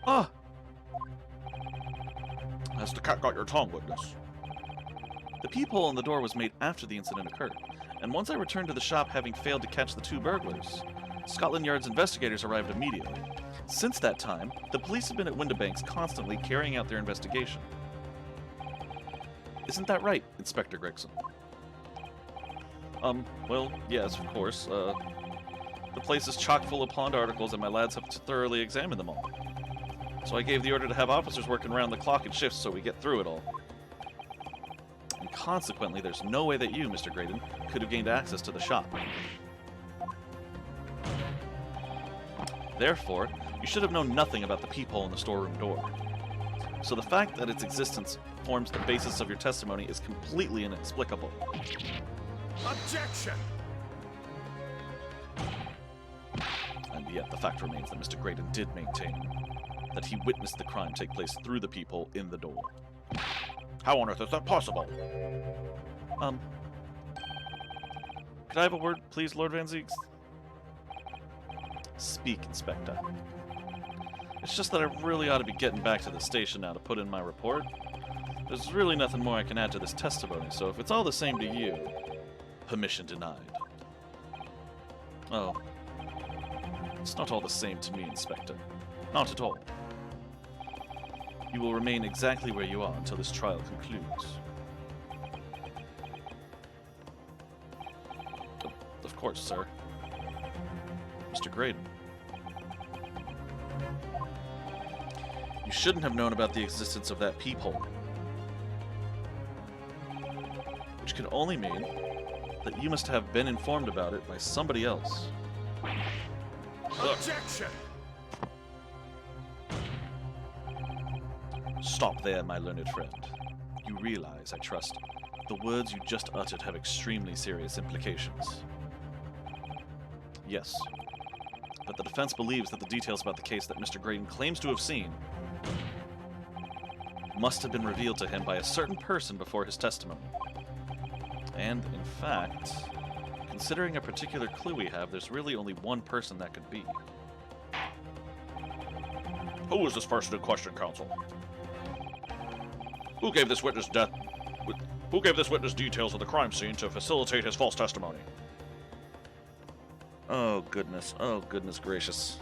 Ah! Has the cat got your tongue, witness? The peephole in the door was made after the incident occurred, and once I returned to the shop having failed to catch the two burglars, Scotland Yard's investigators arrived immediately. Since that time, the police have been at Windibanks constantly carrying out their investigation. Isn't that right, Inspector Gregson? Well, yes, of course. The place is chock full of pawned articles, and my lads have to thoroughly examine them all. So I gave the order to have officers working around the clock in shifts so we get through it all. And consequently, there's no way that you, Mr. Graydon, could have gained access to the shop. Therefore, you should have known nothing about the peephole in the storeroom door. So the fact that its existence forms the basis of your testimony is completely inexplicable. Objection! And yet the fact remains that Mr. Graydon did maintain that he witnessed the crime take place through the peephole in the door. How on earth is that possible? Could I have a word, please, Lord Van Zieks? Speak, Inspector. It's just that I really ought to be getting back to the station now to put in my report. There's really nothing more I can add to this testimony, so if it's all the same to you, permission denied. Oh. It's not all the same to me, Inspector. Not at all. You will remain exactly where you are until this trial concludes. Of course, sir. Mr. Graydon. You shouldn't have known about the existence of that peephole. Which can only mean that you must have been informed about it by somebody else. Objection! Stop there, my learned friend. You realize, I trust, the words you just uttered have extremely serious implications. Yes. But the defense believes that the details about the case that Mr. Graydon claims to have seen must have been revealed to him by a certain person before his testimony. And, in fact, considering a particular clue we have, there's really only one person that could be. Who is this person in question, counsel? Who gave this witness details of the crime scene to facilitate his false testimony? Oh, goodness. Oh, goodness gracious.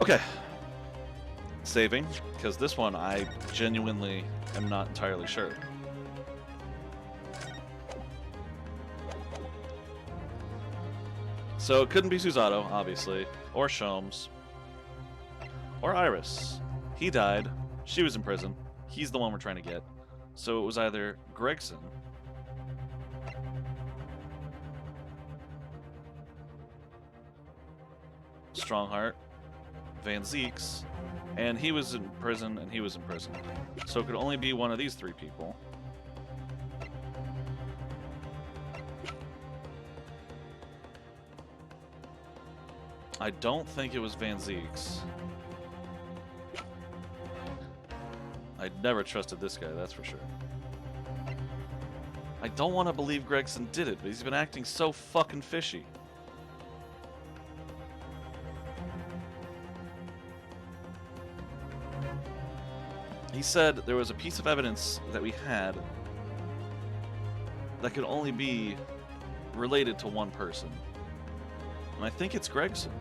Okay. Saving, because this one I genuinely am not entirely sure. So it couldn't be Susato, obviously, or Sholmes, or Iris. He died, she was in prison, he's the one we're trying to get. So it was either Gregson, Strongheart, Van Zieks, and he was in prison, and he was in prison. So it could only be one of these three people. I don't think it was Van Zieks. I never trusted this guy, that's for sure. I don't want to believe Gregson did it, but he's been acting so fucking fishy. He said there was a piece of evidence that we had that could only be related to one person. And I think it's Gregson.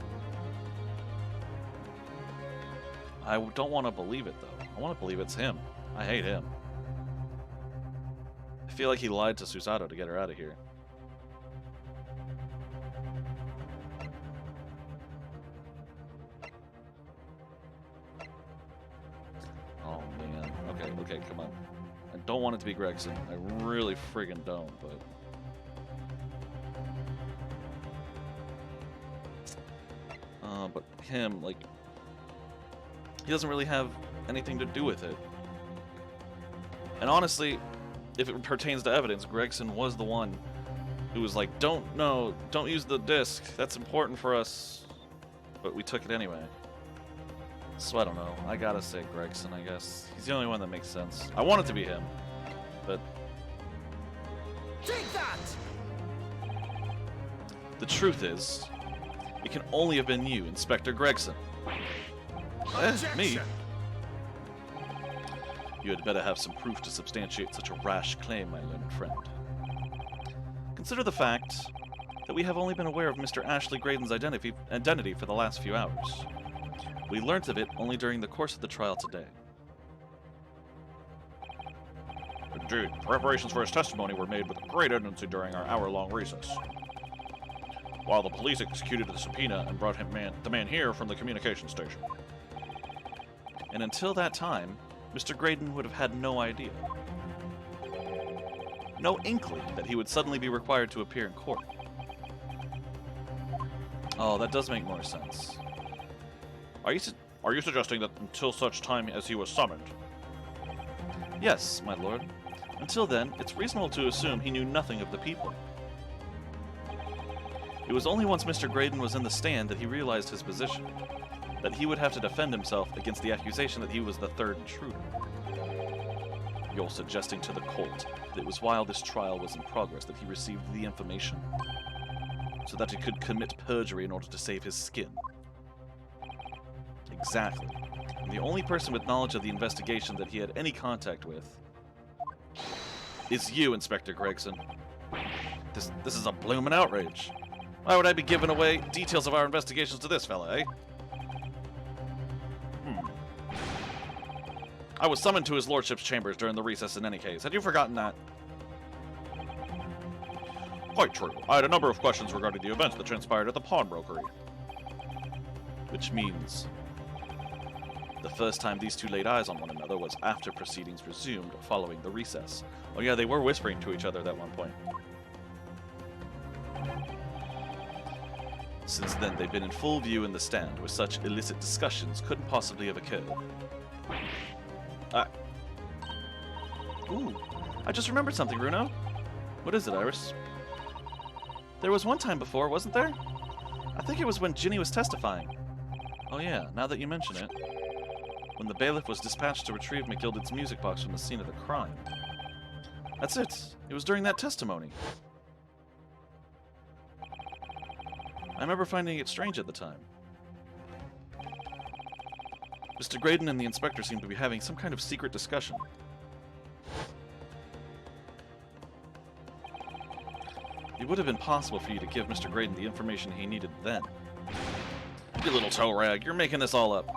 I don't want to believe it, though. I want to believe it's him. I hate him. I feel like he lied to Susato to get her out of here. Oh, man. Okay, okay, come on. I don't want it to be Gregson. I really friggin' don't, but... but him, like... He doesn't really have anything to do with it. And honestly, if it pertains to evidence, Gregson was the one who was like, don't use the disc. That's important for us. But we took it anyway. So I don't know. I gotta say Gregson, I guess. He's the only one that makes sense. I want it to be him, but... Take that! The truth is, it can only have been you, Inspector Gregson. Me? You had better have some proof to substantiate such a rash claim, my learned friend. Consider the fact that we have only been aware of Mr. Ashley Graydon's identity for the last few hours. We learnt of it only during the course of the trial today. Indeed, preparations for his testimony were made with great urgency during our hour-long recess. While the police executed the subpoena and brought the man here from the communication station. And until that time, Mr. Graydon would have had no idea. No inkling that he would suddenly be required to appear in court. Oh, that does make more sense. Are you suggesting that until such time as he was summoned? Yes, my lord. Until then, it's reasonable to assume he knew nothing of the people. It was only once Mr. Graydon was in the stand that he realized his position. That he would have to defend himself against the accusation that he was the third intruder. You're suggesting to the court that it was while this trial was in progress that he received the information? So that he could commit perjury in order to save his skin? Exactly. And the only person with knowledge of the investigation that he had any contact with is you, Inspector Gregson. This is a bloomin' outrage. Why would I be giving away details of our investigations to this fella, eh? I was summoned to his lordship's chambers during the recess in any case. Had you forgotten that? Quite true. I had a number of questions regarding the events that transpired at the pawnbrokery. Which means the first time these two laid eyes on one another was after proceedings resumed following the recess. Oh yeah, they were whispering to each other at one point. Since then, they've been in full view in the stand, where such illicit discussions couldn't possibly have occurred. Ooh, I just remembered something, Bruno. What is it, Iris? There was one time before, wasn't there? I think it was when Ginny was testifying. Oh yeah, now that you mention it. When the bailiff was dispatched to retrieve Mcgilded's music box from the scene of the crime. That's it. It was during that testimony. I remember finding it strange at the time. Mr. Graydon and the inspector seemed to be having some kind of secret discussion. It would have been possible for you to give Mr. Graydon the information he needed then. You little toe rag, you're making this all up.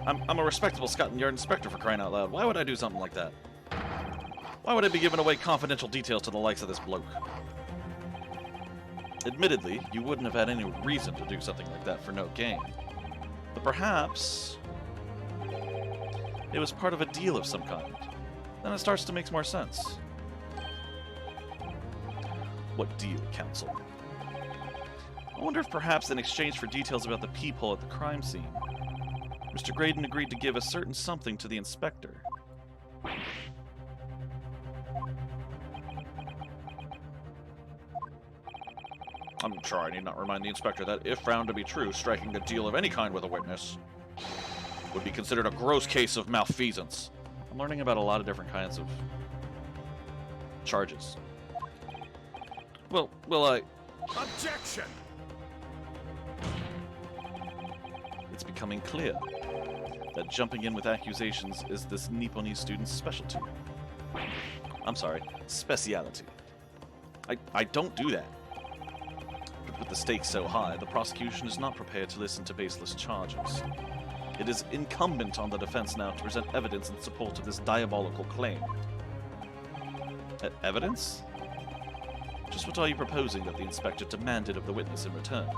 I'm a respectable Scotland Yard inspector, for crying out loud. Why would I do something like that? Why would I be giving away confidential details to the likes of this bloke? Admittedly, you wouldn't have had any reason to do something like that for no gain. But perhaps it was part of a deal of some kind. Then it starts to make more sense. What deal, Counsel? I wonder if perhaps in exchange for details about the peephole at the crime scene, Mr. Graydon agreed to give a certain something to the inspector. I'm sure I need not remind the inspector that, if found to be true, striking a deal of any kind with a witness would be considered a gross case of malfeasance. I'm learning about a lot of different kinds of charges. Well, Objection! It's becoming clear that jumping in with accusations is this Nipponese student's specialty. I'm sorry, speciality. I don't do that. With the stakes so high, the prosecution is not prepared to listen to baseless charges. It is incumbent on the defense now to present evidence in support of this diabolical claim. Evidence? Just what are you proposing that the inspector demanded of the witness in return?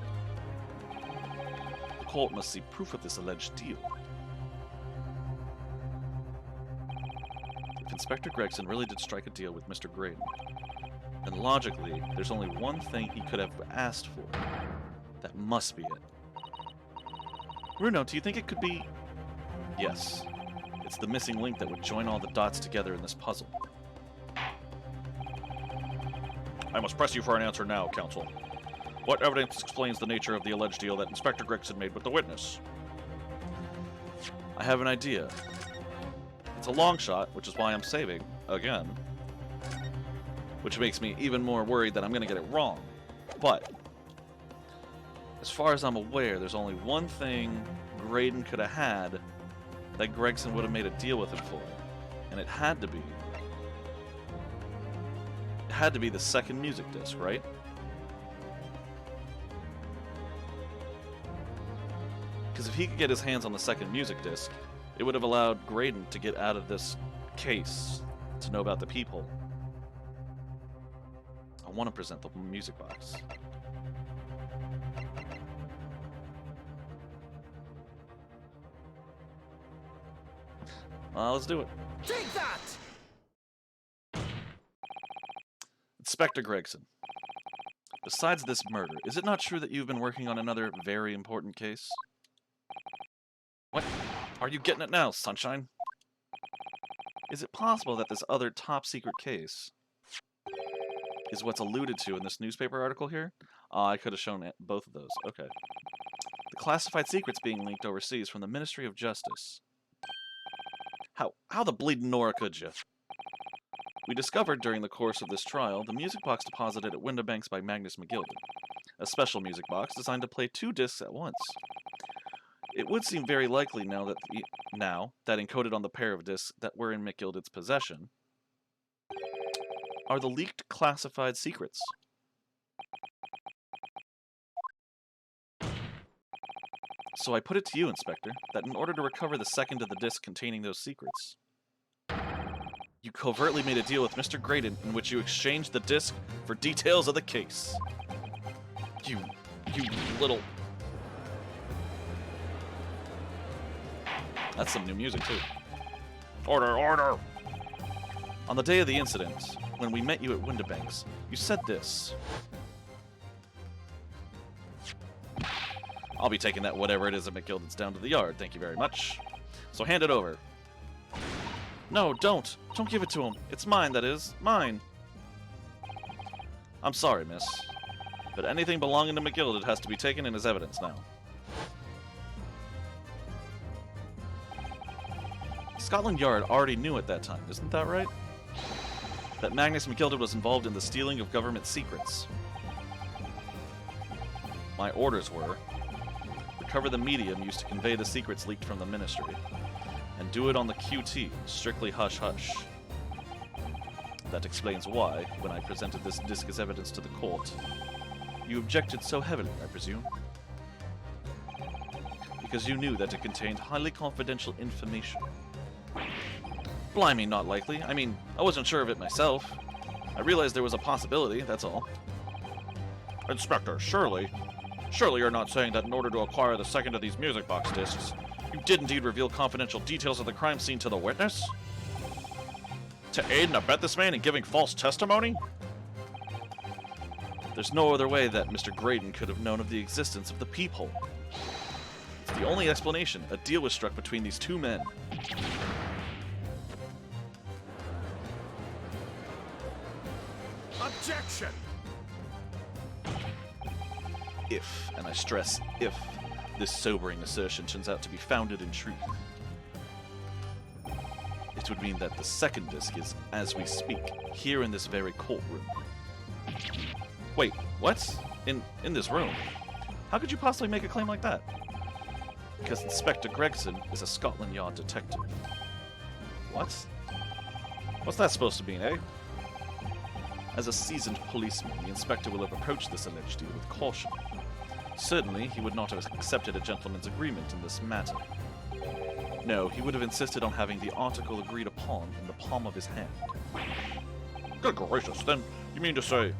The court must see proof of this alleged deal. If Inspector Gregson really did strike a deal with Mr. Graydon, then logically, there's only one thing he could have asked for. That must be it. Bruno, do you think it could be... Yes. It's the missing link that would join all the dots together in this puzzle. I must press you for an answer now, counsel. What evidence explains the nature of the alleged deal that Inspector Gregson made with the witness? I have an idea. It's a long shot, which is why I'm saving, again. Which makes me even more worried that I'm going to get it wrong. But, as far as I'm aware, there's only one thing Graydon could have had that Gregson would have made a deal with him for. And it had to be the second music disc, right? Because if he could get his hands on the second music disc, it would have allowed Graydon to get out of this case, to know about the people. I want to present the music box. Let's do it. Take that! Inspector Gregson, besides this murder, is it not true that you've been working on another very important case? What? Are you getting it now, Sunshine? Is it possible that this other top-secret case is what's alluded to in this newspaper article here? I could have shown both of those. Okay. The classified secrets being leaked overseas from the Ministry of Justice. How the bleeding Nora could you? We discovered during the course of this trial the music box deposited at Windobanks by Magnus Mcgilded, a special music box designed to play 2 discs at once. It would seem very likely now that encoded on the pair of discs that were in Mcgilded's possession are the leaked classified secrets. So I put it to you, Inspector, that in order to recover the second of the discs containing those secrets, you covertly made a deal with Mr. Graydon in which you exchanged the disc for details of the case. You little... That's some new music, too. Order, order! On the day of the incident, when we met you at Windobanks, you said this. I'll be taking that whatever it is at Mcgilded's down to the yard, thank you very much. So hand it over. No, don't. Don't give it to him. It's mine, that is. Mine. I'm sorry, miss. But anything belonging to Mcgilded has to be taken in as evidence now. Scotland Yard already knew at that time, isn't that right? That Magnus Mcgilded was involved in the stealing of government secrets. My orders were, recover the medium used to convey the secrets leaked from the ministry, and do it on the QT, strictly hush-hush. That explains why, when I presented this disc as evidence to the court, you objected so heavily, I presume. Because you knew that it contained highly confidential information. Blimey, not likely. I mean, I wasn't sure of it myself. I realized there was a possibility, that's all. Inspector, surely you're not saying that in order to acquire the second of these music box discs, you did indeed reveal confidential details of the crime scene to the witness? To aid and abet this man in giving false testimony? There's no other way that Mr. Graydon could have known of the existence of the peephole. It's the only explanation. A deal was struck between these two men. Objection! If, and I stress if, this sobering assertion turns out to be founded in truth, it would mean that the second disc is, as we speak, here in this very courtroom. Wait, what? In this room? How could you possibly make a claim like that? Because Inspector Gregson is a Scotland Yard detective. What? What's that supposed to mean, eh? As a seasoned policeman, the inspector will have approached this alleged deal with caution. Certainly, he would not have accepted a gentleman's agreement in this matter. No, he would have insisted on having the article agreed upon in the palm of his hand. Good gracious, then you mean to say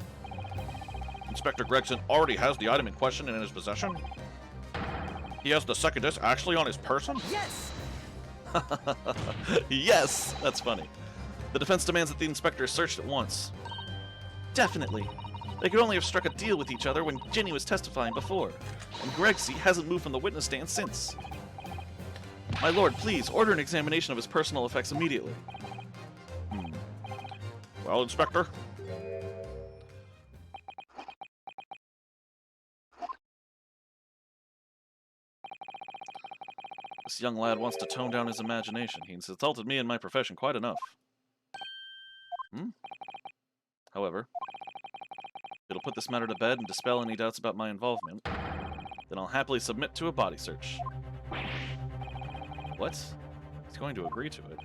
Inspector Gregson already has the item in question in his possession? He has the second disc actually on his person? Yes! Yes! That's funny. The defense demands that the inspector searched at once. Definitely. They could only have struck a deal with each other when Ginny was testifying before, and Gregsy hasn't moved from the witness stand since. My lord, please, order an examination of his personal effects immediately. Well, Inspector? This young lad wants to tone down his imagination. He's insulted me and my profession quite enough. However, it'll put this matter to bed and dispel any doubts about my involvement. Then I'll happily submit to a body search. What? He's going to agree to it.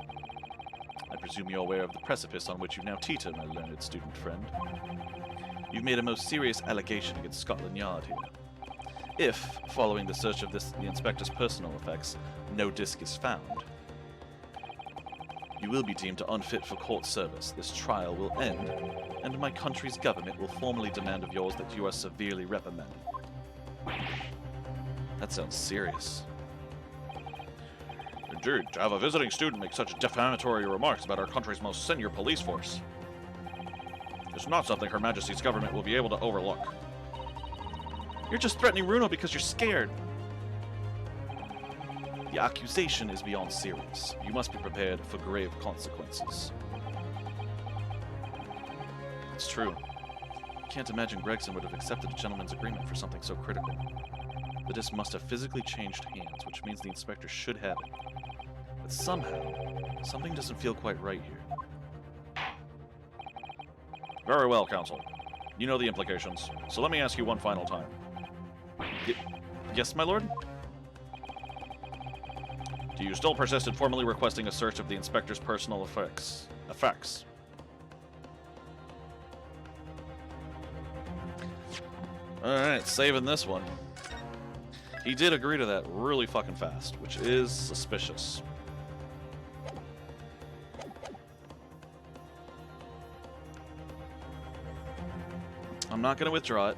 I presume you're aware of the precipice on which you now teeter, my learned student friend. You've made a most serious allegation against Scotland Yard here. If, following the search of the inspector's personal effects, no disc is found, you will be deemed unfit for court service. This trial will end, and my country's government will formally demand of yours that you are severely reprimanded. That sounds serious. Indeed, to have a visiting student make such defamatory remarks about our country's most senior police force is not something Her Majesty's government will be able to overlook. You're just threatening Runo because you're scared. The accusation is beyond serious. You must be prepared for grave consequences. It's true. I can't imagine Gregson would have accepted a gentleman's agreement for something so critical. The disc must have physically changed hands, which means the inspector should have it. But somehow, something doesn't feel quite right here. Very well, Counsel. You know the implications, so let me ask you one final time. Yes, my lord? Do you still persist in formally requesting a search of the inspector's personal effects? Alright, saving this one. He did agree to that really fucking fast, which is suspicious. I'm not going to withdraw it,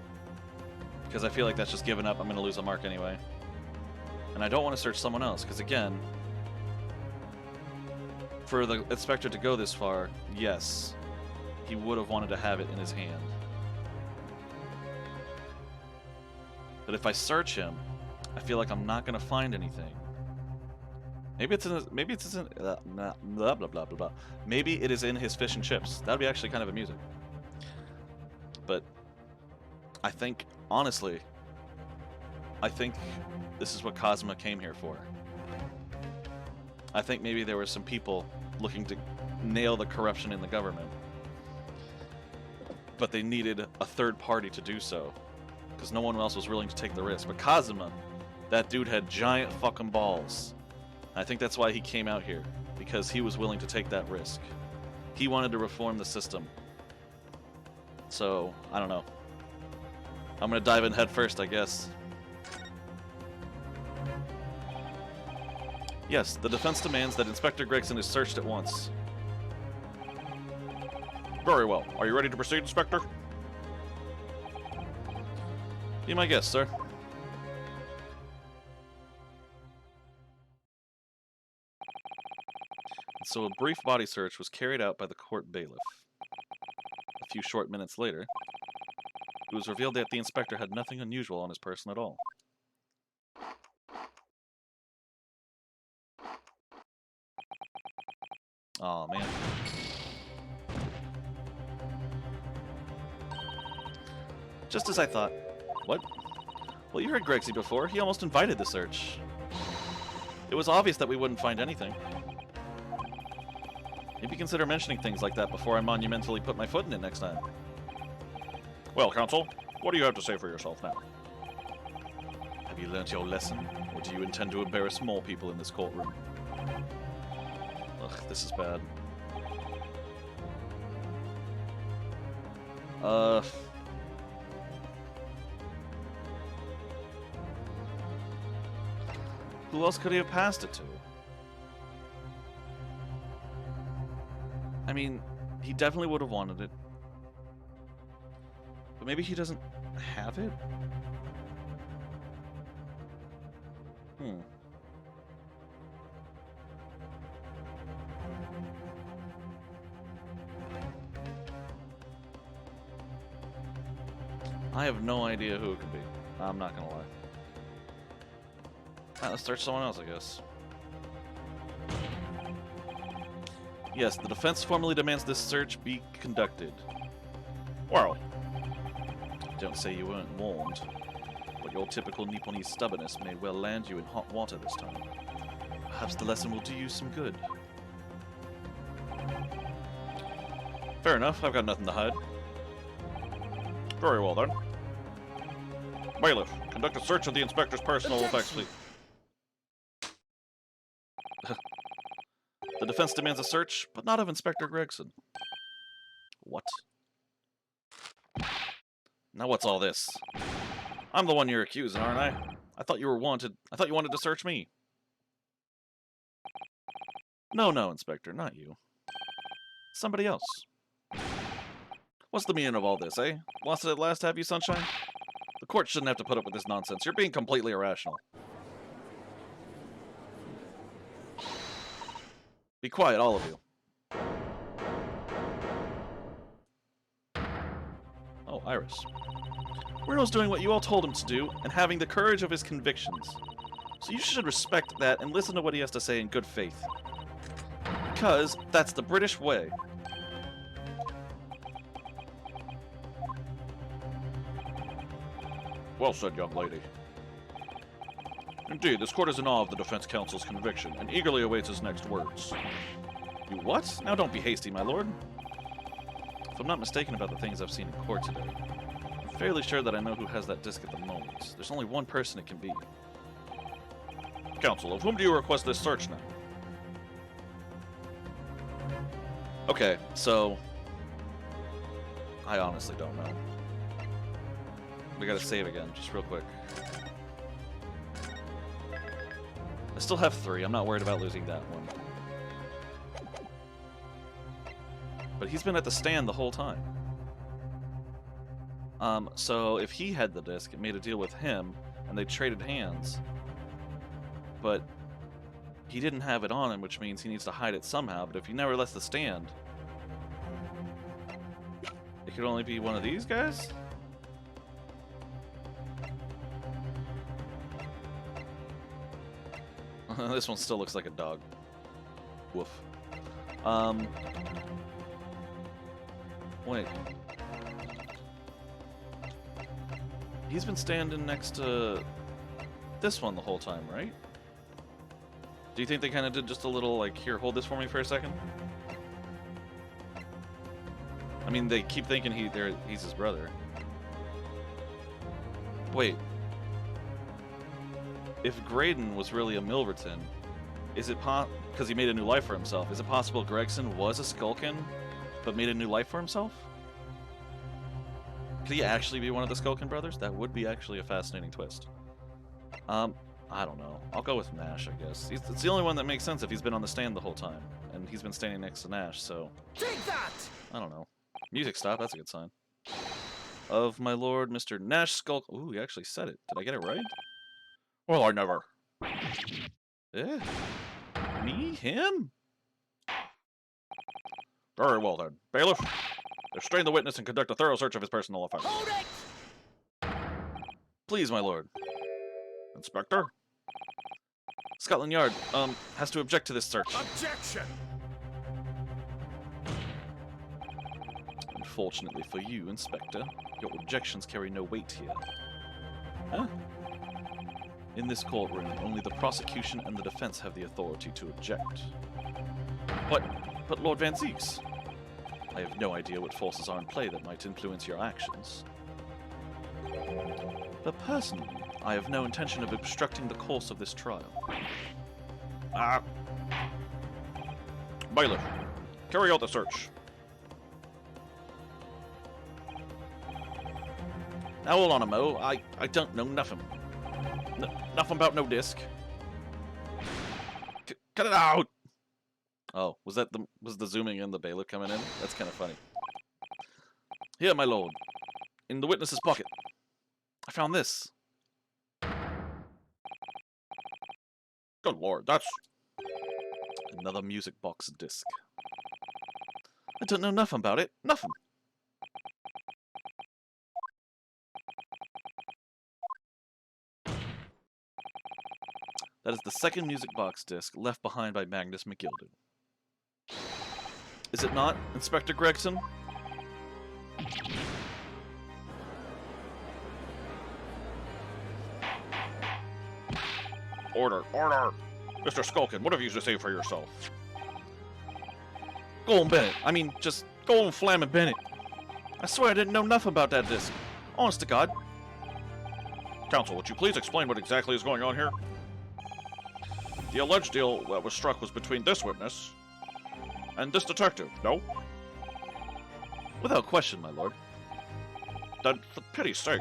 because I feel like that's just giving up. I'm going to lose a mark anyway. And I don't want to search someone else, because again, for the inspector to go this far, yes, he would have wanted to have it in his hand. But if I search him, I feel like I'm not going to find anything. Maybe it's in blah blah blah blah blah. Maybe it is in his fish and chips. That would be actually kind of amusing. But I think, honestly, this is what Cosma came here for. I think maybe there were some people looking to nail the corruption in the government, but they needed a third party to do so, because no one else was willing to take the risk. But Cosma, that dude had giant fucking balls. I think that's why he came out here, because he was willing to take that risk. He wanted to reform the system. So, I don't know. I'm gonna dive in head first, I guess. Yes, the defense demands that Inspector Gregson is searched at once. Very well. Are you ready to proceed, Inspector? Be my guest, sir. So a brief body search was carried out by the court bailiff. A few short minutes later, it was revealed that the inspector had nothing unusual on his person at all. Aw, man. Just as I thought. What? Well, you heard Gregsy before. He almost invited the search. It was obvious that we wouldn't find anything. Maybe consider mentioning things like that before I monumentally put my foot in it next time. Well, Counsel, what do you have to say for yourself now? Have you learnt your lesson, or do you intend to embarrass more people in this courtroom? Ugh, this is bad. Uh... Who else could he have passed it to? I mean, he definitely would have wanted it. But maybe he doesn't have it? Hmm. I have no idea who it could be. I'm not gonna lie. Alright, let's search someone else, I guess. Yes, the defense formally demands this search be conducted. Well, Don't say you weren't warned, but your typical Nipponese stubbornness may well land you in hot water this time. Perhaps the lesson will do you some good. fair enough. I've got nothing to hide. Very well, then. Bailiff, conduct a search of the inspector's personal effects, please. The defense demands a search, but not of Inspector Gregson. What? Now what's all this? I'm the one you're accusing, aren't I? I thought you wanted to search me. No, Inspector, not you. Somebody else. What's the meaning of all this, eh? Lost it at last, have you, Sunshine? The court shouldn't have to put up with this nonsense. You're being completely irrational. Be quiet, all of you. Oh, Iris. Bruno's doing what you all told him to do, and having the courage of his convictions. So you should respect that and listen to what he has to say in good faith. Because that's the British way. Well said, young lady. Indeed, this court is in awe of the defense counsel's conviction, and eagerly awaits his next words. You what? Now don't be hasty, my lord. If I'm not mistaken about the things I've seen in court today, I'm fairly sure that I know who has that disc at the moment. There's only one person it can be. Counsel, of whom do you request this search now? Okay, so... I honestly don't know. We gotta save again, just real quick. I still have 3, I'm not worried about losing that one. But he's been at the stand the whole time. So if he had the disc, it made a deal with him, and they traded hands. But he didn't have it on him, which means he needs to hide it somehow, but if he never lets the stand... It could only be one of these guys? This one still looks like a dog. Woof. Wait. He's been standing next to this one the whole time, right? Do you think they kind of did just a little, like, here, hold this for me for a second? I mean, they keep thinking he's his brother. Wait. If Graydon was really a Milverton, is it because he made a new life for himself, is it possible Gregson was a Skulkin, but made a new life for himself? Could he actually be one of the Skulkin brothers? That would be actually a fascinating twist. I don't know. I'll go with Nash, I guess. It's the only one that makes sense if he's been on the stand the whole time, and he's been standing next to Nash, so... Take that! I don't know. Music stop, that's a good sign. Of my lord, Mr. Nash Skulk... Ooh, he actually said it. Did I get it right? Well, I never. Eh? Me? Him? Very well, then. Bailiff, restrain the witness and conduct a thorough search of his personal effects. Hold it! Please, my lord. Inspector? Scotland Yard, has to object to this search. Objection! Unfortunately for you, Inspector, your objections carry no weight here. Huh? In this courtroom, only the prosecution and the defense have the authority to object. But Lord Van Zeeks, I have no idea what forces are in play that might influence your actions. But personally, I have no intention of obstructing the course of this trial. Bailiff, carry out the search. Now hold on a mo. I don't know nothing. Nothing about no disc. Cut it out! Oh, was the zooming in the bailiff coming in? That's kind of funny. Here, my lord. In the witness's pocket. I found this. Good lord, that's... Another music box disc. I don't know nothing about it. Nothing. That is the second music box disc left behind by Magnus Mcgilded. Is it not, Inspector Gregson? Order, order! Mr. Skulkin, what have you to say for yourself? Go on, Bennett. I mean, just go on, Flamin' Bennett. I swear I didn't know nothing about that disc. Honest to God. Counsel, would you please explain what exactly is going on here? The alleged deal that was struck was between this witness and this detective, no? Without question, my lord. Then, for pity's sake,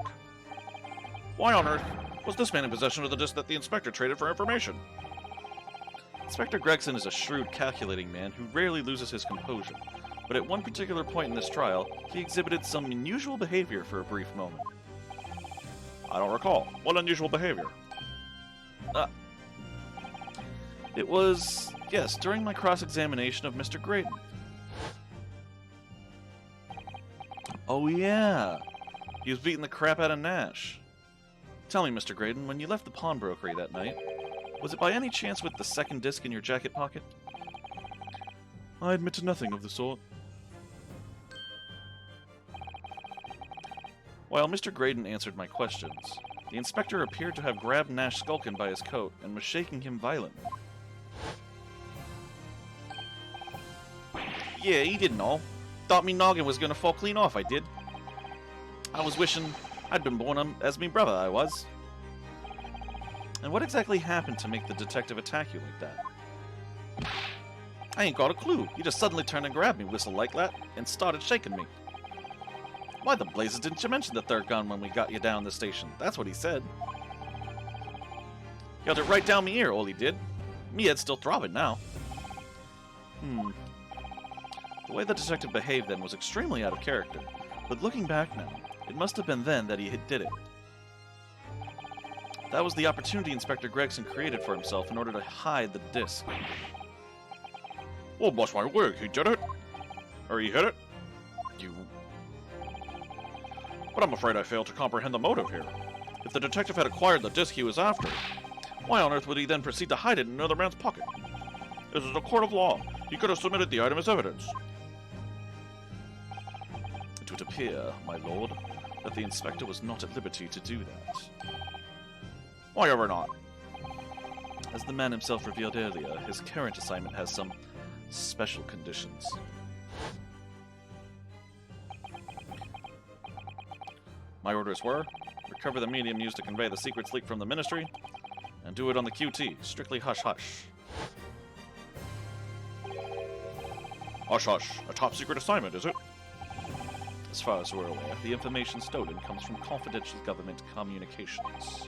why on earth was this man in possession of the disc that the inspector traded for information? Inspector Gregson is a shrewd, calculating man who rarely loses his composure, but at one particular point in this trial, he exhibited some unusual behavior for a brief moment. I don't recall. What unusual behavior? It was, yes, during my cross-examination of Mr. Graydon. Oh yeah, he was beating the crap out of Nash. Tell me, Mr. Graydon, when you left the pawnbrokery that night, was it by any chance with the second disc in your jacket pocket? I admit to nothing of the sort. While Mr. Graydon answered my questions, the inspector appeared to have grabbed Nash Skulkin by his coat and was shaking him violently. Yeah, he didn't know. Thought me noggin was gonna fall clean off, I did. I was wishing I'd been born as me brother, I was. And what exactly happened to make the detective attack you like that? I ain't got a clue. He just suddenly turned and grabbed me, whistled like that, and started shaking me. Why the blazes didn't you mention the third gun when we got you down the station? That's what he said. He held it right down me ear, all he did. Me head's still throbbing now. The way the detective behaved then was extremely out of character, but looking back now, it must have been then that he did it. That was the opportunity Inspector Gregson created for himself in order to hide the disc. Oh, bless my wig, he did it? Or he hit it? You... But I'm afraid I fail to comprehend the motive here. If the detective had acquired the disc he was after, why on earth would he then proceed to hide it in another man's pocket? This is a court of law. He could have submitted the item as evidence. It would appear, my lord, that the inspector was not at liberty to do that. Why ever not? As the man himself revealed earlier, his current assignment has some special conditions. My orders were, recover the medium used to convey the secrets leaked from the Ministry, and do it on the QT, strictly hush-hush. Hush-hush, a top-secret assignment, is it? As far as we're aware, the information stolen comes from confidential government communications.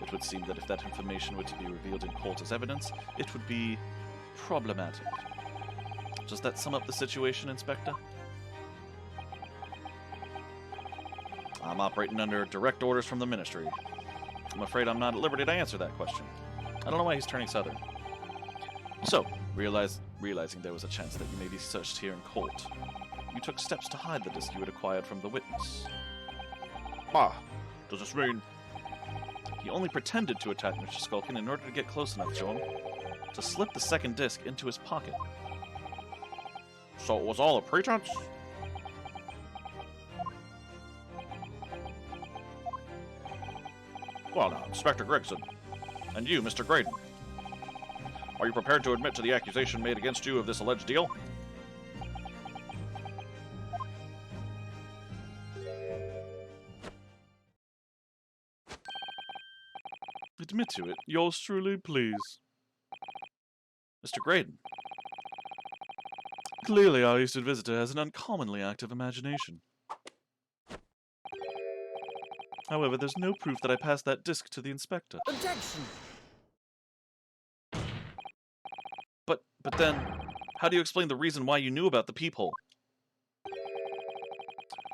It would seem that if that information were to be revealed in court as evidence, it would be problematic. Does that sum up the situation, Inspector? I'm operating under direct orders from the Ministry. I'm afraid I'm not at liberty to answer that question. I don't know why he's turning southern. So, realizing there was a chance that you may be searched here in court, you took steps to hide the disc you had acquired from the witness. Ah, does this mean... He only pretended to attack Mr. Skulkin in order to get close enough to him to slip the second disc into his pocket. So it was all a pretense? Well now, Inspector Gregson, and you, Mr. Graydon, are you prepared to admit to the accusation made against you of this alleged deal? Admit to it, yours truly, please. Mr. Graydon, Clearly our Eastern visitor has an uncommonly active imagination. However, there's no proof that I passed that disc to the inspector. Objection! But then, how do you explain the reason why you knew about the peephole?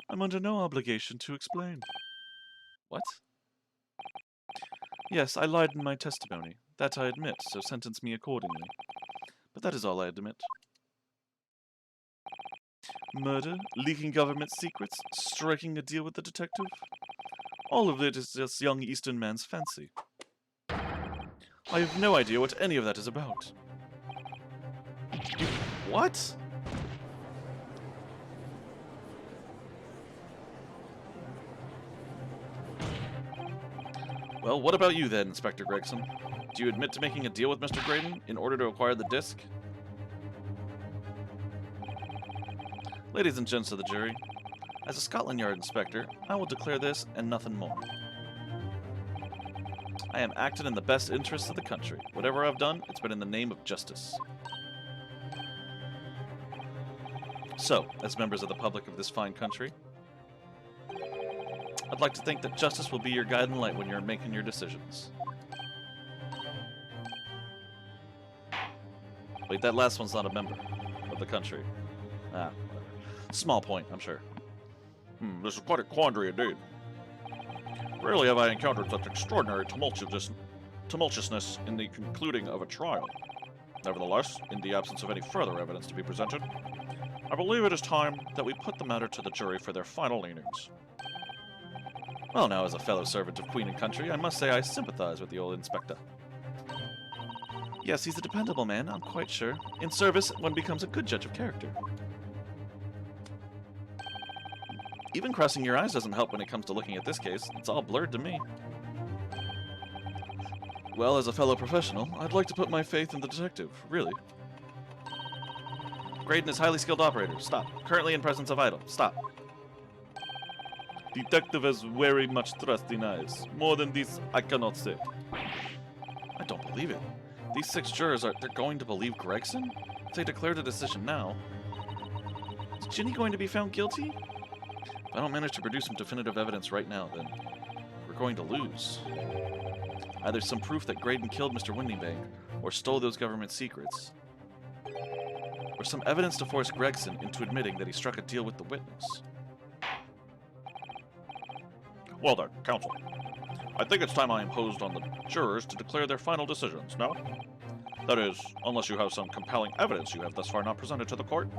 I'm under no obligation to explain. What? Yes, I lied in my testimony. That I admit, so sentence me accordingly. But that is all I admit. Murder, leaking government secrets, striking a deal with the detective. All of it is this young Eastern man's fancy. I have no idea what any of that is about. What? Well, what about you then, Inspector Gregson? Do you admit to making a deal with Mr. Graydon in order to acquire the disc? Ladies and gents of the jury, as a Scotland Yard inspector, I will declare this and nothing more. I am acting in the best interests of the country. Whatever I've done, it's been in the name of justice. So, as members of the public of this fine country, I'd like to think that justice will be your guiding light when you're making your decisions. Wait, that last one's not a member of the country. Ah, whatever. Small point, I'm sure. This is quite a quandary indeed. Rarely have I encountered such extraordinary tumultuousness in the concluding of a trial. Nevertheless, in the absence of any further evidence to be presented, I believe it is time that we put the matter to the jury for their final leanings. Well, now, as a fellow servant of Queen and Country, I must say I sympathize with the old inspector. Yes, he's a dependable man, I'm quite sure. In service, one becomes a good judge of character. Even crossing your eyes doesn't help when it comes to looking at this case. It's all blurred to me. Well, as a fellow professional, I'd like to put my faith in the detective, really. Graydon is highly skilled operator. Stop. Currently in presence of idol. Stop. Detective has very much trusting eyes. More than this, I cannot say. I don't believe it. These 6 jurors they're going to believe Gregson? If they declared a decision now. Is Ginny going to be found guilty? If I don't manage to produce some definitive evidence right now, then we're going to lose. Either some proof that Graydon killed Mr. Windingbank, or stole those government secrets, or some evidence to force Gregson into admitting that he struck a deal with the witness. Well then, counsel. I think it's time I imposed on the jurors to declare their final decisions, no? That is, unless you have some compelling evidence you have thus far not presented to the court.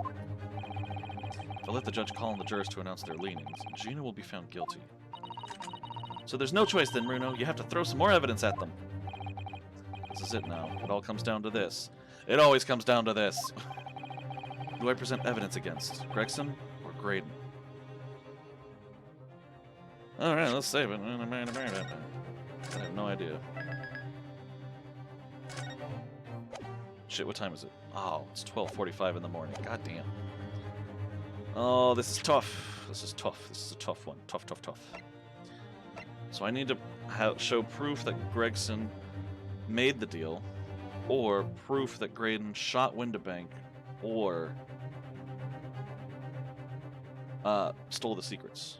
If I let the judge call on the jurors to announce their leanings, Gina will be found guilty. So there's no choice then, Bruno. You have to throw some more evidence at them. This is it now. It all comes down to this. It always comes down to this. Who do I present evidence against? Gregson or Graydon? Alright, let's save it. I have no idea. Shit, what time is it? Oh, it's 12:45 in the morning. God damn. Oh, this is tough. This is tough. This is a tough one. Tough, tough, tough. So I need to show proof that Gregson made the deal, or proof that Graydon shot Windibank, or stole the secrets.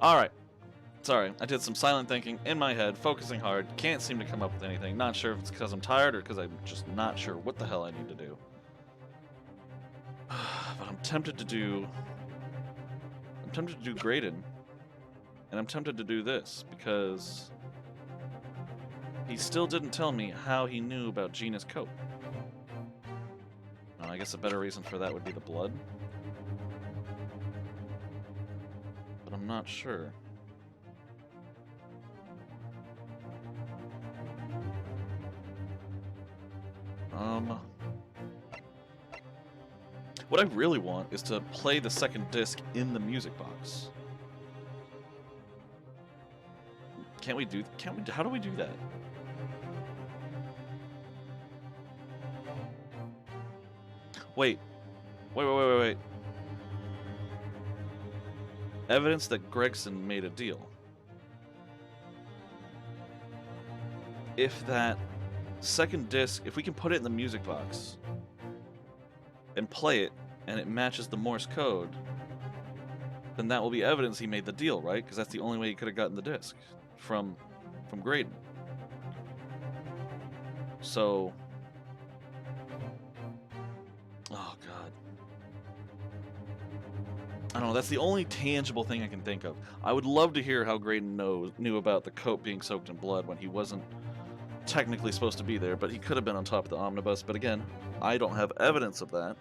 Alright. Sorry, I did some silent thinking in my head, focusing hard, can't seem to come up with anything. Not sure if it's because I'm tired or because I'm just not sure what the hell I need to do. But I'm tempted to do Graydon, and I'm tempted to do this, because he still didn't tell me how he knew about Gina's coat. I guess a better reason for that would be the blood. But I'm not sure. What I really want is to play the second disc in the music box. Can't we? How do we do that? Wait. Evidence that Gregson made a deal. If that second disc, if we can put it in the music box and play it, and it matches the Morse code, then that will be evidence he made the deal, right? Because that's the only way he could have gotten the disc from Graydon. So, oh god, I don't know. That's the only tangible thing I can think of. I would love to hear how Graydon knew about the coat being soaked in blood when he wasn't technically supposed to be there, but he could have been on top of the omnibus. But again, I don't have evidence of that.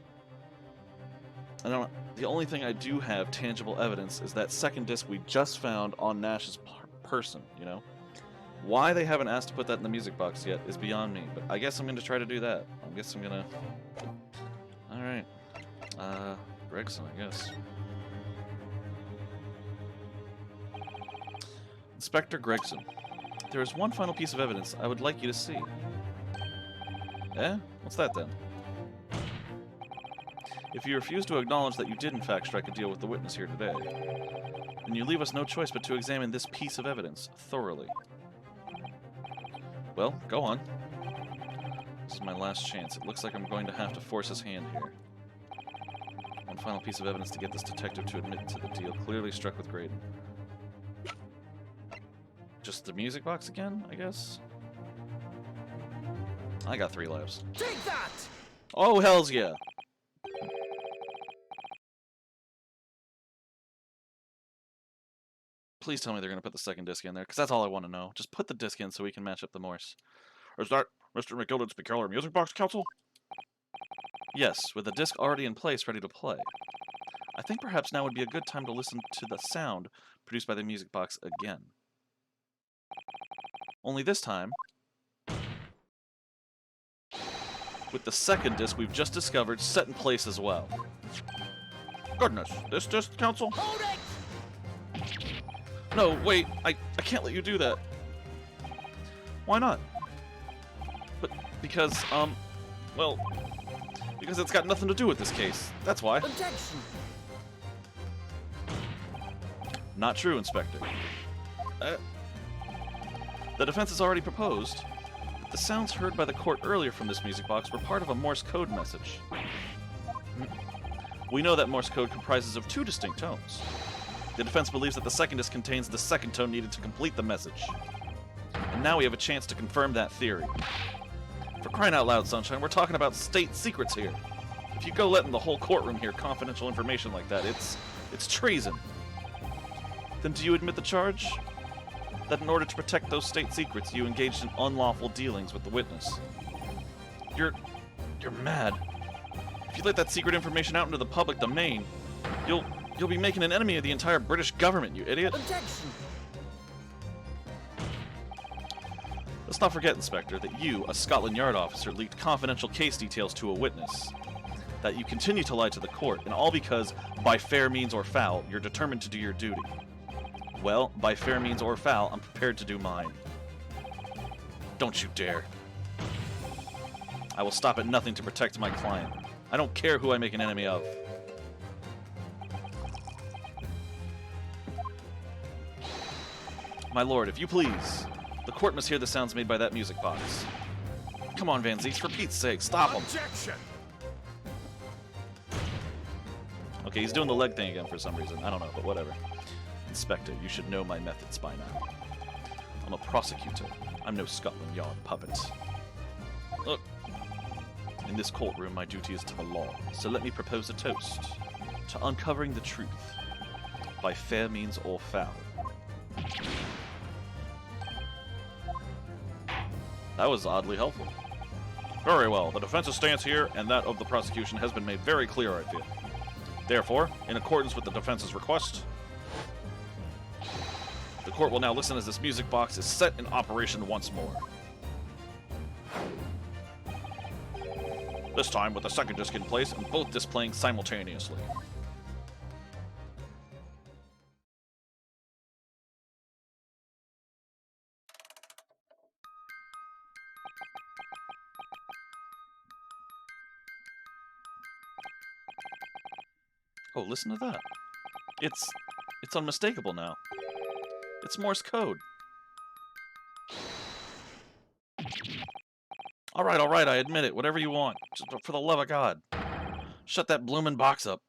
The only thing I do have tangible evidence is that second disc we just found on Nash's person, you know? Why they haven't asked to put that in the music box yet is beyond me, but I guess I'm going to try to do that. I guess I'm going to... Alright. Gregson, I guess. Inspector Gregson, there is one final piece of evidence I would like you to see. Eh? What's that then? If you refuse to acknowledge that you did in fact strike a deal with the witness here today, then you leave us no choice but to examine this piece of evidence thoroughly. Well, go on. This is my last chance. It looks like I'm going to have to force his hand here. One final piece of evidence to get this detective to admit to the deal clearly struck with Graydon. Just the music box again, I guess? I got 3 lives. Take that! Oh, hells yeah! Please tell me they're going to put the second disc in there, because that's all I want to know. Just put the disc in so we can match up the Morse. Is that Mr. Mcgilded's peculiar music box, Counsel? Yes, with the disc already in place, ready to play. I think perhaps now would be a good time to listen to the sound produced by the music box again. Only this time, with the second disc we've just discovered set in place as well. Goodness, this disc, Counsel? Hold it! No, wait, I can't let you do that. Why not? Because it's got nothing to do with this case. That's why. Objection! Not true, Inspector. The defense has already proposed that the sounds heard by the court earlier from this music box were part of a Morse code message. We know that Morse code comprises of 2 distinct tones. The defense believes that the second disc contains the second tone needed to complete the message. And now we have a chance to confirm that theory. For crying out loud, Sunshine, we're talking about state secrets here. If you go letting the whole courtroom hear confidential information like that, it's treason. Then do you admit the charge? That in order to protect those state secrets, you engaged in unlawful dealings with the witness. You're mad. If you let that secret information out into the public domain, you'll be making an enemy of the entire British government, you idiot. Objection! Let's not forget, Inspector, that you, a Scotland Yard officer, leaked confidential case details to a witness. That you continue to lie to the court, and all because, by fair means or foul, you're determined to do your duty. Well, by fair means or foul, I'm prepared to do mine. Don't you dare. I will stop at nothing to protect my client. I don't care who I make an enemy of. My lord, if you please. The court must hear the sounds made by that music box. Come on, Van Zieks, for Pete's sake, stop him. Objection! Okay, he's doing the leg thing again for some reason. I don't know, but whatever. Inspector, you should know my methods by now. I'm a prosecutor. I'm no Scotland Yard puppet. Look, in this courtroom, my duty is to the law, so let me propose a toast to uncovering the truth by fair means or foul. That was oddly helpful. Very well. The defense's stance here and that of the prosecution has been made very clear, I feel. Therefore, in accordance with the defense's request, the court will now listen as this music box is set in operation once more. This time with the second disc in place and both displaying simultaneously. Oh, listen to that. It's unmistakable now. It's Morse code. All right, I admit it. Whatever you want. Just for the love of God. Shut that bloomin' box up.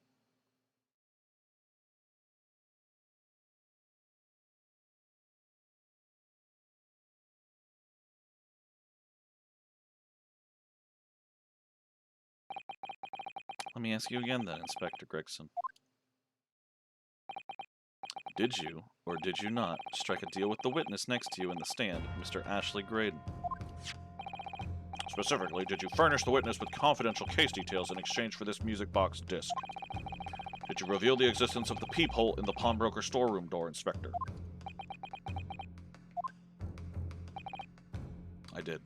Let me ask you again then, Inspector Gregson. Did you, or did you not, strike a deal with the witness next to you in the stand, Mr. Ashley Graydon? Specifically, did you furnish the witness with confidential case details in exchange for this music box disc? Did you reveal the existence of the peephole in the pawnbroker storeroom door, Inspector? I did.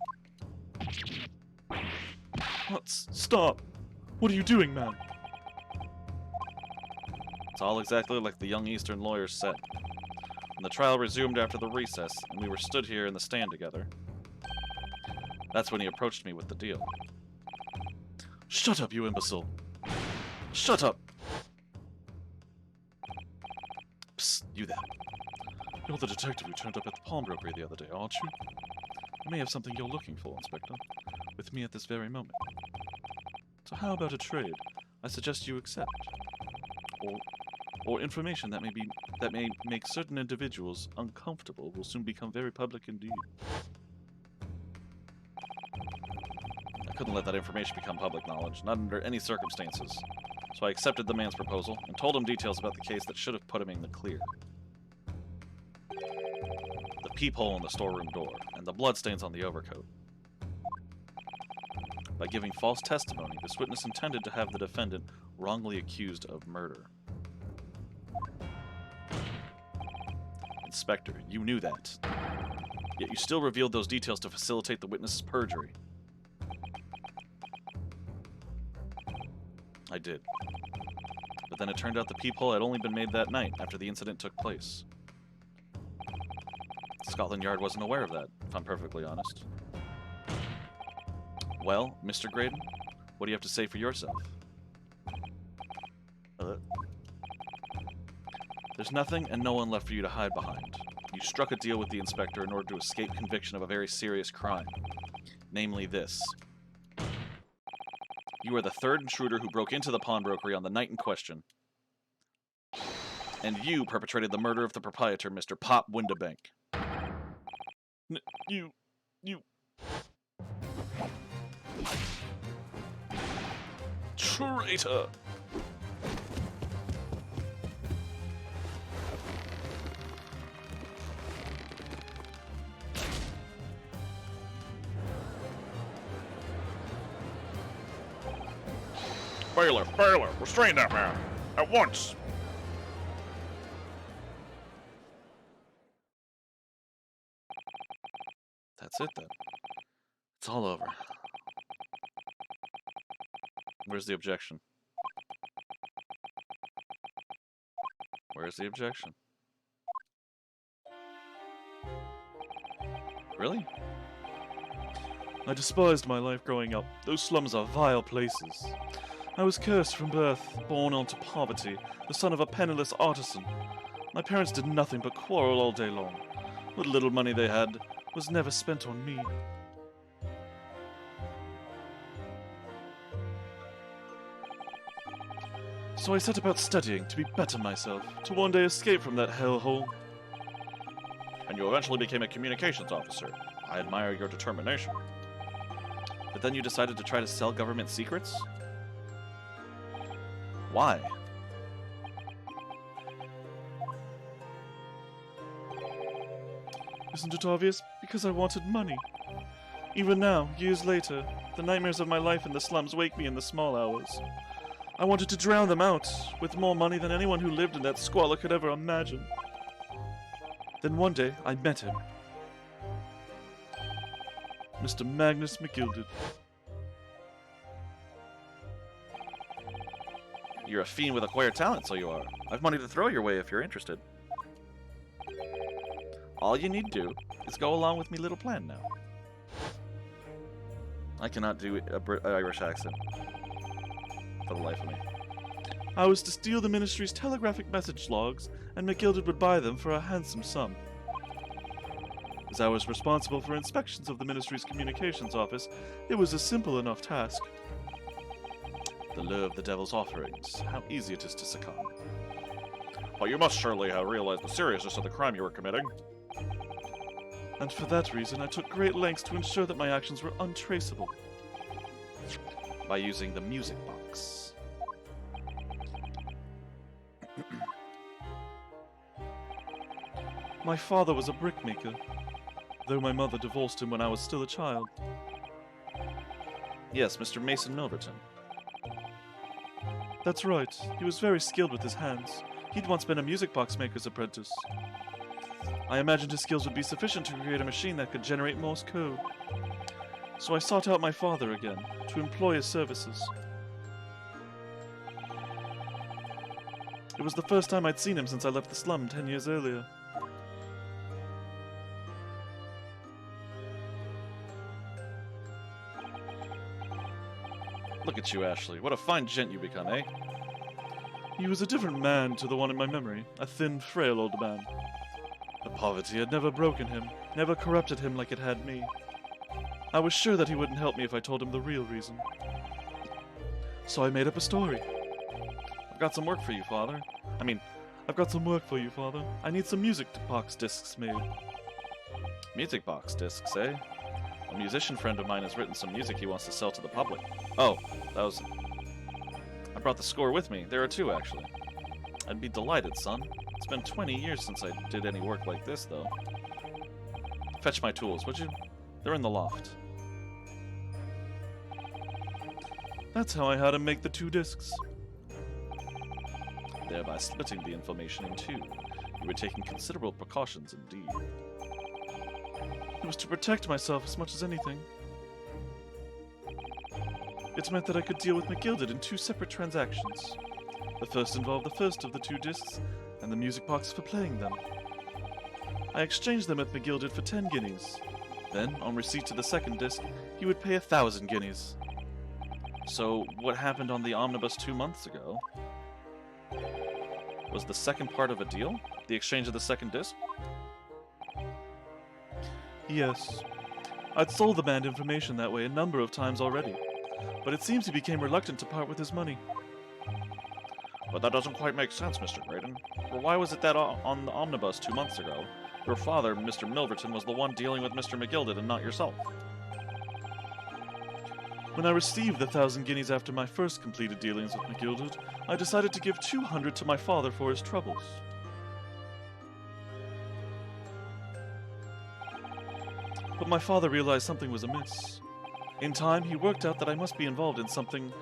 Stop! What are you doing, man? It's all exactly like the young Eastern lawyers said. When the trial resumed after the recess, and we were stood here in the stand together, that's when he approached me with the deal. Shut up, you imbecile! Shut up! Psst, you there. You're the detective who turned up at the pawnbrokery the other day, aren't you? I may have something you're looking for, Inspector, with me at this very moment. So how about a trade? I suggest you accept. Or information that may make certain individuals uncomfortable will soon become very public indeed. I couldn't let that information become public knowledge, not under any circumstances. So I accepted the man's proposal and told him details about the case that should have put him in the clear. The peephole in the storeroom door, and the bloodstains on the overcoat. By giving false testimony, this witness intended to have the defendant wrongly accused of murder. Inspector, you knew that. Yet you still revealed those details to facilitate the witness's perjury. I did. But then it turned out the peephole had only been made that night, after the incident took place. Scotland Yard wasn't aware of that, if I'm perfectly honest. Well, Mr. Graydon, what do you have to say for yourself? There's nothing and no one left for you to hide behind. You struck a deal with the inspector in order to escape conviction of a very serious crime. Namely this. You are the third intruder who broke into the pawnbrokery on the night in question. And you perpetrated the murder of the proprietor, Mr. Pop Windabank. You... Traitor! Bailiff, restrain that man! At once! That's it then. It's all over. Where's the objection? Where's the objection? Really? I despised my life growing up. Those slums are vile places. I was cursed from birth, born onto poverty, the son of a penniless artisan. My parents did nothing but quarrel all day long. What little money they had was never spent on me. So I set about studying to be better myself, to one day escape from that hellhole. And you eventually became a communications officer. I admire your determination. But then you decided to try to sell government secrets? Why? Isn't it obvious? Because I wanted money. Even now, years later, the nightmares of my life in the slums wake me in the small hours. I wanted to drown them out, with more money than anyone who lived in that squalor could ever imagine. Then one day, I met him. Mr. Magnus Mcgilded. You're a fiend with acquired talent, so you are. I've money to throw your way if you're interested. All you need to do is go along with me little plan now. I cannot do an Irish accent. For the life of me. I was to steal the Ministry's telegraphic message logs, and Mcgilded would buy them for a handsome sum. As I was responsible for inspections of the Ministry's communications office, it was a simple enough task. The lure of the devil's offerings, how easy it is to succumb. But you must surely have realized the seriousness of the crime you were committing. And for that reason, I took great lengths to ensure that my actions were untraceable. By using the music box. My father was a brickmaker, though my mother divorced him when I was still a child. Yes, Mr. Mason Milverton. That's right, he was very skilled with his hands. He'd once been a music box maker's apprentice. I imagined his skills would be sufficient to create a machine that could generate Morse code. So I sought out my father again, to employ his services. It was the first time I'd seen him since I left the slum 10 years earlier. Look at you, Ashley. What a fine gent you become, eh? He was a different man to the one in my memory, a thin, frail old man. The poverty had never broken him, never corrupted him like it had me. I was sure that he wouldn't help me if I told him the real reason. So I made up a story. I've got some work for you, Father. I've got some work for you, Father. I need some music box discs made. Music box discs, eh? A musician friend of mine has written some music he wants to sell to the public. Oh, that was... I brought the score with me. There are two, actually. I'd be delighted, son. It's been 20 years since I did any work like this, though. Fetch my tools, would you? They're in the loft. That's how I had him make the 2 discs. Thereby splitting the information in 2. You were taking considerable precautions indeed. It was to protect myself as much as anything. It meant that I could deal with Mcgilded in 2 separate transactions. The first involved the first of the 2 discs, and the music box for playing them. I exchanged them at Mcgilded for 10 guineas. Then, on receipt of the second disc, he would pay 1,000 guineas. So, what happened on the omnibus 2 months ago was the second part of a deal? The exchange of the second disc? Yes. I'd sold the band information that way a number of times already, but it seems he became reluctant to part with his money. But that doesn't quite make sense, Mr. Graydon. Well, why was it that on the omnibus 2 months ago, your father, Mr. Milverton, was the one dealing with Mr. Mcgilded and not yourself? When I received the 1,000 guineas after my first completed dealings with Mcgilded, I decided to give 200 to my father for his troubles. But my father realized something was amiss. In time, he worked out that I must be involved in something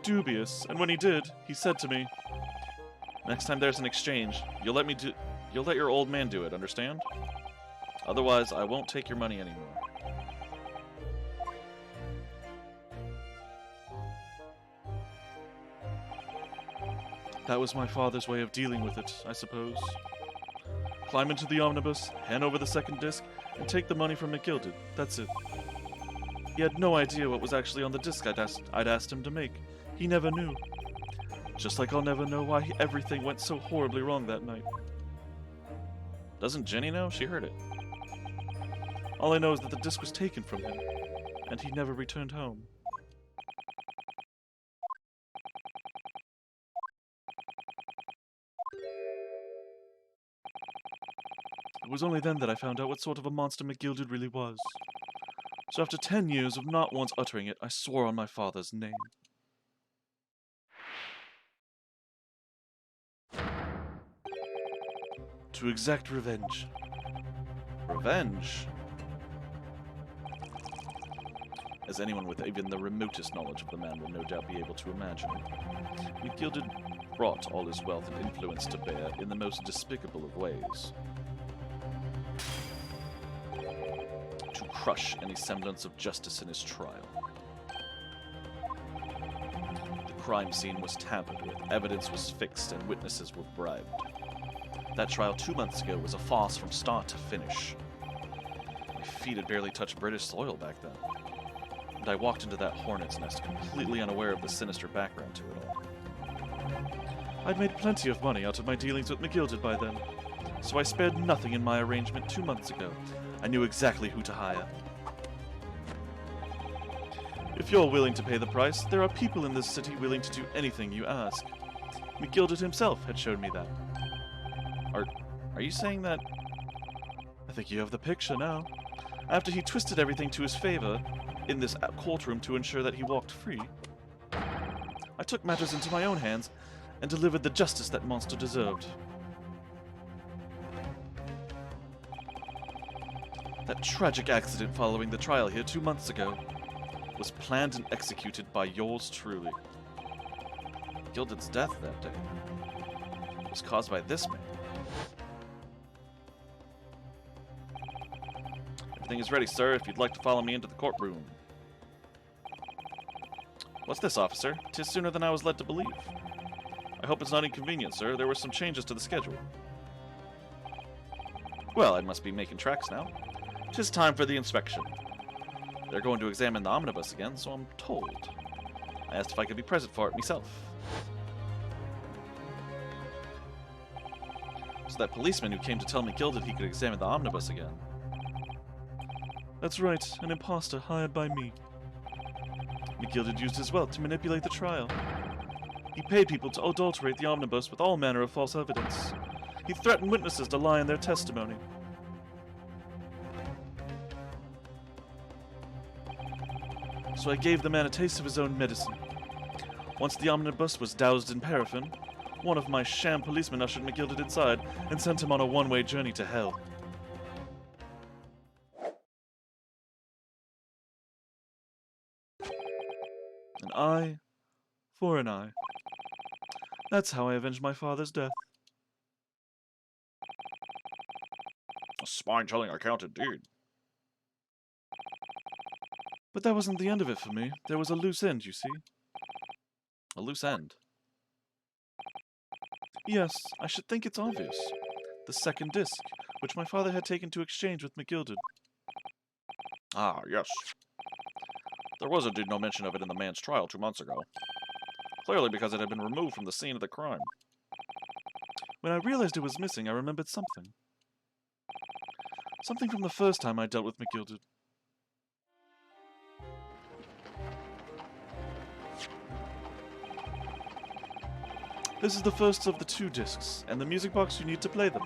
dubious, and when he did, he said to me, Next time there's an exchange, you'll let your old man do it, understand? Otherwise, I won't take your money anymore. That was my father's way of dealing with it, I suppose. Climb into the omnibus, hand over the second disc, and take the money from Mcgilded. That's it. He had no idea what was actually on the disc I'd asked him to make. He never knew. Just like I'll never know why everything went so horribly wrong that night. Doesn't Jenny know? She heard it. All I know is that the disc was taken from him, and he never returned home. It was only then that I found out what sort of a monster Mcgilded really was. So after 10 years of not once uttering it, I swore on my father's name. To exact revenge. Revenge? As anyone with even the remotest knowledge of the man will no doubt be able to imagine, Mcgilded brought all his wealth and influence to bear in the most despicable of ways. To crush any semblance of justice in his trial. The crime scene was tampered with, evidence was fixed, and witnesses were bribed. That trial 2 months ago was a farce from start to finish. My feet had barely touched British soil back then, and I walked into that hornet's nest completely unaware of the sinister background to it all. I'd made plenty of money out of my dealings with Mcgilded by then, so I spared nothing in my arrangement 2 months ago. I knew exactly who to hire. If you're willing to pay the price, there are people in this city willing to do anything you ask. Mcgilded himself had shown me that. Are you saying that? I think you have the picture now. After he twisted everything to his favor in this courtroom to ensure that he walked free, I took matters into my own hands and delivered the justice that monster deserved. That tragic accident following the trial here 2 months ago was planned and executed by yours truly. Mcgilded's death that day was caused by this man. Everything is ready, sir, if you'd like to follow me into the courtroom. What's this, officer? 'Tis sooner than I was led to believe. I hope it's not inconvenient, sir. There were some changes to the schedule. Well, I must be making tracks now. 'Tis time for the inspection. They're going to examine the omnibus again, so I'm told. I asked if I could be present for it myself. So that policeman who came to tell Mcgilded he could examine the omnibus again. That's right, an imposter hired by me. Mcgilded used his wealth to manipulate the trial. He paid people to adulterate the omnibus with all manner of false evidence. He threatened witnesses to lie in their testimony. So I gave the man a taste of his own medicine. Once the omnibus was doused in paraffin, one of my sham policemen ushered Mcgilded inside and sent him on a one-way journey to hell. An eye for an eye. That's how I avenged my father's death. A spine-chilling account indeed. But that wasn't the end of it for me. There was a loose end, you see. A loose end. Yes, I should think it's obvious. The second disc, which my father had taken to exchange with Mcgilded. Ah, yes. There was indeed no mention of it in the man's trial 2 months ago. Clearly because it had been removed from the scene of the crime. When I realized it was missing, I remembered something. Something from the first time I dealt with Mcgilded. This is the first of the 2 discs, and the music box you need to play them.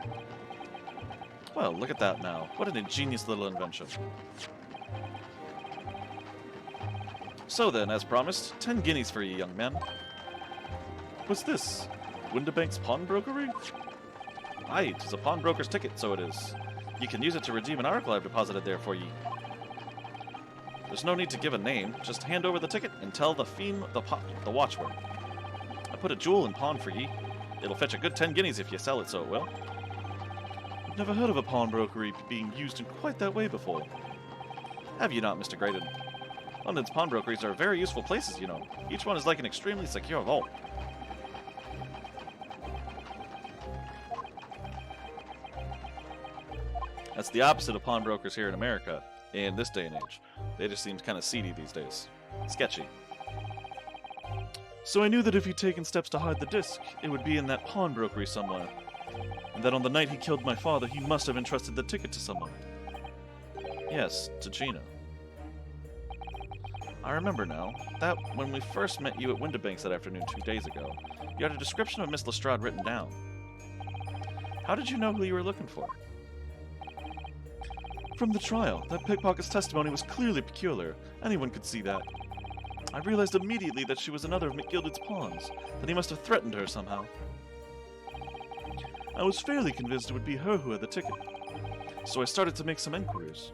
Well, look at that now. What an ingenious little invention. So then, as promised, 10 guineas for you, young man. What's this? Winterbank's pawnbrokery? Aye, 'tis a pawnbroker's ticket, so it is. You can use it to redeem an article I've deposited there for ye. There's no need to give a name, just hand over the ticket and tell the fiend the watchword. I put a jewel in pawn for ye. It'll fetch a good 10 guineas if you sell it, so it will. I've never heard of a pawnbrokery being used in quite that way before. Have you not, Mr. Graydon? London's pawnbrokeries are very useful places, you know. Each one is like an extremely secure vault. That's the opposite of pawnbrokers here in America, in this day and age. They just seem kind of seedy these days. Sketchy. So I knew that if he'd taken steps to hide the disc, it would be in that pawnbrokery somewhere. And that on the night he killed my father, he must have entrusted the ticket to someone. Yes, to Gina. I remember now, that when we first met you at Winterbanks that afternoon 2 days ago, you had a description of Miss Lestrade written down. How did you know who you were looking for? From the trial, that pickpocket's testimony was clearly peculiar. Anyone could see that. I realized immediately that she was another of Mcgilded's pawns, that he must have threatened her somehow. I was fairly convinced it would be her who had the ticket, so I started to make some inquiries.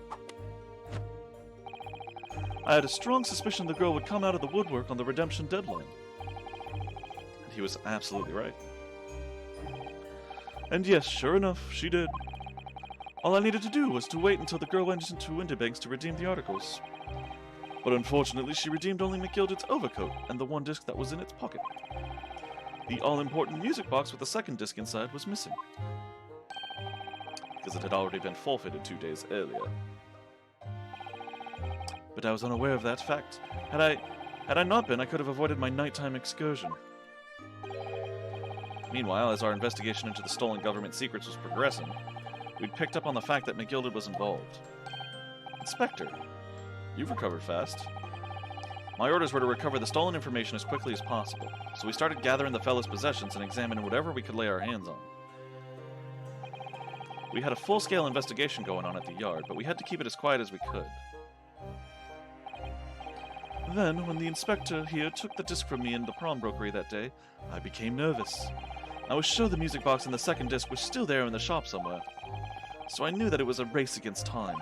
I had a strong suspicion the girl would come out of the woodwork on the redemption deadline. And he was absolutely right. And yes, sure enough, she did. All I needed to do was to wait until the girl went into Winterbanks to redeem the articles. But unfortunately, she redeemed only Mcgilded's overcoat and the one disc that was in its pocket. The all-important music box with the second disc inside was missing, because it had already been forfeited 2 days earlier. But I was unaware of that fact. Had I not been, I could have avoided my nighttime excursion. Meanwhile, as our investigation into the stolen government secrets was progressing, we'd picked up on the fact that Mcgilded was involved. Inspector, you've recovered fast. My orders were to recover the stolen information as quickly as possible, so we started gathering the fellow's possessions and examining whatever we could lay our hands on. We had a full-scale investigation going on at the yard, but we had to keep it as quiet as we could. Then, when the inspector here took the disc from me in the pawnbrokery that day, I became nervous. I was sure the music box and the second disc were still there in the shop somewhere, so I knew that it was a race against time.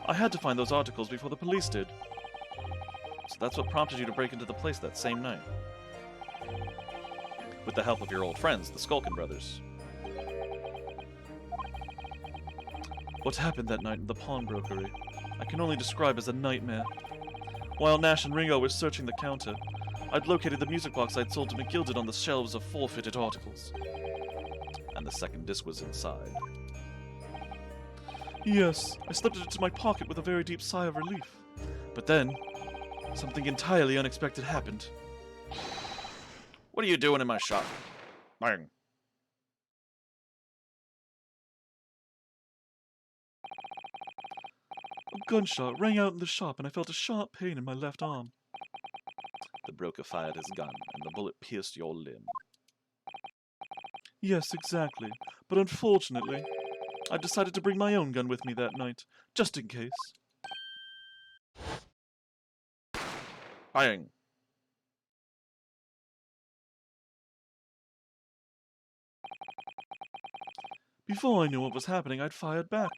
I had to find those articles before the police did. So that's what prompted you to break into the place that same night. With the help of your old friends, the Skulkin brothers. What happened that night in the pawnbrokery, I can only describe as a nightmare. While Nash and Ringo were searching the counter, I'd located the music box I'd sold to Mcgilded on the shelves of forfeited articles. And the second disc was inside. Yes, I slipped it into my pocket with a very deep sigh of relief. But then, something entirely unexpected happened. What are you doing in my shop? Bang. A gunshot rang out in the shop and I felt a sharp pain in my left arm. The broker fired his gun, and the bullet pierced your limb. Yes, exactly. But unfortunately, I decided to bring my own gun with me that night, just in case. Bang. Before I knew what was happening, I'd fired back.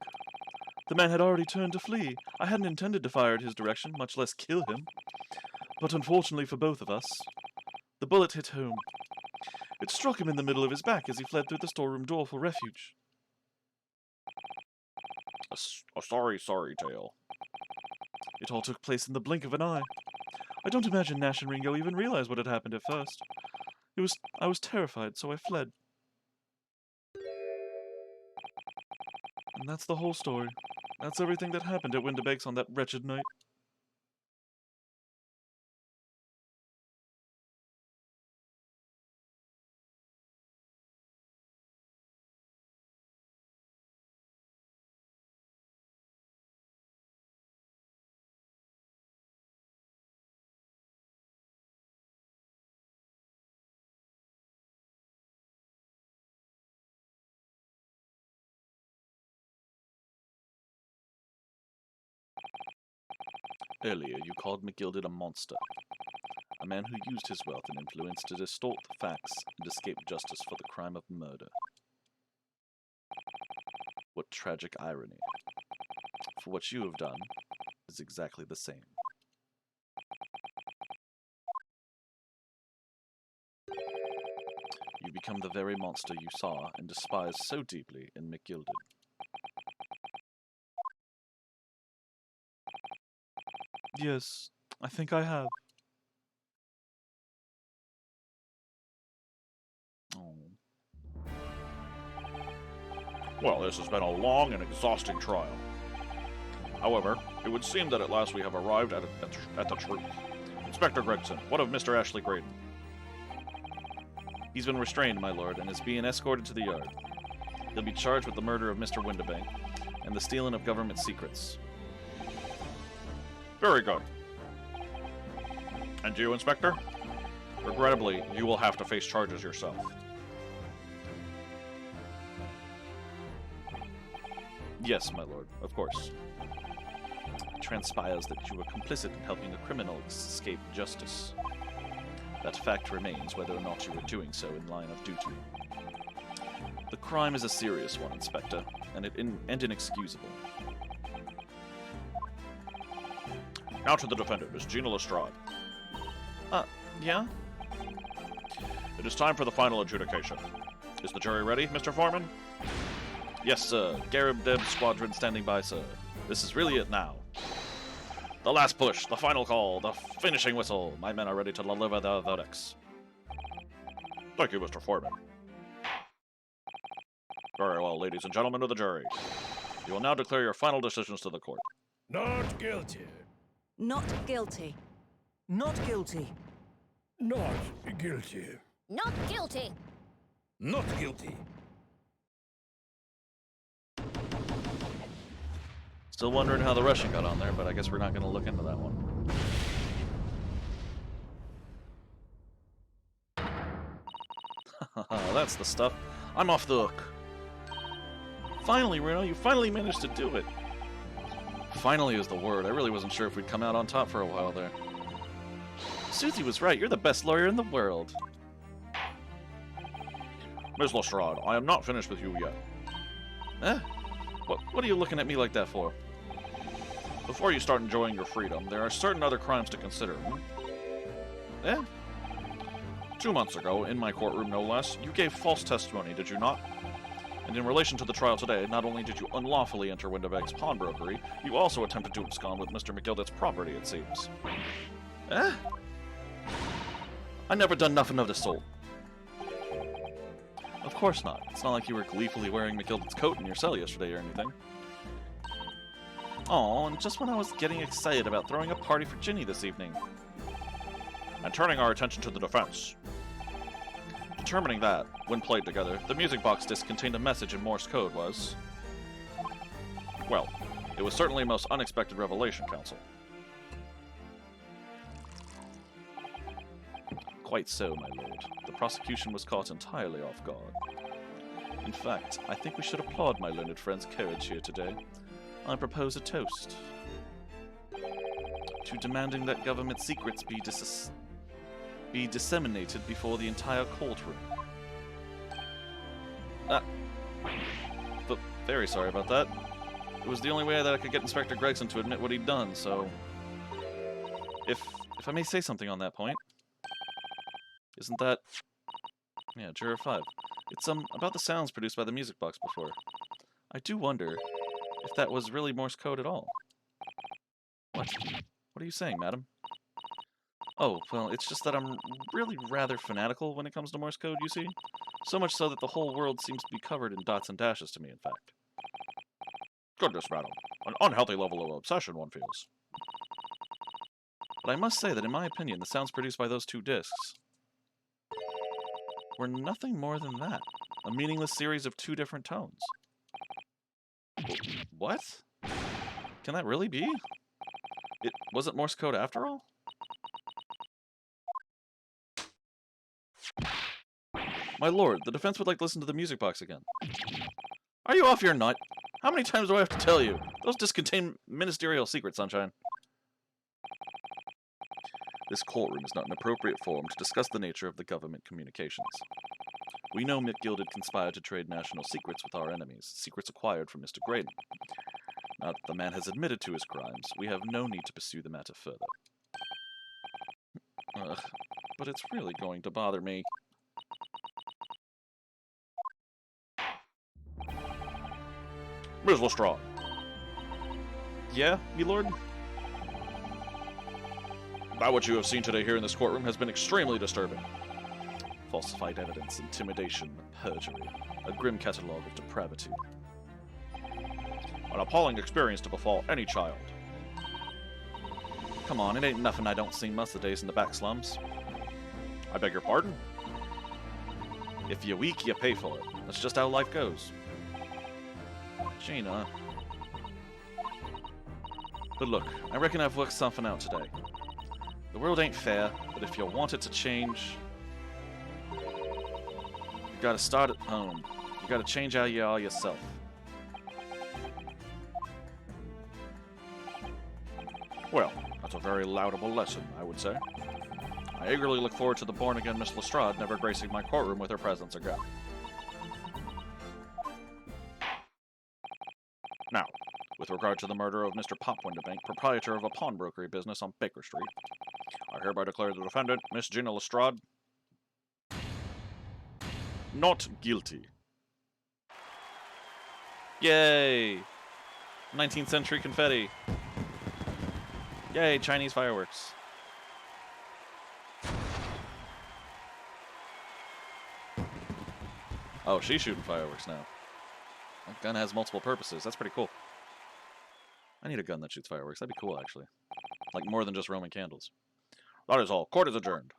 The man had already turned to flee. I hadn't intended to fire at his direction, much less kill him. But unfortunately for both of us, the bullet hit home. It struck him in the middle of his back as he fled through the storeroom door for refuge. A sorry tale. It all took place in the blink of an eye. I don't imagine Nash and Ringo even realized what had happened at first. I was terrified, so I fled. And that's the whole story. That's everything that happened at Winterbake's on that wretched night. Earlier, you called Mcgilded a monster. A man who used his wealth and influence to distort the facts and escape justice for the crime of murder. What tragic irony. For what you have done is exactly the same. You become the very monster you saw and despised so deeply in Mcgilded. Yes, I think I have. Oh. Well, this has been a long and exhausting trial. However, it would seem that at last we have arrived at the truth. Inspector Gregson, what of Mr. Ashley Graydon? He's been restrained, my lord, and is being escorted to the yard. He'll be charged with the murder of Mr. Winterbank and the stealing of government secrets. Very good. And you, Inspector? Regrettably, you will have to face charges yourself. Yes, my lord, of course. It transpires that you were complicit in helping a criminal escape justice. That fact remains whether or not you were doing so in line of duty. The crime is a serious one, Inspector, and inexcusable. Now to the defendant, Miss Gina Lestrade. Yeah? It is time for the final adjudication. Is the jury ready, Mr. Foreman? Yes, sir. Garib Deb Squadron standing by, sir. This is really it now. The last push, the final call, the finishing whistle. My men are ready to deliver the verdicts. Thank you, Mr. Foreman. Very well, ladies and gentlemen of the jury. You will now declare your final decisions to the court. Not guilty. Not guilty. Not guilty. Not guilty. Not guilty. Not guilty. Still wondering how the Russian got on there, but I guess we're not going to look into that one. That's the stuff. I'm off the hook. Finally, Reno, you finally managed to do it. Finally is the word. I really wasn't sure if we'd come out on top for a while there. Susie was right. You're the best lawyer in the world. Ms. Lestrade, I am not finished with you yet. Eh? What are you looking at me like that for? Before you start enjoying your freedom, there are certain other crimes to consider. Eh? 2 months ago, in my courtroom no less, you gave false testimony, did you not? And in relation to the trial today, not only did you unlawfully enter Winterberg's pawnbrokery, you also attempted to abscond with Mr. Mcgilded's property, it seems. Eh? I never done nothing of the sort. Of course not. It's not like you were gleefully wearing Mcgilded's coat in your cell yesterday or anything. Oh, and just when I was getting excited about throwing a party for Ginny this evening. And turning our attention to the defense. Determining that, when played together, the music box disc contained a message in Morse code was... Well, it was certainly a most unexpected revelation, counsel. Quite so, my lord. The prosecution was caught entirely off guard. In fact, I think we should applaud my learned friend's courage here today. I propose a toast to demanding that government secrets be disseminated before the entire courtroom. But very sorry about that. It was the only way that I could get Inspector Gregson to admit what he'd done, so... If I may say something on that point... Isn't that... Yeah, Juror 5. It's, about the sounds produced by the music box before. I do wonder if that was really Morse code at all. What? What are you saying, madam? Oh, well, it's just that I'm really rather fanatical when it comes to Morse code, you see? So much so that the whole world seems to be covered in dots and dashes to me, in fact. Goodness, madam. An unhealthy level of obsession, one feels. But I must say that in my opinion, the sounds produced by those two discs were nothing more than that. A meaningless series of two different tones. What? Can that really be? It wasn't Morse code after all? My lord, the defense would like to listen to the music box again. Are you off your nut? How many times do I have to tell you? Those discs contain ministerial secrets, Sunshine. This courtroom is not an appropriate forum to discuss the nature of the government communications. We know Mcgilded conspired to trade national secrets with our enemies, secrets acquired from Mr. Graydon. Now that the man has admitted to his crimes, we have no need to pursue the matter further. Ugh, but it's really going to bother me. Ms. Lestrade. Yeah, me lord? That what you have seen today here in this courtroom has been extremely disturbing. Falsified evidence, intimidation, perjury, a grim catalogue of depravity. An appalling experience to befall any child. Come on, it ain't nothing I don't see most of the days in the back slums. I beg your pardon? If you're weak, you pay for it. That's just how life goes. Gina. But look, I reckon I've worked something out today. The world ain't fair, but if you want it to change, you gotta start at home. You gotta change how you are yourself. Well, that's a very laudable lesson, I would say. I eagerly look forward to the born-again Miss Lestrade never gracing my courtroom with her presence again. Now, with regard to the murder of Mr. Pop Winterbank, proprietor of a pawnbrokery business on Baker Street, I hereby declare the defendant, Miss Gina Lestrade, not guilty. Yay! 19th century confetti. Yay, Chinese fireworks. Oh, she's shooting fireworks now. That gun has multiple purposes. That's pretty cool. I need a gun that shoots fireworks. That'd be cool, actually. Like, more than just Roman candles. That is all. Court is adjourned.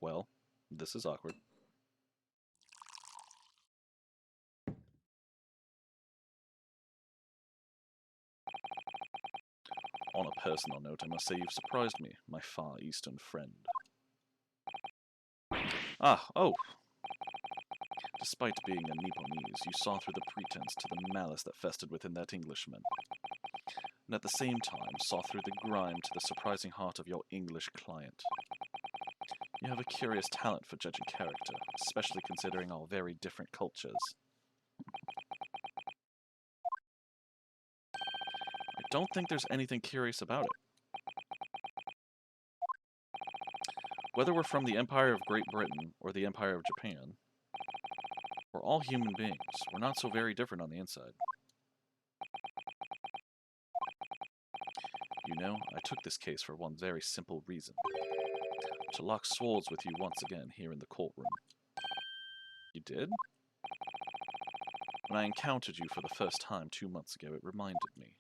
Well, this is awkward. On a personal note, I must say you've surprised me, my Far Eastern friend. Oh. Despite being a Nipponese, you saw through the pretense to the malice that festered within that Englishman, and at the same time saw through the grime to the surprising heart of your English client. You have a curious talent for judging character, especially considering our very different cultures. I don't think there's anything curious about it. Whether we're from the Empire of Great Britain or the Empire of Japan, we're all human beings. We're not so very different on the inside. You know, I took this case for one very simple reason. To lock swords with you once again here in the courtroom. You did? When I encountered you for the first time 2 months ago, it reminded me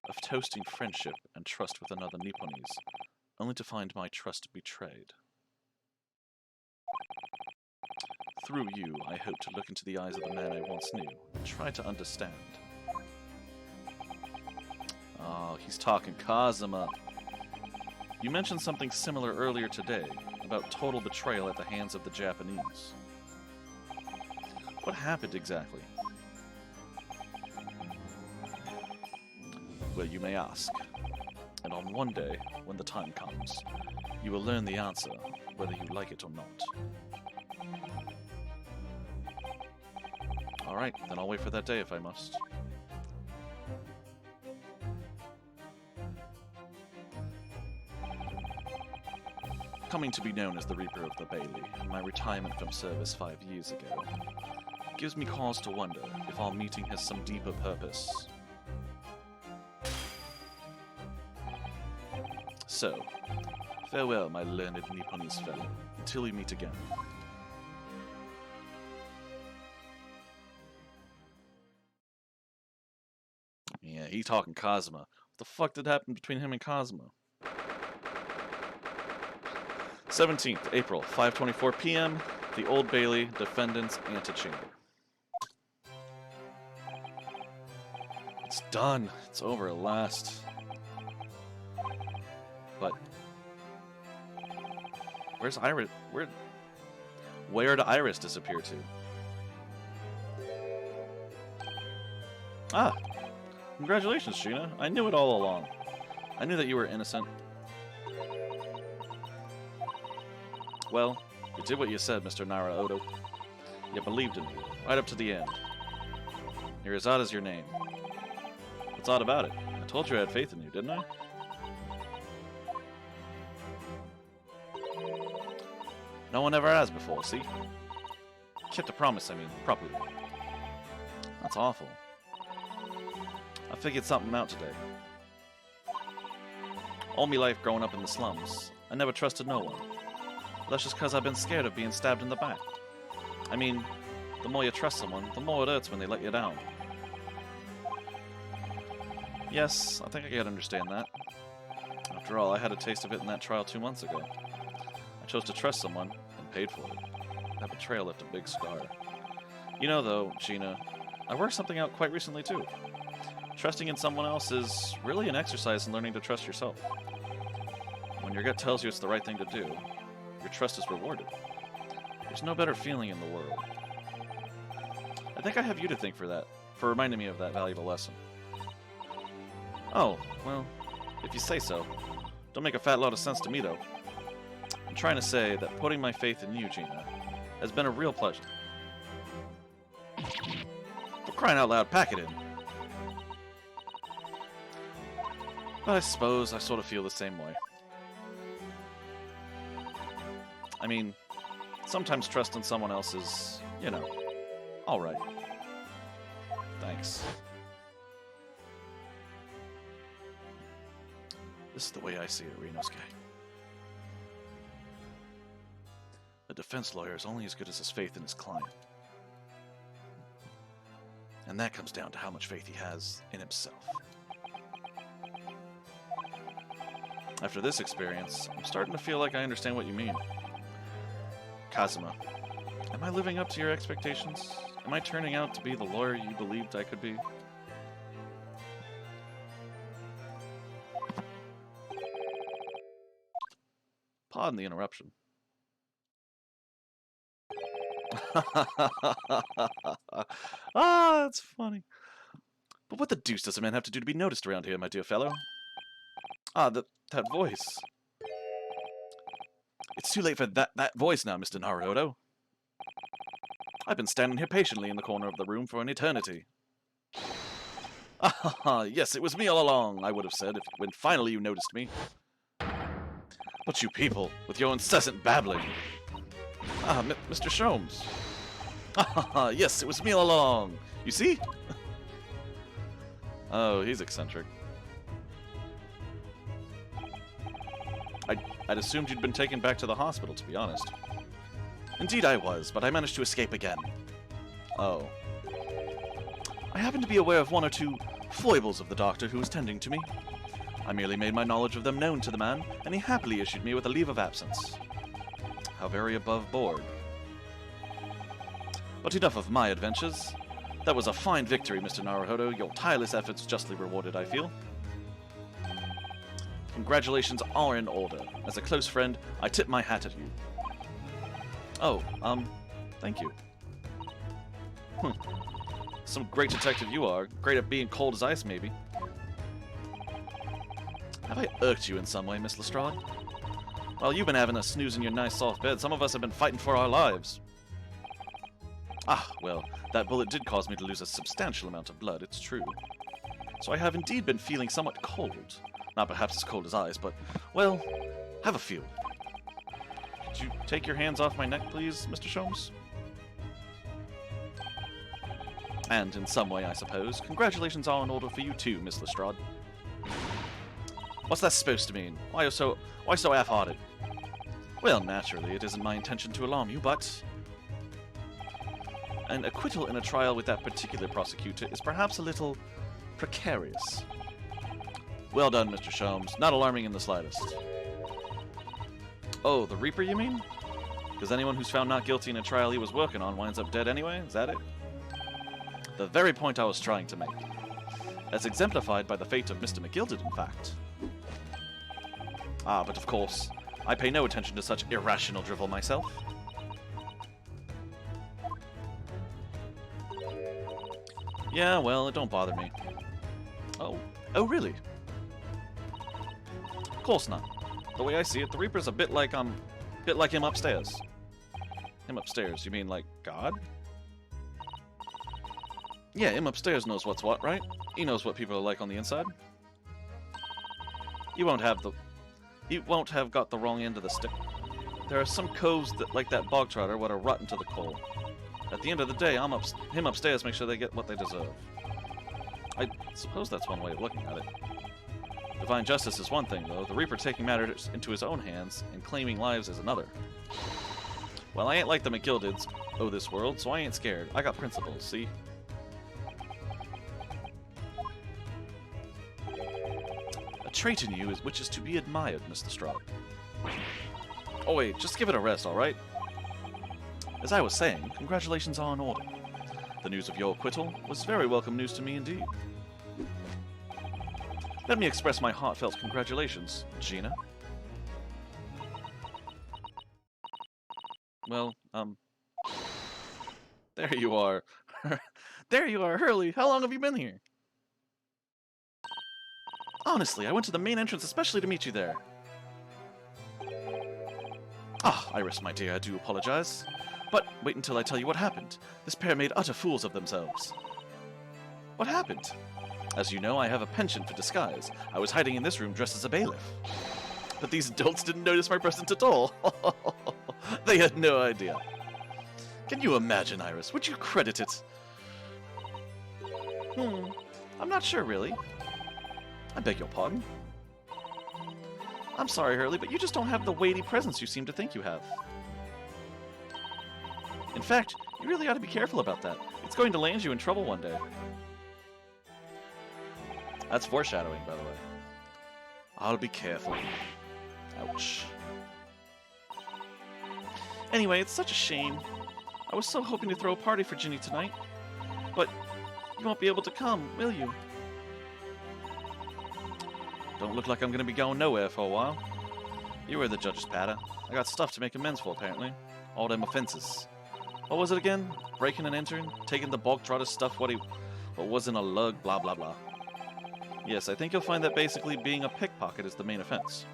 of toasting friendship and trust with another Nipponese, only to find my trust betrayed. Through you, I hope to look into the eyes of the man I once knew and try to understand. Oh, he's talking Kazuma. You mentioned something similar earlier today, about total betrayal at the hands of the Japanese. What happened exactly? Well, you may ask. And on one day, when the time comes, you will learn the answer, whether you like it or not. Alright, then I'll wait for that day if I must. Coming to be known as the Reaper of the Bailey, my retirement from service 5 years ago, gives me cause to wonder if our meeting has some deeper purpose. So, farewell, my learned Nipponese fellow, until we meet again. Yeah, he talking Kazuma. What the fuck did happen between him and Kazuma? 17th April, 5:24 p.m., the Old Bailey Defendant's Antechamber. It's done. It's over at last. But where's Iris? Where did Iris disappear to? Ah, congratulations, Gina. I knew it all along. I knew that you were innocent. Well, you did what you said, Mr. Nara Odo. You believed in me, right up to the end. You're as odd as your name. What's odd about it? I told you I had faith in you, didn't I? No one ever has before, see? Kept a promise, I mean, properly. That's awful. I figured something out today. All my life growing up in the slums, I never trusted no one. That's just because I've been scared of being stabbed in the back. I mean, the more you trust someone, the more it hurts when they let you down. Yes, I think I can understand that. After all, I had a taste of it in that trial 2 months ago. I chose to trust someone, and paid for it. That betrayal left a big scar. You know though, Gina, I worked something out quite recently too. Trusting in someone else is really an exercise in learning to trust yourself. When your gut tells you it's the right thing to do, your trust is rewarded. There's no better feeling in the world. I think I have you to thank for that, for reminding me of that valuable lesson. Oh, well, if you say so. Don't make a fat lot of sense to me, though. I'm trying to say that putting my faith in you, Gina, has been a real pleasure. For crying out loud, pack it in. But I suppose I sort of feel the same way. I mean, sometimes trust in someone else is, you know, alright. Thanks. This is the way I see it, Renosuke. A defense lawyer is only as good as his faith in his client. And that comes down to how much faith he has in himself. After this experience, I'm starting to feel like I understand what you mean. Kazuma, am I living up to your expectations? Am I turning out to be the lawyer you believed I could be? Pardon the interruption. Ah, that's funny. But what the deuce does a man have to do to be noticed around here, my dear fellow? Ah, that voice. It's too late for that voice now, Mr. Naruto. I've been standing here patiently in the corner of the room for an eternity. Ah, yes, it was me all along, I would have said, when finally you noticed me. But you people, with your incessant babbling. Ah, Mr. Sholmes. Ah, yes, it was me all along. You see? Oh, he's eccentric. I'd assumed you'd been taken back to the hospital, to be honest. Indeed I was, but I managed to escape again. Oh. I happen to be aware of one or two foibles of the doctor who was tending to me. I merely made my knowledge of them known to the man, and he happily issued me with a leave of absence. How very above board. But enough of my adventures. That was a fine victory, Mr. Naruhodo. Your tireless efforts justly rewarded, I feel. Congratulations are in order. As a close friend, I tip my hat at you. Oh, thank you. Some great detective you are. Great at being cold as ice, maybe. Have I irked you in some way, Miss Lestrade? While you've been having a snooze in your nice soft bed, some of us have been fighting for our lives. Ah, well, that bullet did cause me to lose a substantial amount of blood, it's true. So I have indeed been feeling somewhat cold. Not perhaps as cold as ice, but, well, have a feel. Could you take your hands off my neck, please, Mr. Sholmes? And in some way, I suppose, congratulations are in order for you too, Miss Lestrade. What's that supposed to mean? Why so half-hearted? Well, naturally, it isn't my intention to alarm you, but... an acquittal in a trial with that particular prosecutor is perhaps a little precarious. Well done, Mr. Sholmes. Not alarming in the slightest. Oh, the Reaper, you mean? Because anyone who's found not guilty in a trial he was working on winds up dead anyway? Is that it? The very point I was trying to make. As exemplified by the fate of Mr. Mcgilded, in fact. Ah, but of course, I pay no attention to such irrational drivel myself. Yeah, well, it don't bother me. Oh, really? Of course not. The way I see it, the Reaper's a bit like him upstairs. Him upstairs, you mean like God? Yeah, him upstairs knows what's what, right? He knows what people are like on the inside. He won't have got the wrong end of the stick. There are some coves that, like that bog-trotter, what are rotten to the core. At the end of the day, him upstairs make sure they get what they deserve. I suppose that's one way of looking at it. Divine justice is one thing, though. The Reaper taking matters into his own hands and claiming lives is another. Well, I ain't like the Mcgildeds of this world, so I ain't scared. I got principles, see? A trait in you which is to be admired, Mr. Lestrade. Oh wait, just give it a rest, alright? As I was saying, congratulations are in order. The news of your acquittal was very welcome news to me indeed. Let me express my heartfelt congratulations, Gina. Well, there you are. There you are, Hurley. How long have you been here? Honestly, I went to the main entrance especially to meet you there. Ah, Iris, my dear, I do apologize. But wait until I tell you what happened. This pair made utter fools of themselves. What happened? As you know, I have a penchant for disguise. I was hiding in this room dressed as a bailiff. But these adults didn't notice my presence at all. They had no idea. Can you imagine, Iris? Would you credit it? I'm not sure, really. I beg your pardon? I'm sorry, Hurley, but you just don't have the weighty presence you seem to think you have. In fact, you really ought to be careful about that. It's going to land you in trouble one day. That's foreshadowing, by the way. I'll be careful. Ouch. Anyway, it's such a shame. I was so hoping to throw a party for Ginny tonight. But you won't be able to come, will you? Don't look like I'm gonna be going nowhere for a while. You were the judge's patter. I got stuff to make amends for, apparently. All them offenses. What was it again? Breaking and entering? Taking the bog trotter's stuff what wasn't a lug, blah blah blah. Yes, I think you'll find that basically being a pickpocket is the main offense.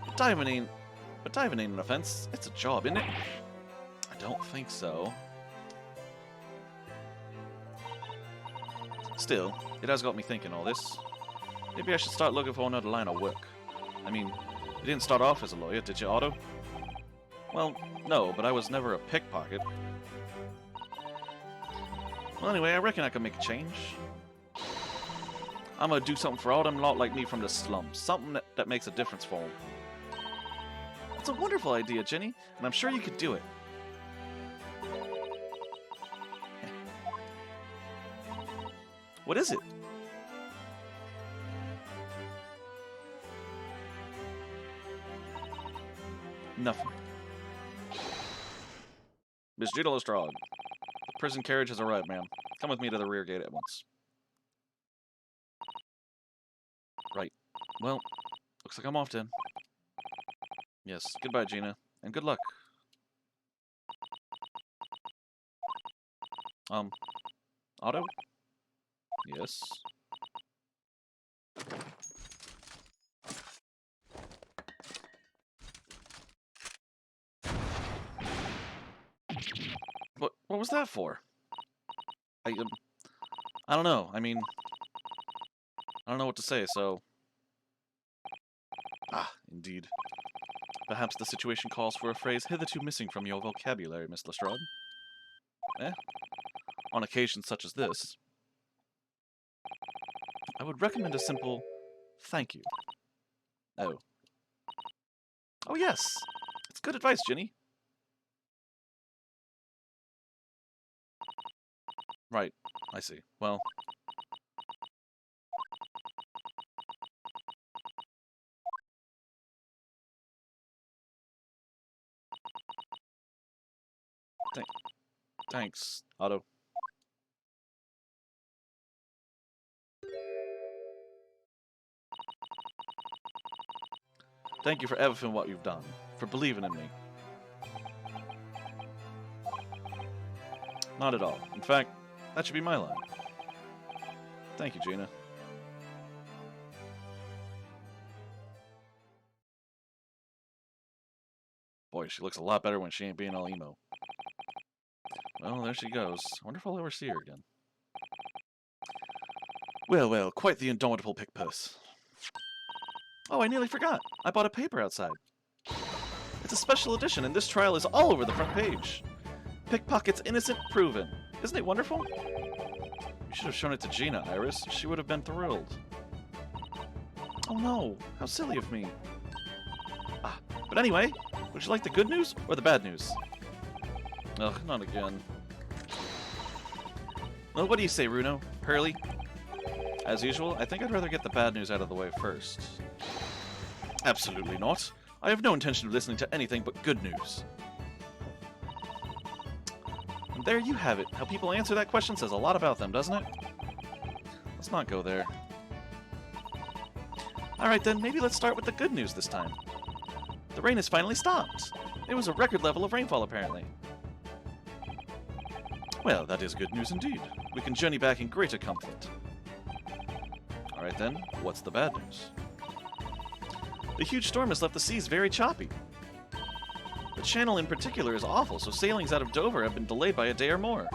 But diving ain't an offense. It's a job, isn't it? I don't think so. Still, it has got me thinking all this. Maybe I should start looking for another line of work. I mean, you didn't start off as a lawyer, did you, Otto? Well, no, but I was never a pickpocket. Well, anyway, I reckon I can make a change. I'm gonna do something for all them lot like me from the slums. Something that makes a difference for them. It's a wonderful idea, Jenny, and I'm sure you could do it. What is it? Nothing. Miss Gina Lestrade. The prison carriage has arrived, ma'am. Come with me to the rear gate at once. Right. Well, looks like I'm off then. Yes, goodbye, Gina. And good luck. Otto? Yes? What was that for? I don't know. I mean, I don't know what to say, so... Ah, indeed. Perhaps the situation calls for a phrase hitherto missing from your vocabulary, Miss Lestrade. Eh? On occasions such as this, I would recommend a simple thank you. Oh. Oh yes! It's good advice, Ginny. Right, I see. Well... Thanks, Otto. Thank you for everything what you've done, for believing in me. Not at all. In fact, that should be my line. Thank you, Gina. Boy, she looks a lot better when she ain't being all emo. Well, there she goes. I wonder if I'll ever see her again. Well, well, quite the indomitable pick purse. Oh, I nearly forgot. I bought a paper outside. It's a special edition, and this trial is all over the front page. Pickpocket's innocent proven. Isn't it wonderful? You should have shown it to Gina, Iris. She would have been thrilled. Oh no, how silly of me. Ah, but anyway, would you like the good news or the bad news? Ugh, not again. Well, what do you say, Runo? Hurley? As usual, I think I'd rather get the bad news out of the way first. Absolutely not. I have no intention of listening to anything but good news. And there you have it. How people answer that question says a lot about them, doesn't it? Let's not go there. Alright then, maybe let's start with the good news this time. The rain has finally stopped. It was a record level of rainfall, apparently. Well, that is good news indeed. We can journey back in greater comfort. Alright then, what's the bad news? The huge storm has left the seas very choppy. The channel in particular is awful, so sailings out of Dover have been delayed by a day or more.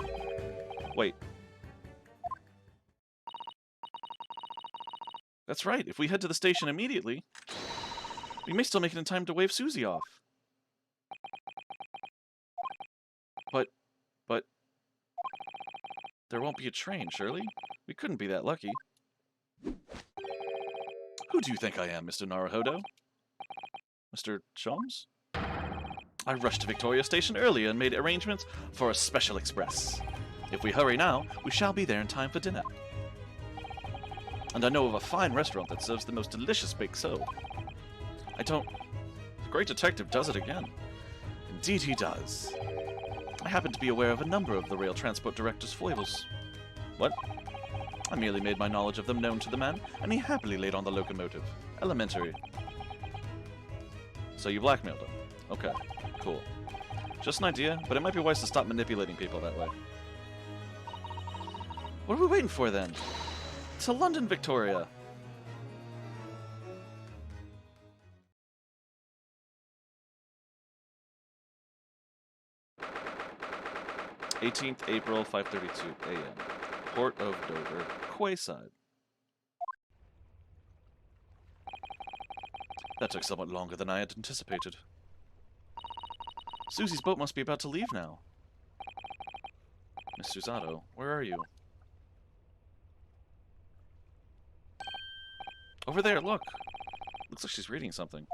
Wait. That's right. If we head to the station immediately, we may still make it in time to wave Susie off. But there won't be a train, surely? We couldn't be that lucky. Who do you think I am, Mr. Naruhodo? Mr. Sholmes? I rushed to Victoria Station earlier and made arrangements for a special express. If we hurry now, we shall be there in time for dinner. And I know of a fine restaurant that serves the most delicious baked so. The great detective does it again. Indeed he does. I happen to be aware of a number of the rail transport director's foibles. What? I merely made my knowledge of them known to the man, and he happily laid on the locomotive. Elementary. So you blackmailed him. Okay, cool. Just an idea, but it might be wise to stop manipulating people that way. What are we waiting for then? To London, Victoria! 18th April, 5:32 a.m. Port of Dover, quayside. That took somewhat longer than I had anticipated. Susie's boat must be about to leave now. Miss Susato, where are you? Over there, look! Looks like she's reading something.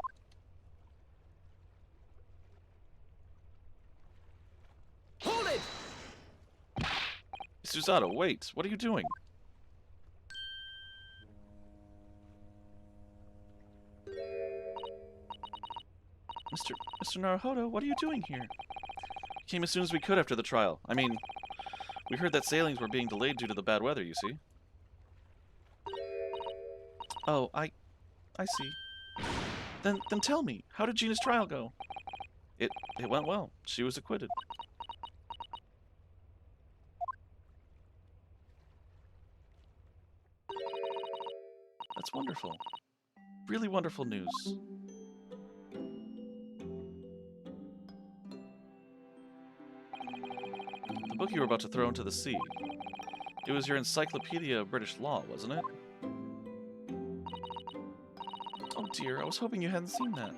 Hold it! Miss Susato, wait! What are you doing? Mr. Naruhodo, what are you doing here? We came as soon as we could after the trial. I mean, we heard that sailings were being delayed due to the bad weather, you see. Oh, I see. Then tell me, how did Gina's trial go? It went well. She was acquitted. That's wonderful. Really wonderful news. The book you were about to throw into the sea. It was your Encyclopedia of British Law, wasn't it? Oh dear, I was hoping you hadn't seen that.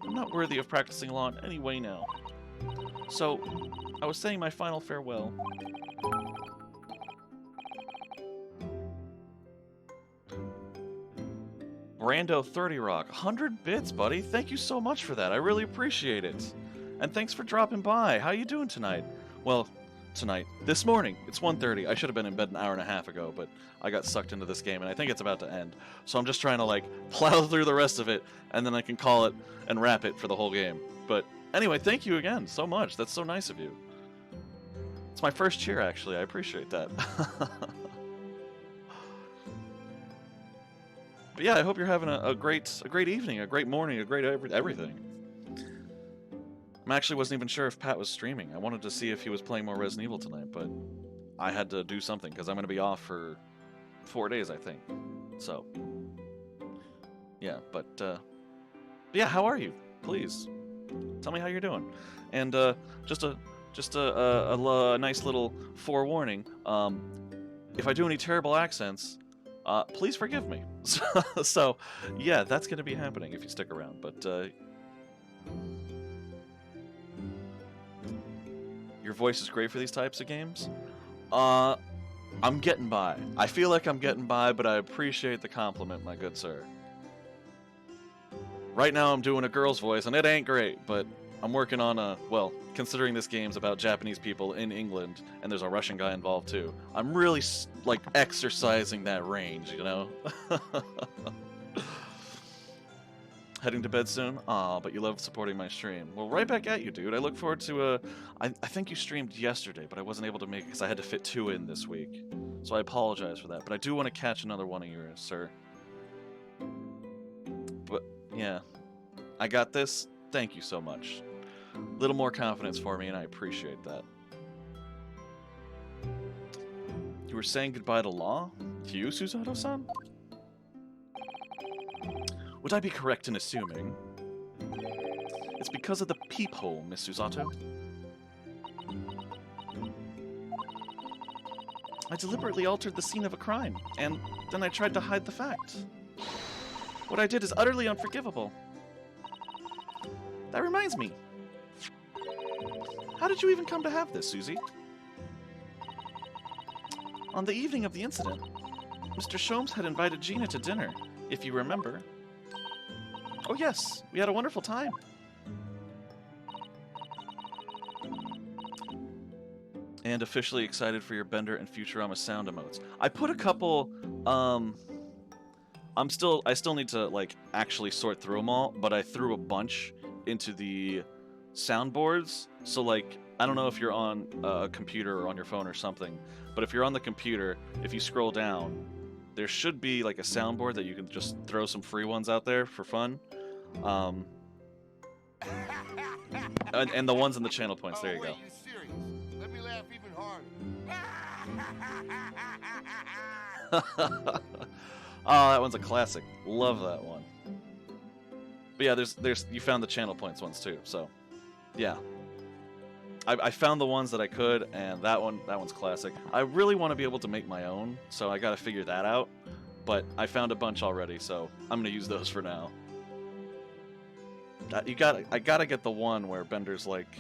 I'm not worthy of practicing law in any way now. So, I was saying my final farewell. Brando 30 Rock, 100 bits, buddy. Thank you so much for that. I really appreciate it. And thanks for dropping by. How you doing tonight? Well, tonight. This morning. It's 1:30. I should have been in bed an hour and a half ago, but I got sucked into this game, and I think it's about to end. So I'm just trying to, like, plow through the rest of it, and then I can call it and wrap it for the whole game. But anyway, thank you again so much. That's so nice of you. It's my first cheer, actually. I appreciate that. But yeah, I hope you're having a great evening, a great morning, a great everything. I actually wasn't even sure if Pat was streaming. I wanted to see if he was playing more Resident Evil tonight, but I had to do something because I'm going to be off for 4 days, I think. So, yeah, but yeah, how are you? Please tell me how you're doing. And just a nice little forewarning. If I do any terrible accents, please forgive me. So, yeah, that's going to be happening if you stick around. But your voice is great for these types of games. I'm getting by. I feel like I'm getting by, but I appreciate the compliment, my good sir. Right now I'm doing a girl's voice, and it ain't great, but I'm working on well, considering this game's about Japanese people in England, and there's a Russian guy involved too, I'm really, like, exercising that range, you know? Heading to bed soon? Aw, but you love supporting my stream. Well, right back at you, dude. I look forward to, I think you streamed yesterday, but I wasn't able to make it because I had to fit 2 in this week. So I apologize for that, but I do want to catch another one of yours, sir. But, yeah. I got this. Thank you so much. A little more confidence for me, and I appreciate that. You were saying goodbye to law? To you, Susato-san? Would I be correct in assuming it's because of the peephole, Miss Susato? I deliberately altered the scene of a crime, and then I tried to hide the fact. What I did is utterly unforgivable. That reminds me. How did you even come to have this, Susie? On the evening of the incident, Mr. Sholmes had invited Gina to dinner, if you remember. Oh yes, we had a wonderful time. And officially excited for your Bender and Futurama sound emotes. I put a couple, I still need to, like, actually sort through them all, but I threw a bunch into the soundboards. So, like, I don't know if you're on a computer or on your phone or something, but if you're on the computer, if you scroll down, there should be, like, a soundboard that you can just throw some free ones out there for fun. And the ones in the channel points, there you go. Wait, you're serious? Let me laugh even harder. Oh, that one's a classic. Love that one. But yeah, there's you found the channel points ones too. So, yeah, I found the ones that I could, and that one's classic. I really want to be able to make my own, so I got to figure that out. But I found a bunch already, so I'm gonna use those for now. I gotta get the one where Bender's like,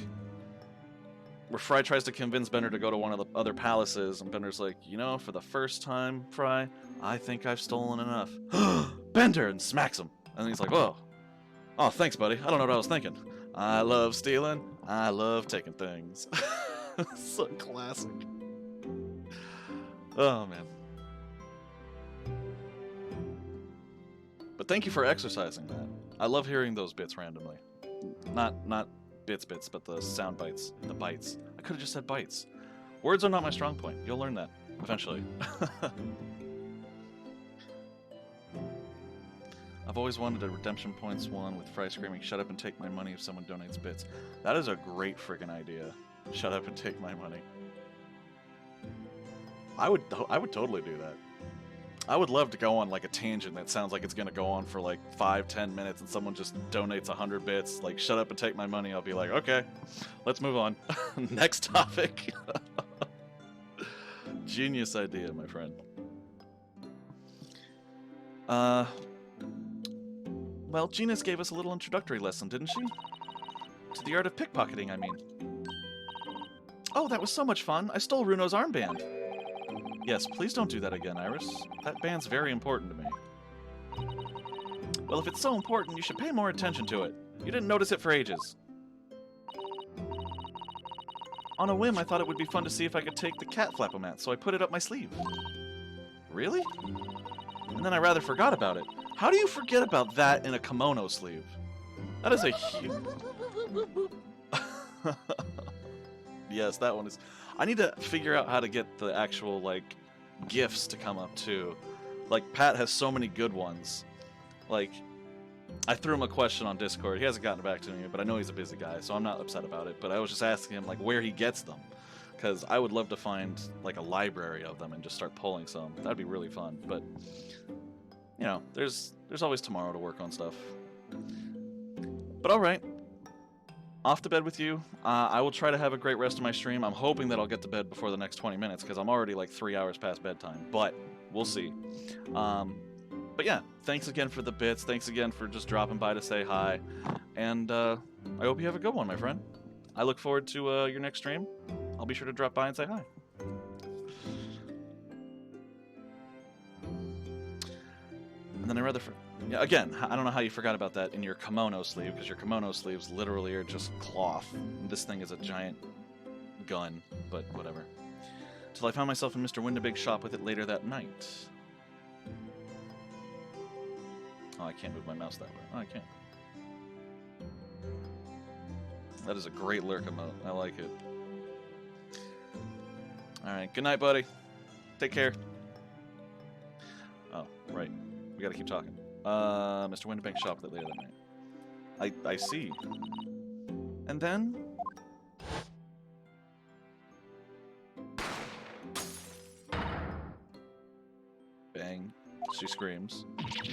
where Fry tries to convince Bender to go to one of the other palaces, and Bender's like, you know, for the first time, Fry, I think I've stolen enough. Bender! And smacks him. And he's like, whoa. Oh, thanks, buddy. I don't know what I was thinking. I love stealing. I love taking things. So classic. Oh, man. But thank you for exercising that. I love hearing those bits randomly. Not bits, but the sound bites, the bites. I could have just said bites. Words are not my strong point. You'll learn that eventually. I've always wanted a redemption points one with Fry screaming, "Shut up and take my money" if someone donates bits. That is a great freaking idea. Shut up and take my money. I would totally do that. I would love to go on like a tangent that sounds like it's gonna go on for like 5-10 minutes, and someone just donates 100 bits, like "shut up and take my money." I'll be like, okay, let's move on. Next topic. Genius idea, my friend. Well, Gina's gave us a little introductory lesson, didn't she? To the art of pickpocketing, I mean. Oh, that was so much fun. I stole Runo's armband. Yes, please don't do that again, Iris. That band's very important to me. Well, if it's so important, you should pay more attention to it. You didn't notice it for ages. On a whim, I thought it would be fun to see if I could take the cat flapomat, so I put it up my sleeve. Really? And then I rather forgot about it. How do you forget about that in a kimono sleeve? That is a huge... Yes, that one is... I need to figure out how to get the actual, like, GIFs to come up, too. Like, Pat has so many good ones. Like, I threw him a question on Discord. He hasn't gotten back to me, but I know he's a busy guy, so I'm not upset about it. But I was just asking him, like, where he gets them. Because I would love to find, like, a library of them and just start pulling some. That'd be really fun. But, you know, there's always tomorrow to work on stuff. But alright. Off to bed with you. I will try to have a great rest of my stream. I'm hoping that I'll get to bed before the next 20 minutes, because I'm already like 3 hours past bedtime. But we'll see. But yeah, thanks again for the bits. Thanks again for just dropping by to say hi. And I hope you have a good one, my friend. I look forward to your next stream. I'll be sure to drop by and say hi. And then yeah, again, I don't know how you forgot about that in your kimono sleeve, because your kimono sleeves literally are just cloth. And this thing is a giant gun, but whatever. Till I found myself in Mr. Windebig's shop with it later that night. Oh, I can't move my mouse that way. Oh, I can't. That is a great lurk emote. I like it. Alright, good night, buddy. Take care. Oh, right. We gotta keep talking. Mr. Windebig shop that later that night. I see. And then... Bang. She screams.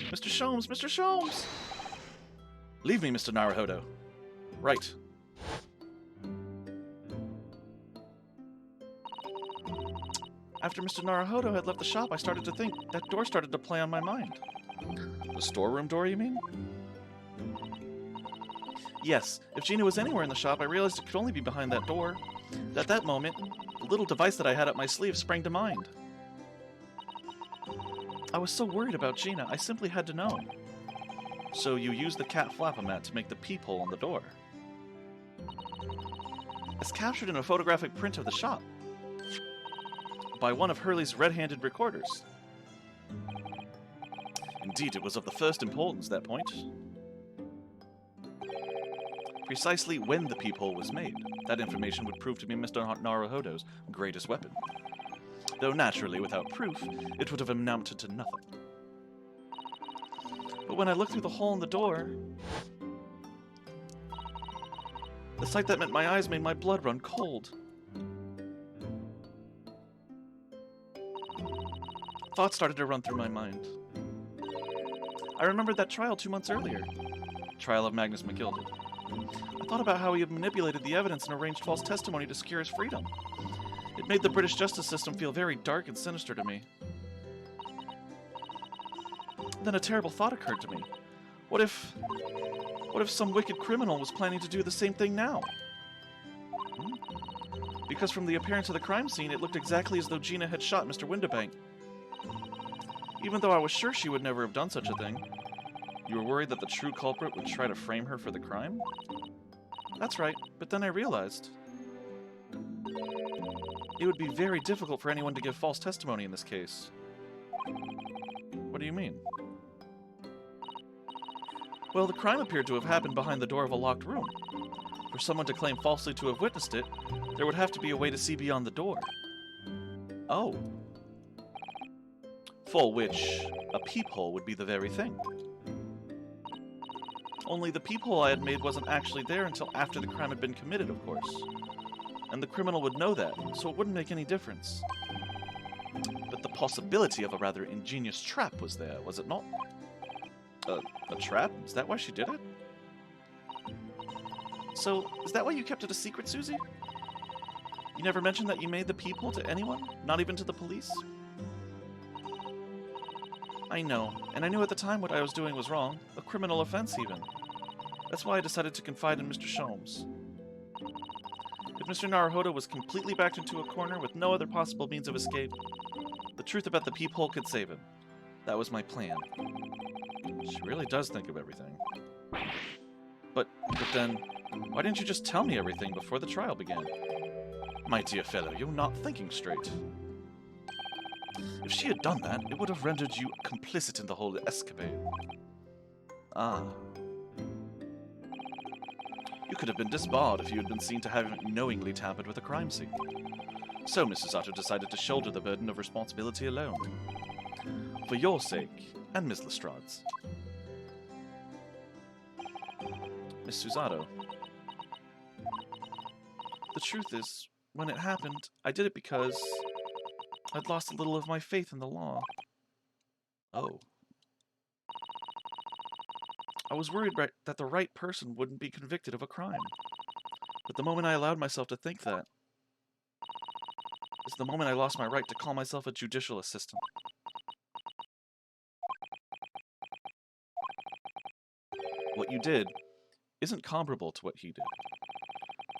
Mr. Sholmes! Mr. Sholmes! Leave me, Mr. Naruhodo. Right. After Mr. Naruhodo had left the shop, I started to think that door started to play on my mind. The storeroom door, you mean? Yes, if Gina was anywhere in the shop, I realized it could only be behind that door. At that moment, the little device that I had up my sleeve sprang to mind. I was so worried about Gina, I simply had to know. So you used the cat flap-o-mat to make the peephole on the door. As captured in a photographic print of the shop by one of Hurley's red-handed recorders. Indeed, it was of the first importance, that point. Precisely when the peephole was made, that information would prove to be Mr. Naruhodo's greatest weapon. Though naturally, without proof, it would have amounted to nothing. But when I looked through the hole in the door, the sight that met my eyes made my blood run cold. Thoughts started to run through my mind. I remembered that trial 2 months earlier. Trial of Magnus Mcgilded. I thought about how he had manipulated the evidence and arranged false testimony to secure his freedom. It made the British justice system feel very dark and sinister to me. Then a terrible thought occurred to me. What if some wicked criminal was planning to do the same thing now? Because from the appearance of the crime scene, it looked exactly as though Gina had shot Mr. Winterbank. Even though I was sure she would never have done such a thing. You were worried that the true culprit would try to frame her for the crime? That's right, but then I realized it would be very difficult for anyone to give false testimony in this case. What do you mean? Well, the crime appeared to have happened behind the door of a locked room. For someone to claim falsely to have witnessed it, there would have to be a way to see beyond the door. Oh. For which, a peephole would be the very thing. Only the peephole I had made wasn't actually there until after the crime had been committed, of course. And the criminal would know that, so it wouldn't make any difference. But the possibility of a rather ingenious trap was there, was it not? A trap? Is that why she did it? So, is that why you kept it a secret, Susie? You never mentioned that you made the peephole to anyone? Not even to the police? I know, and I knew at the time what I was doing was wrong, a criminal offense even. That's why I decided to confide in Mr. Sholmes. If Mr. Naruhodo was completely backed into a corner with no other possible means of escape, the truth about the peephole could save him. That was my plan. She really does think of everything. But then, why didn't you just tell me everything before the trial began? My dear fellow, you're not thinking straight. If she had done that, it would have rendered you complicit in the whole escapade. Ah. You could have been disbarred if you had been seen to have knowingly tampered with a crime scene. So Mrs. Utter decided to shoulder the burden of responsibility alone. For your sake, and Miss Lestrade's. Miss Susato. The truth is, when it happened, I did it because I'd lost a little of my faith in the law. Oh. I was worried that the right person wouldn't be convicted of a crime. But the moment I allowed myself to think that is the moment I lost my right to call myself a judicial assistant. What you did isn't comparable to what he did.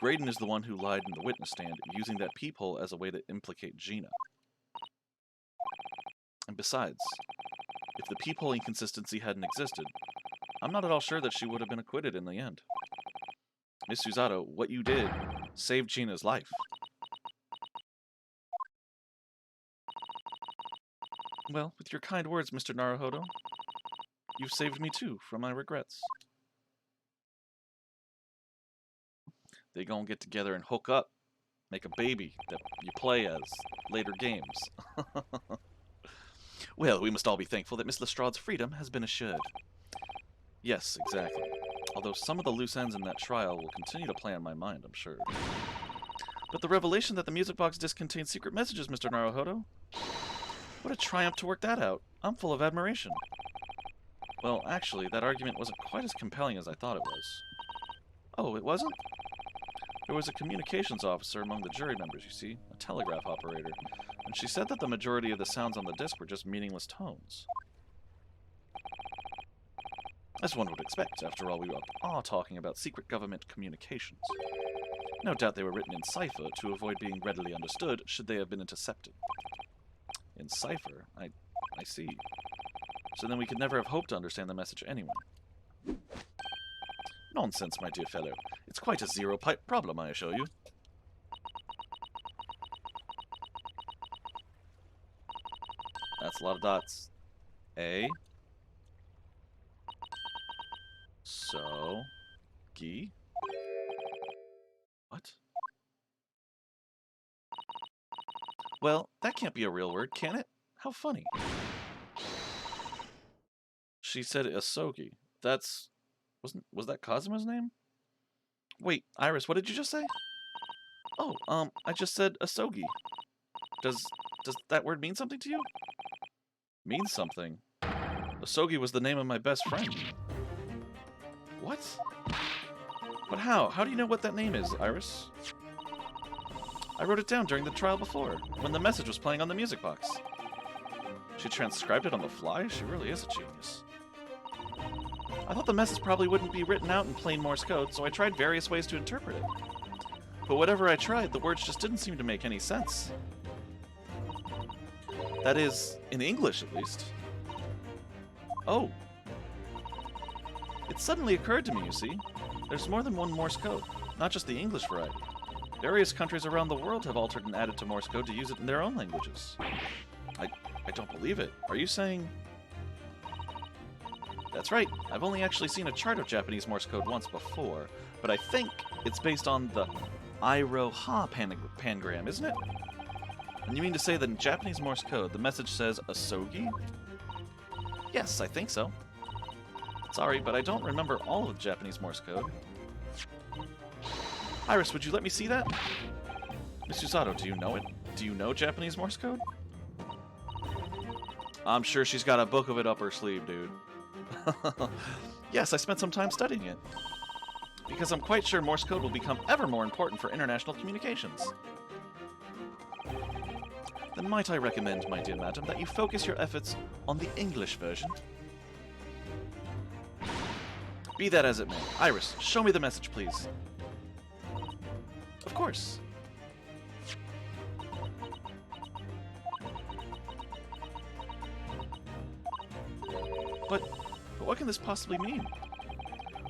Graydon is the one who lied in the witness stand, using that peephole as a way to implicate Gina. And besides, if the peephole inconsistency hadn't existed, I'm not at all sure that she would have been acquitted in the end. Miss Susato, what you did saved Gina's life. Well, with your kind words, Mr. Naruhodo, you've saved me too from my regrets. They gonna get together and hook up, make a baby that you play as later games. Well, we must all be thankful that Miss Lestrade's freedom has been assured. Yes, exactly. Although some of the loose ends in that trial will continue to play on my mind, I'm sure. But the revelation that the music box disc contains secret messages, Mr. Naruhodo. What a triumph to work that out. I'm full of admiration. Well, actually, that argument wasn't quite as compelling as I thought it was. Oh, it wasn't? There was a communications officer among the jury members, you see, a telegraph operator, and she said that the majority of the sounds on the disc were just meaningless tones. As one would expect, after all, we are talking about secret government communications. No doubt they were written in cipher to avoid being readily understood should they have been intercepted. In cipher? I see. So then we could never have hoped to understand the message anyway. Nonsense, my dear fellow. It's quite a zero-pipe problem, I assure you. That's a lot of dots. A. So. Gi. What? Well, that can't be a real word, can it? How funny. She said Asogi. Was that Kazuma's name? Wait, Iris, what did you just say? Oh, I just said Asogi. Does that word mean something to you? Mean something? Asogi was the name of my best friend. What? But how? How do you know what that name is, Iris? I wrote it down during the trial before, when the message was playing on the music box. She transcribed it on the fly? She really is a genius. I thought the message probably wouldn't be written out in plain Morse code, so I tried various ways to interpret it. But whatever I tried, the words just didn't seem to make any sense. That is, in English at least. Oh. It suddenly occurred to me, you see. There's more than one Morse code, not just the English variety. Various countries around the world have altered and added to Morse code to use it in their own languages. I don't believe it. Are you saying... That's right. I've only actually seen a chart of Japanese Morse code once before, but I think it's based on the Iroha pangram, isn't it? And you mean to say that in Japanese Morse code, the message says Asogi? Yes, I think so. Sorry, but I don't remember all of the Japanese Morse code. Iris, would you let me see that? Miss Usato, do you know it? Do you know Japanese Morse code? I'm sure she's got a book of it up her sleeve, dude. Yes, I spent some time studying it. Because I'm quite sure Morse code will become ever more important for international communications. Then might I recommend, my dear madam, that you focus your efforts on the English version? Be that as it may. Iris, show me the message, please. Of course. But what can this possibly mean?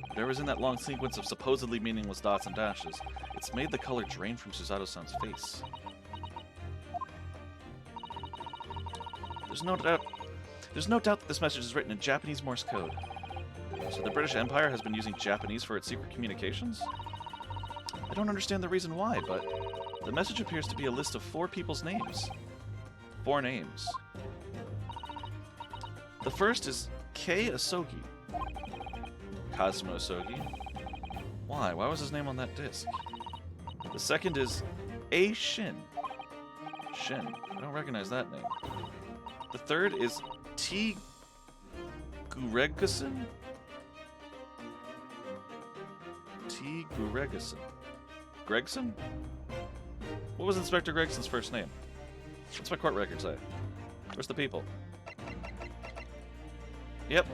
Whatever's in that long sequence of supposedly meaningless dots and dashes, it's made the color drain from Susato-san's face. There's no doubt that this message is written in Japanese Morse code. So the British Empire has been using Japanese for its secret communications? I don't understand the reason why, but the message appears to be a list of 4 people's names. 4 names. The first is Kei Asogi. Kazuma Asogi. Why? Why was his name on that disc? The second is A Shin. Shin. I don't recognize that name. The third is T Guregason? T Guregason. Gregson? What was Inspector Gregson's first name? What's my court record say? Where's the people? Yep.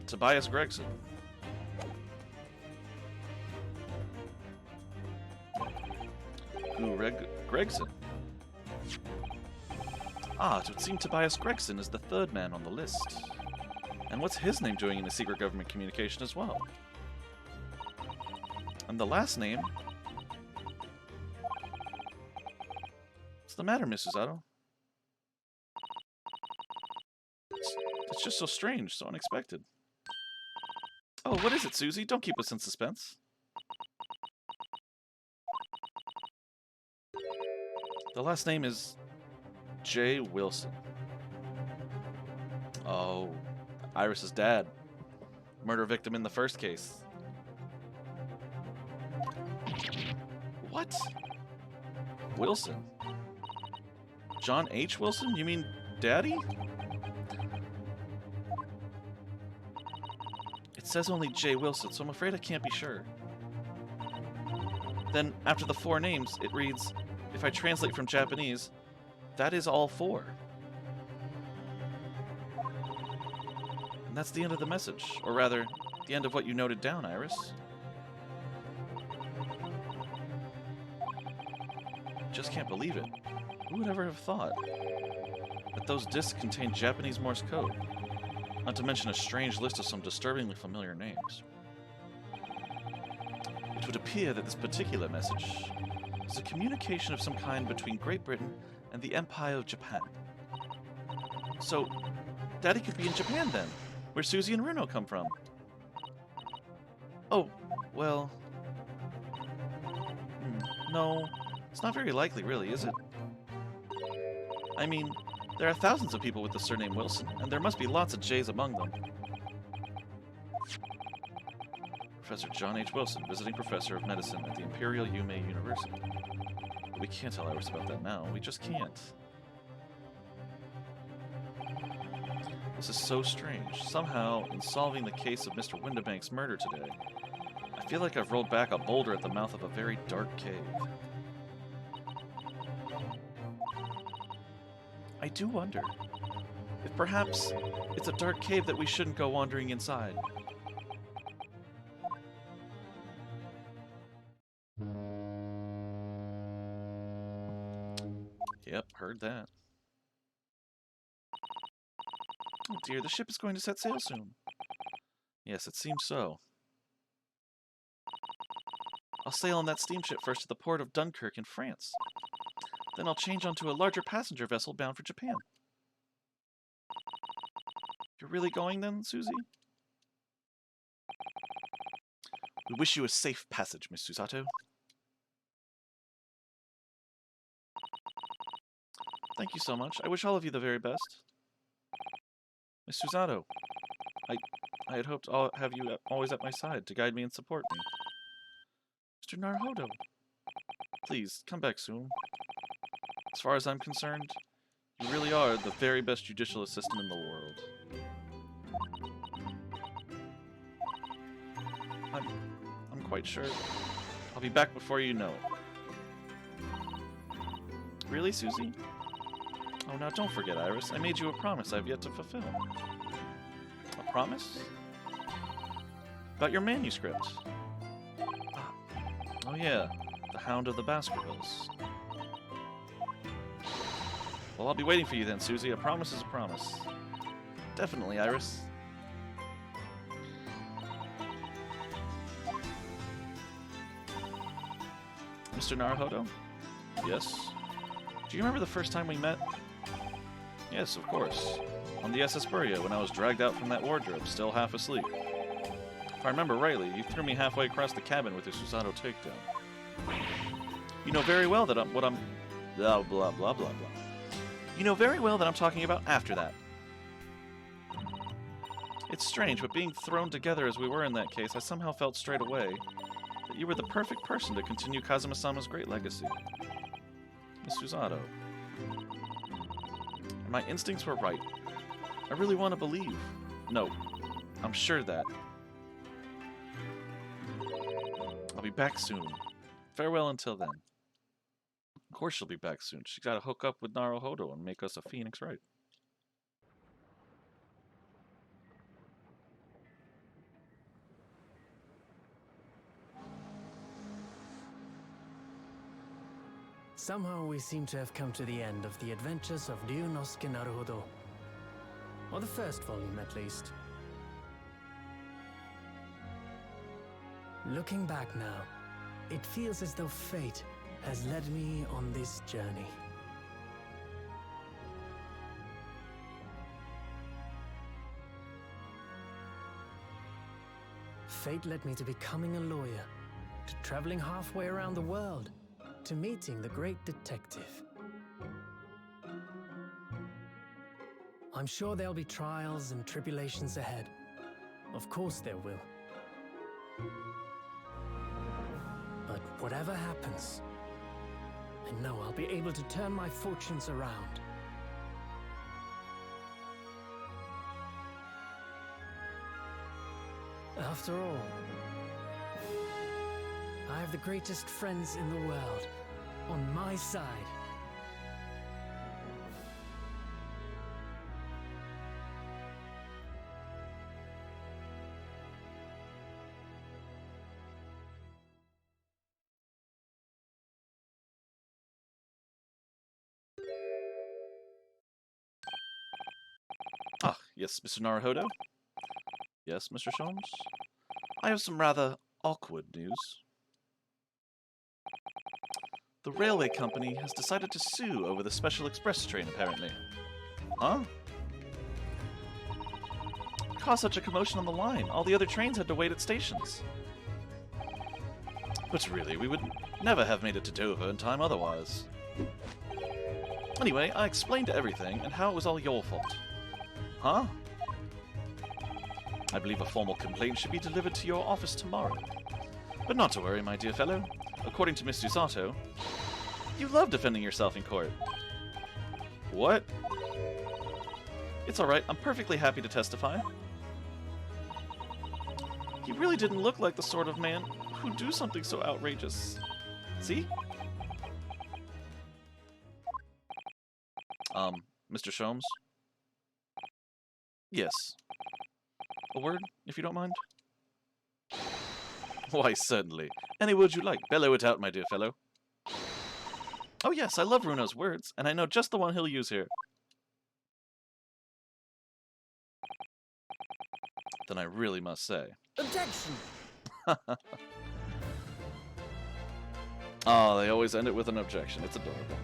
Tobias Gregson. Gregson. Ah, it would seem Tobias Gregson is the 3rd man on the list. And what's his name doing in the secret government communication as well? And the last name... What's the matter, Miss Usato? It's just so strange, so unexpected. Oh, what is it, Susie? Don't keep us in suspense. The last name is J. Wilson. Oh, Iris's dad. Murder victim in the first case. What? Wilson? John H. Wilson? You mean Daddy? It says only J. Wilson, so I'm afraid I can't be sure. Then, after the 4 names, it reads, if I translate from Japanese, that is all 4. And that's the end of the message. Or rather, the end of what you noted down, Iris. Just can't believe it. Who would ever have thought that those discs contained Japanese Morse code? Not to mention a strange list of some disturbingly familiar names. It would appear that this particular message is a communication of some kind between Great Britain and the Empire of Japan. So, Daddy could be in Japan then, where Susie and Runo come from. Oh, well... no, it's not very likely, really, is it? I mean, there are thousands of people with the surname Wilson, and there must be lots of J's among them. Professor John H. Wilson, visiting professor of medicine at the Imperial Yume University. But we can't tell Iris about that now. We just can't. This is so strange. Somehow, in solving the case of Mr. Windibank's murder today, I feel like I've rolled back a boulder at the mouth of a very dark cave. I do wonder if perhaps it's a dark cave that we shouldn't go wandering inside. Yep, heard that. Oh dear, the ship is going to set sail soon. Yes, it seems so. I'll sail on that steamship first to the port of Dunkirk in France. Then I'll change onto a larger passenger vessel bound for Japan. You're really going then, Susie? We wish you a safe passage, Miss Susato. Thank you so much. I wish all of you the very best. Miss Susato, I had hoped to have you always at my side to guide me and support me. Mr. Naruhodo, please, come back soon. As far as I'm concerned, you really are the very best judicial assistant in the world. I'm quite sure I'll be back before you know it. Really, Susie? Oh, now don't forget, Iris. I made you a promise I've yet to fulfill. A promise? About your manuscript. Ah. Oh yeah, the Hound of the Baskervilles. Well, I'll be waiting for you then, Susie. A promise is a promise. Definitely, Iris. Mr. Naruhodo? Yes? Do you remember the first time we met? Yes, of course. On the SS Buria, when I was dragged out from that wardrobe, still half asleep. If I remember rightly, you threw me halfway across the cabin with your Susato takedown. You know very well that I'm blah blah blah blah blah. You know very well that I'm talking about after that. It's strange, but being thrown together as we were in that case, I somehow felt straight away that you were the perfect person to continue Kazuma-sama's great legacy. Miss Susato. My instincts were right. I really want to believe. No, I'm sure that. I'll be back soon. Farewell until then. Of course she'll be back soon. She's got to hook up with Naruhodo and make us a phoenix right. Somehow we seem to have come to the end of the adventures of Ryunosuke Naruhodo. Or the first volume, at least. Looking back now, it feels as though fate has led me on this journey. Fate led me to becoming a lawyer, to traveling halfway around the world, to meeting the great detective. I'm sure there'll be trials and tribulations ahead. Of course there will. But whatever happens, I know I'll be able to turn my fortunes around. After all, I have the greatest friends in the world on my side. Ah, yes, Mr. Naruhodo? Yes, Mr. Sholmes? I have some rather awkward news. The railway company has decided to sue over the special express train, apparently. Huh? Caused such a commotion on the line. All the other trains had to wait at stations. But really, we would never have made it to Dover in time otherwise. Anyway, I explained everything and how it was all your fault. Huh? I believe a formal complaint should be delivered to your office tomorrow. But not to worry, my dear fellow. According to Miss Dusato, you love defending yourself in court. What? It's alright, I'm perfectly happy to testify. He really didn't look like the sort of man who'd do something so outrageous. See? Mr. Sholmes? Yes. A word, if you don't mind? Why, certainly. Any word you like. Bellow it out, my dear fellow. Oh yes, I love Runo's words, and I know just the one he'll use here. Then I really must say. Objection! Oh, they always end it with an objection. It's adorable.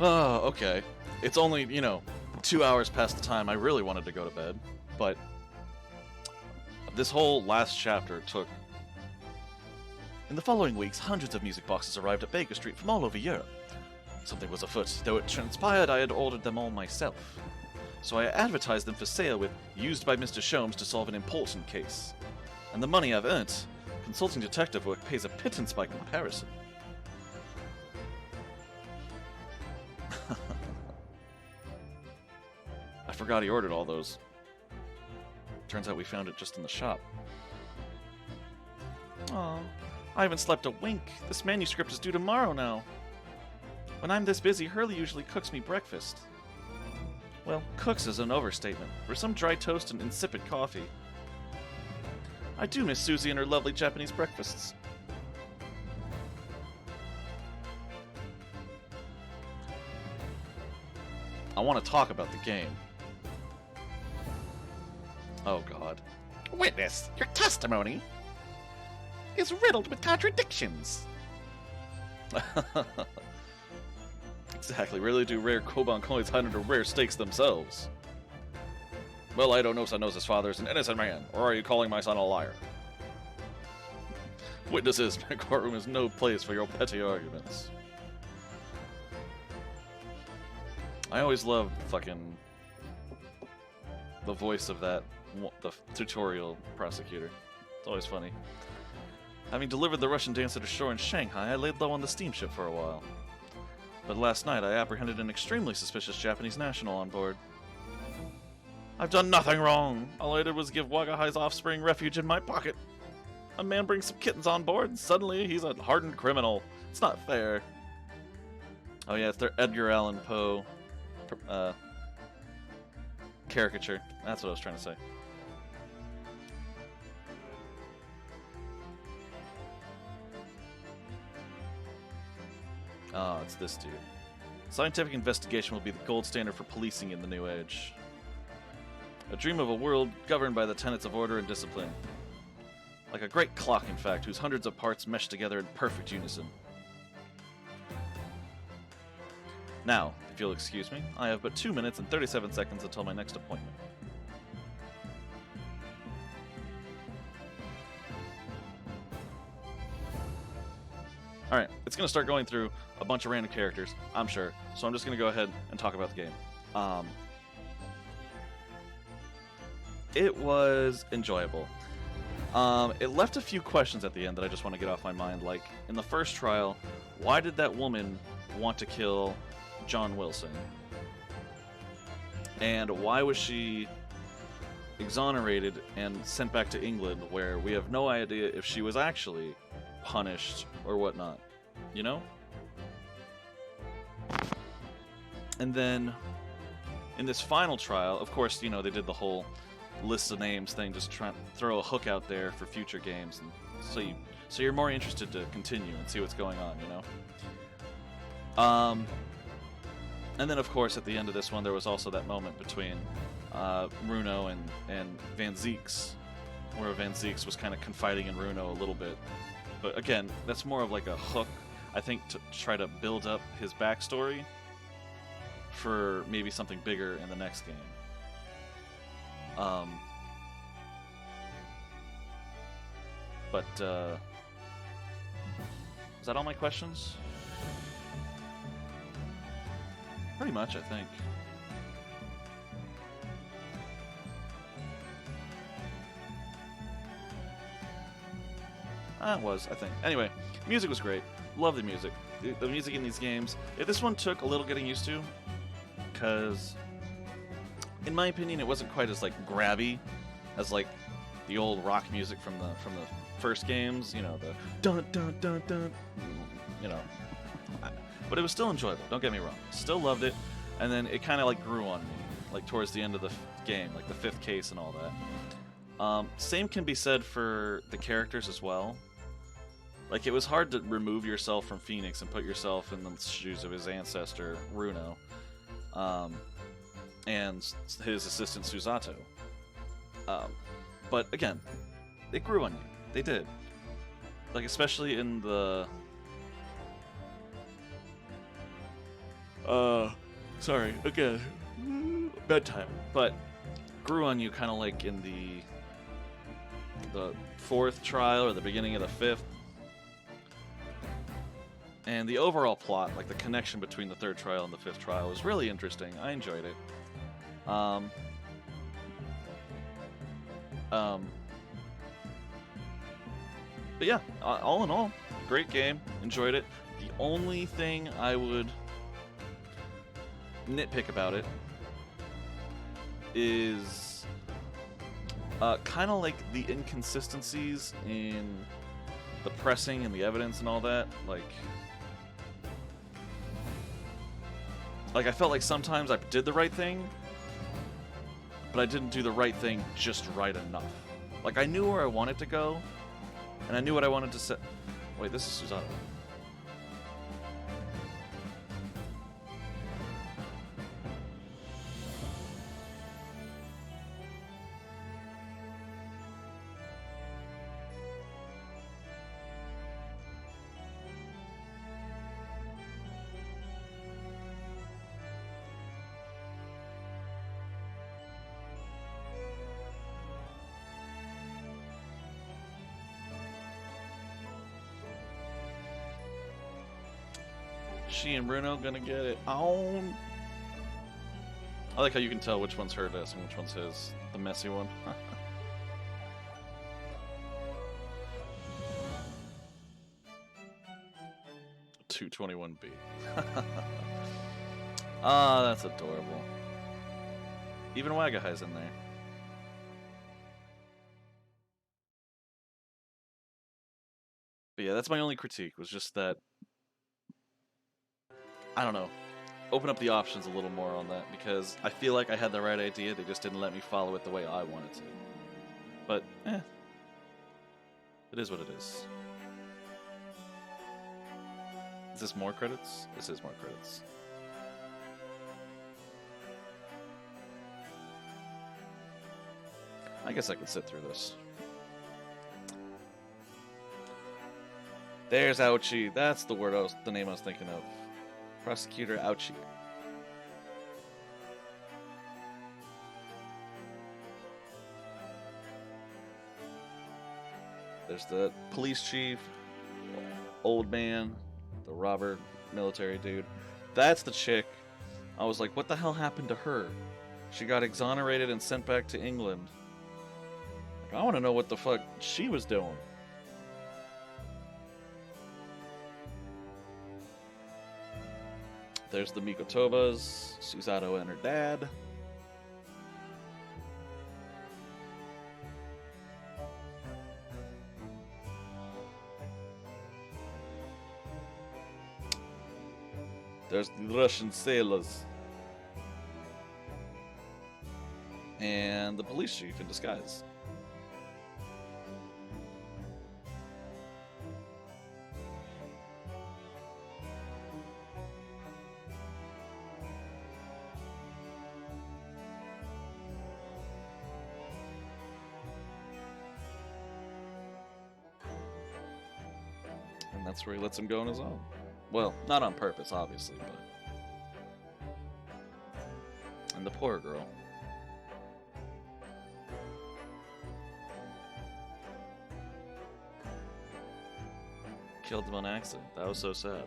Oh, okay. It's only, 2 hours past the time I really wanted to go to bed, but this whole last chapter took... In the following weeks, hundreds of music boxes arrived at Baker Street from all over Europe. Something was afoot, though it transpired I had ordered them all myself. So I advertised them for sale with "used by Mr. Sholmes to solve an important case." And the money I've earned, consulting detective work pays a pittance by comparison. I forgot he ordered all those. Turns out we found it just in the shop. Aw, I haven't slept a wink. This manuscript is due tomorrow now. When I'm this busy, Hurley usually cooks me breakfast. Well, cooks is an overstatement. For some dry toast and insipid coffee. I do miss Susie and her lovely Japanese breakfasts. I want to talk about the game. Oh, God. Witness, your testimony is riddled with contradictions. Exactly. Really do rare Koban coins hide under rare stakes themselves. Well, I don't know son knows his father is an innocent man, or are you calling my son a liar? Witnesses, my courtroom is no place for your petty arguments. I always loved fucking the voice of the tutorial prosecutor. It's always funny. Having delivered the Russian dancer to shore in Shanghai, I laid low on the steamship for a while. But last night I apprehended an extremely suspicious Japanese national on board. I've done nothing wrong. All I did was give Wagahai's offspring refuge in my pocket. A man brings some kittens on board, and suddenly he's a hardened criminal. It's not fair. Oh yeah, it's their Edgar Allan Poe caricature. That's what I was trying to say. Ah, it's this dude. Scientific investigation will be the gold standard for policing in the new age. A dream of a world governed by the tenets of order and discipline. Like a great clock, in fact, whose hundreds of parts mesh together in perfect unison. Now, if you'll excuse me, I have but 2 minutes and 37 seconds until my next appointment. Alright, it's going to start going through a bunch of random characters, I'm sure, so I'm just going to go ahead and talk about the game. It was enjoyable. It left a few questions at the end that I just want to get off my mind, like, in the first trial, why did that woman want to kill John Wilson? And why was she exonerated and sent back to England, where we have no idea if she was actually punished or whatnot, you know? And then in this final trial, of course, you know, they did the whole list of names thing, just trying to throw a hook out there for future games, and so you're more interested to continue and see what's going on, you know? And then, of course, at the end of this one, there was also that moment between Runo and Van Zieks, where Van Zieks was kind of confiding in Runo a little bit. But again, that's more of like a hook, I think, to try to build up his backstory for maybe something bigger in the next game. Is that all my questions? Pretty much, I think. It was, I think. Anyway, music was great. Love the music. The music in these games. This one took a little getting used to, because, in my opinion, it wasn't quite as like grabby as like the old rock music from the first games. You know, the dun dun dun dun. You know, but it was still enjoyable. Don't get me wrong. Still loved it, and then it kind of like grew on me, like towards the end of the game, like the fifth case and all that. Same can be said for the characters as well. Like, it was hard to remove yourself from Phoenix and put yourself in the shoes of his ancestor, Runo, and his assistant, Susato. But, again, they grew on you. They did. Like, especially in the... sorry, again, bedtime. But grew on you kind of like in the fourth trial or the beginning of the fifth. And the overall plot, like the connection between the third trial and the fifth trial, was really interesting. I enjoyed it. But yeah, all in all, great game. Enjoyed it. The only thing I would nitpick about it is kind of like the inconsistencies in the pressing and the evidence and all that. Like I felt like sometimes I did the right thing, but I didn't do the right thing just right enough. Like, I knew where I wanted to go, and I knew what I wanted to say. Wait, this is Susato. She and Bruno gonna get it on. I like how you can tell which one's her desk and which one's his. The messy one. 221B. Ah, that's adorable. Even Wagahai's in there. But yeah, that's my only critique, was just that, I don't know, open up the options a little more on that, because I feel like I had the right idea, they just didn't let me follow it the way I wanted to. But, it is what it is. Is this more credits? This is more credits. I guess I could sit through this. There's Ouchie. That's the word the name I was thinking of. Prosecutor Ouchie. There's the police chief, old man, the robber, military dude. That's the chick. I was like, what the hell happened to her? She got exonerated and sent back to England. Like, I want to know what the fuck she was doing. There's the Mikotobas, Susato and her dad. There's the Russian sailors. And the police chief in disguise. And that's where he lets him go on his own. Well, not on purpose, obviously, but... And the poor girl. Killed him on accident. That was so sad.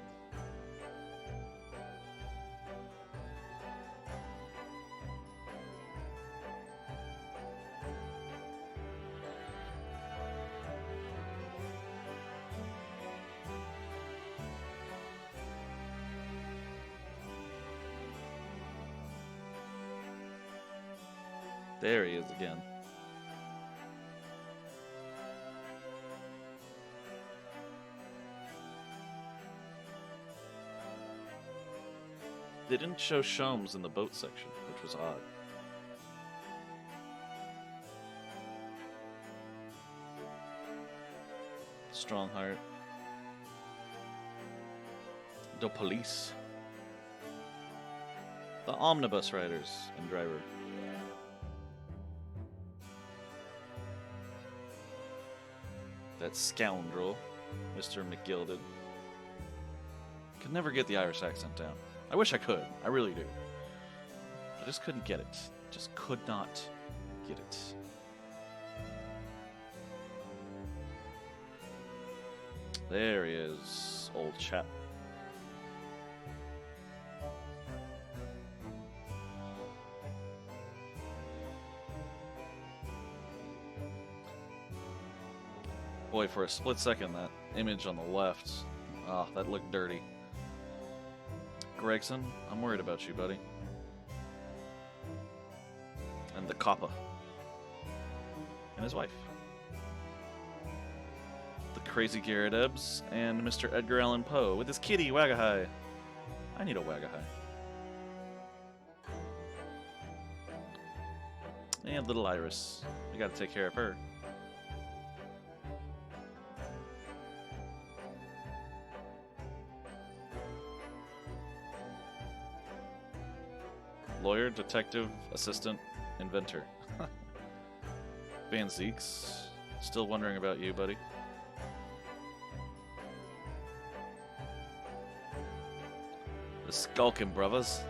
There he is again. They didn't show Shomes in the boat section, which was odd. Strongheart. The police. The omnibus riders and driver. That scoundrel, Mr. Mcgilded. Could never get the Irish accent down. I wish I could. I really do. I just couldn't get it. Just could not get it. There he is, old chap. Boy, for a split second, that image on the left, that looked dirty. Gregson, I'm worried about you, buddy. And the copper. And his wife. The crazy Garrett Ebbs and Mr. Edgar Allan Poe with his kitty, Wagahai. I need a Wagahai. And little Iris. We gotta take care of her. Lawyer, detective, assistant, inventor. Van Zeeks. Still wondering about you, buddy. The Skulkin Brothers.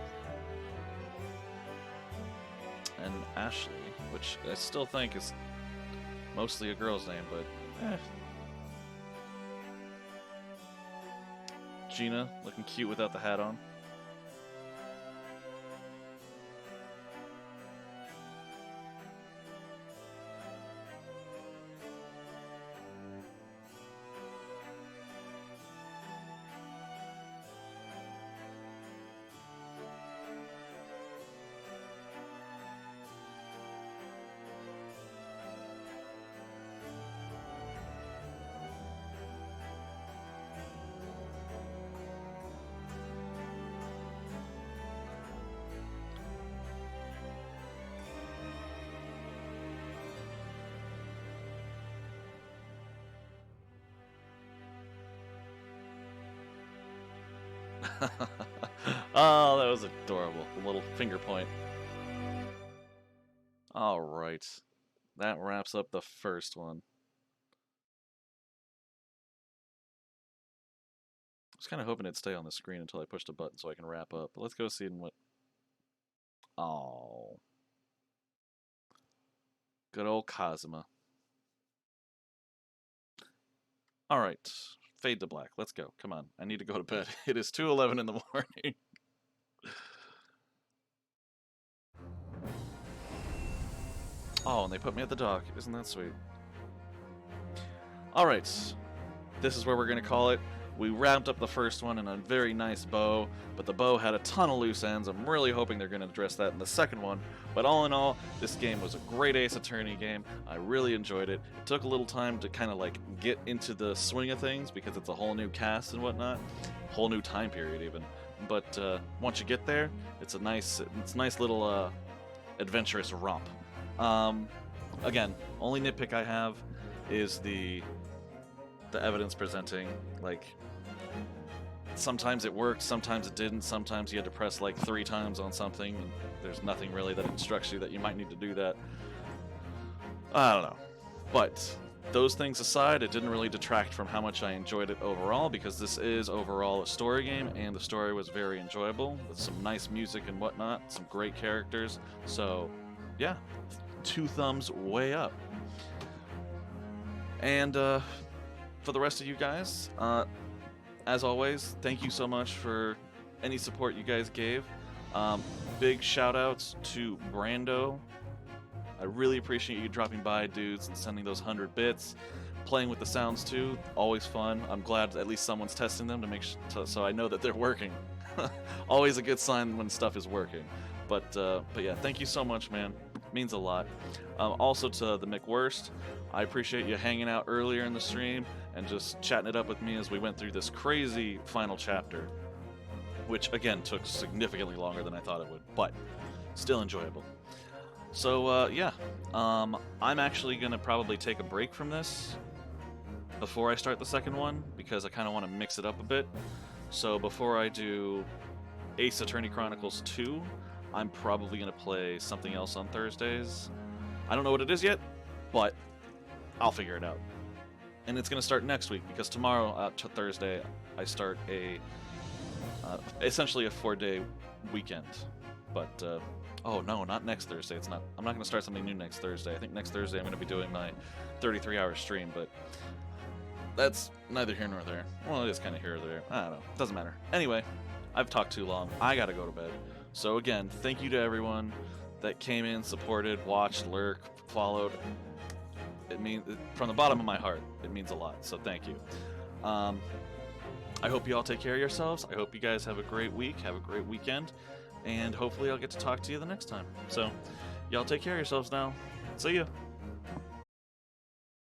And Ashley, which I still think is mostly a girl's name, but Gina, looking cute without the hat on. Oh, that was adorable. The little finger point. Alright. That wraps up the first one. I was kind of hoping it'd stay on the screen until I pushed a button so I can wrap up. But let's go see what... Oh. Good old Kazuma. Alright. Fade to black. Let's go. Come on. I need to go to bed. It is 2:11 in the morning. Oh, and they put me at the dock. Isn't that sweet? Alright. This is where we're going to call it. We wrapped up the first one in a very nice bow, but the bow had a ton of loose ends. I'm really hoping they're going to address that in the second one. But all in all, this game was a great Ace Attorney game. I really enjoyed it. It took a little time to kind of like get into the swing of things because it's a whole new cast and whatnot. Whole new time period even. but once you get there, it's a nice little adventurous romp. Again, only nitpick I have is the evidence presenting. Like, sometimes it worked, sometimes it didn't, sometimes you had to press like 3 times on something, and there's nothing really that instructs you that you might need to do that. I don't know. But those things aside, it didn't really detract from how much I enjoyed it overall, because this is overall a story game, and the story was very enjoyable, with some nice music and whatnot, some great characters. So, yeah, 2 thumbs way up. And for the rest of you guys, as always, thank you so much for any support you guys gave. Big shout outs to Brando. I really appreciate you dropping by, dudes, and sending those 100 bits. Playing with the sounds too, always fun. I'm glad at least someone's testing them to make so I know that they're working. Always a good sign when stuff is working. But yeah, thank you so much, man. Means a lot. Also to the McWorst, I appreciate you hanging out earlier in the stream and just chatting it up with me as we went through this crazy final chapter, which again took significantly longer than I thought it would, but still enjoyable. So yeah, I'm actually gonna probably take a break from this before I start the second one, because I kind of want to mix it up a bit. So before I do Ace Attorney Chronicles 2, I'm probably gonna play something else on Thursdays. I don't know what it is yet, but I'll figure it out. And it's gonna start next week, because tomorrow, to Thursday, I start a essentially a 4-day weekend. But oh no, not next Thursday. It's not. I'm not gonna start something new next Thursday. I think next Thursday I'm gonna be doing my 33-hour stream, but that's neither here nor there. Well, it is kind of here or there. I don't know. Doesn't matter. Anyway, I've talked too long. I gotta go to bed. So again, thank you to everyone that came in, supported, watched, lurked, followed. It means, from the bottom of my heart, it means a lot. So thank you. I hope you all take care of yourselves. I hope you guys have a great week, have a great weekend, and hopefully I'll get to talk to you the next time. So y'all take care of yourselves now. See ya.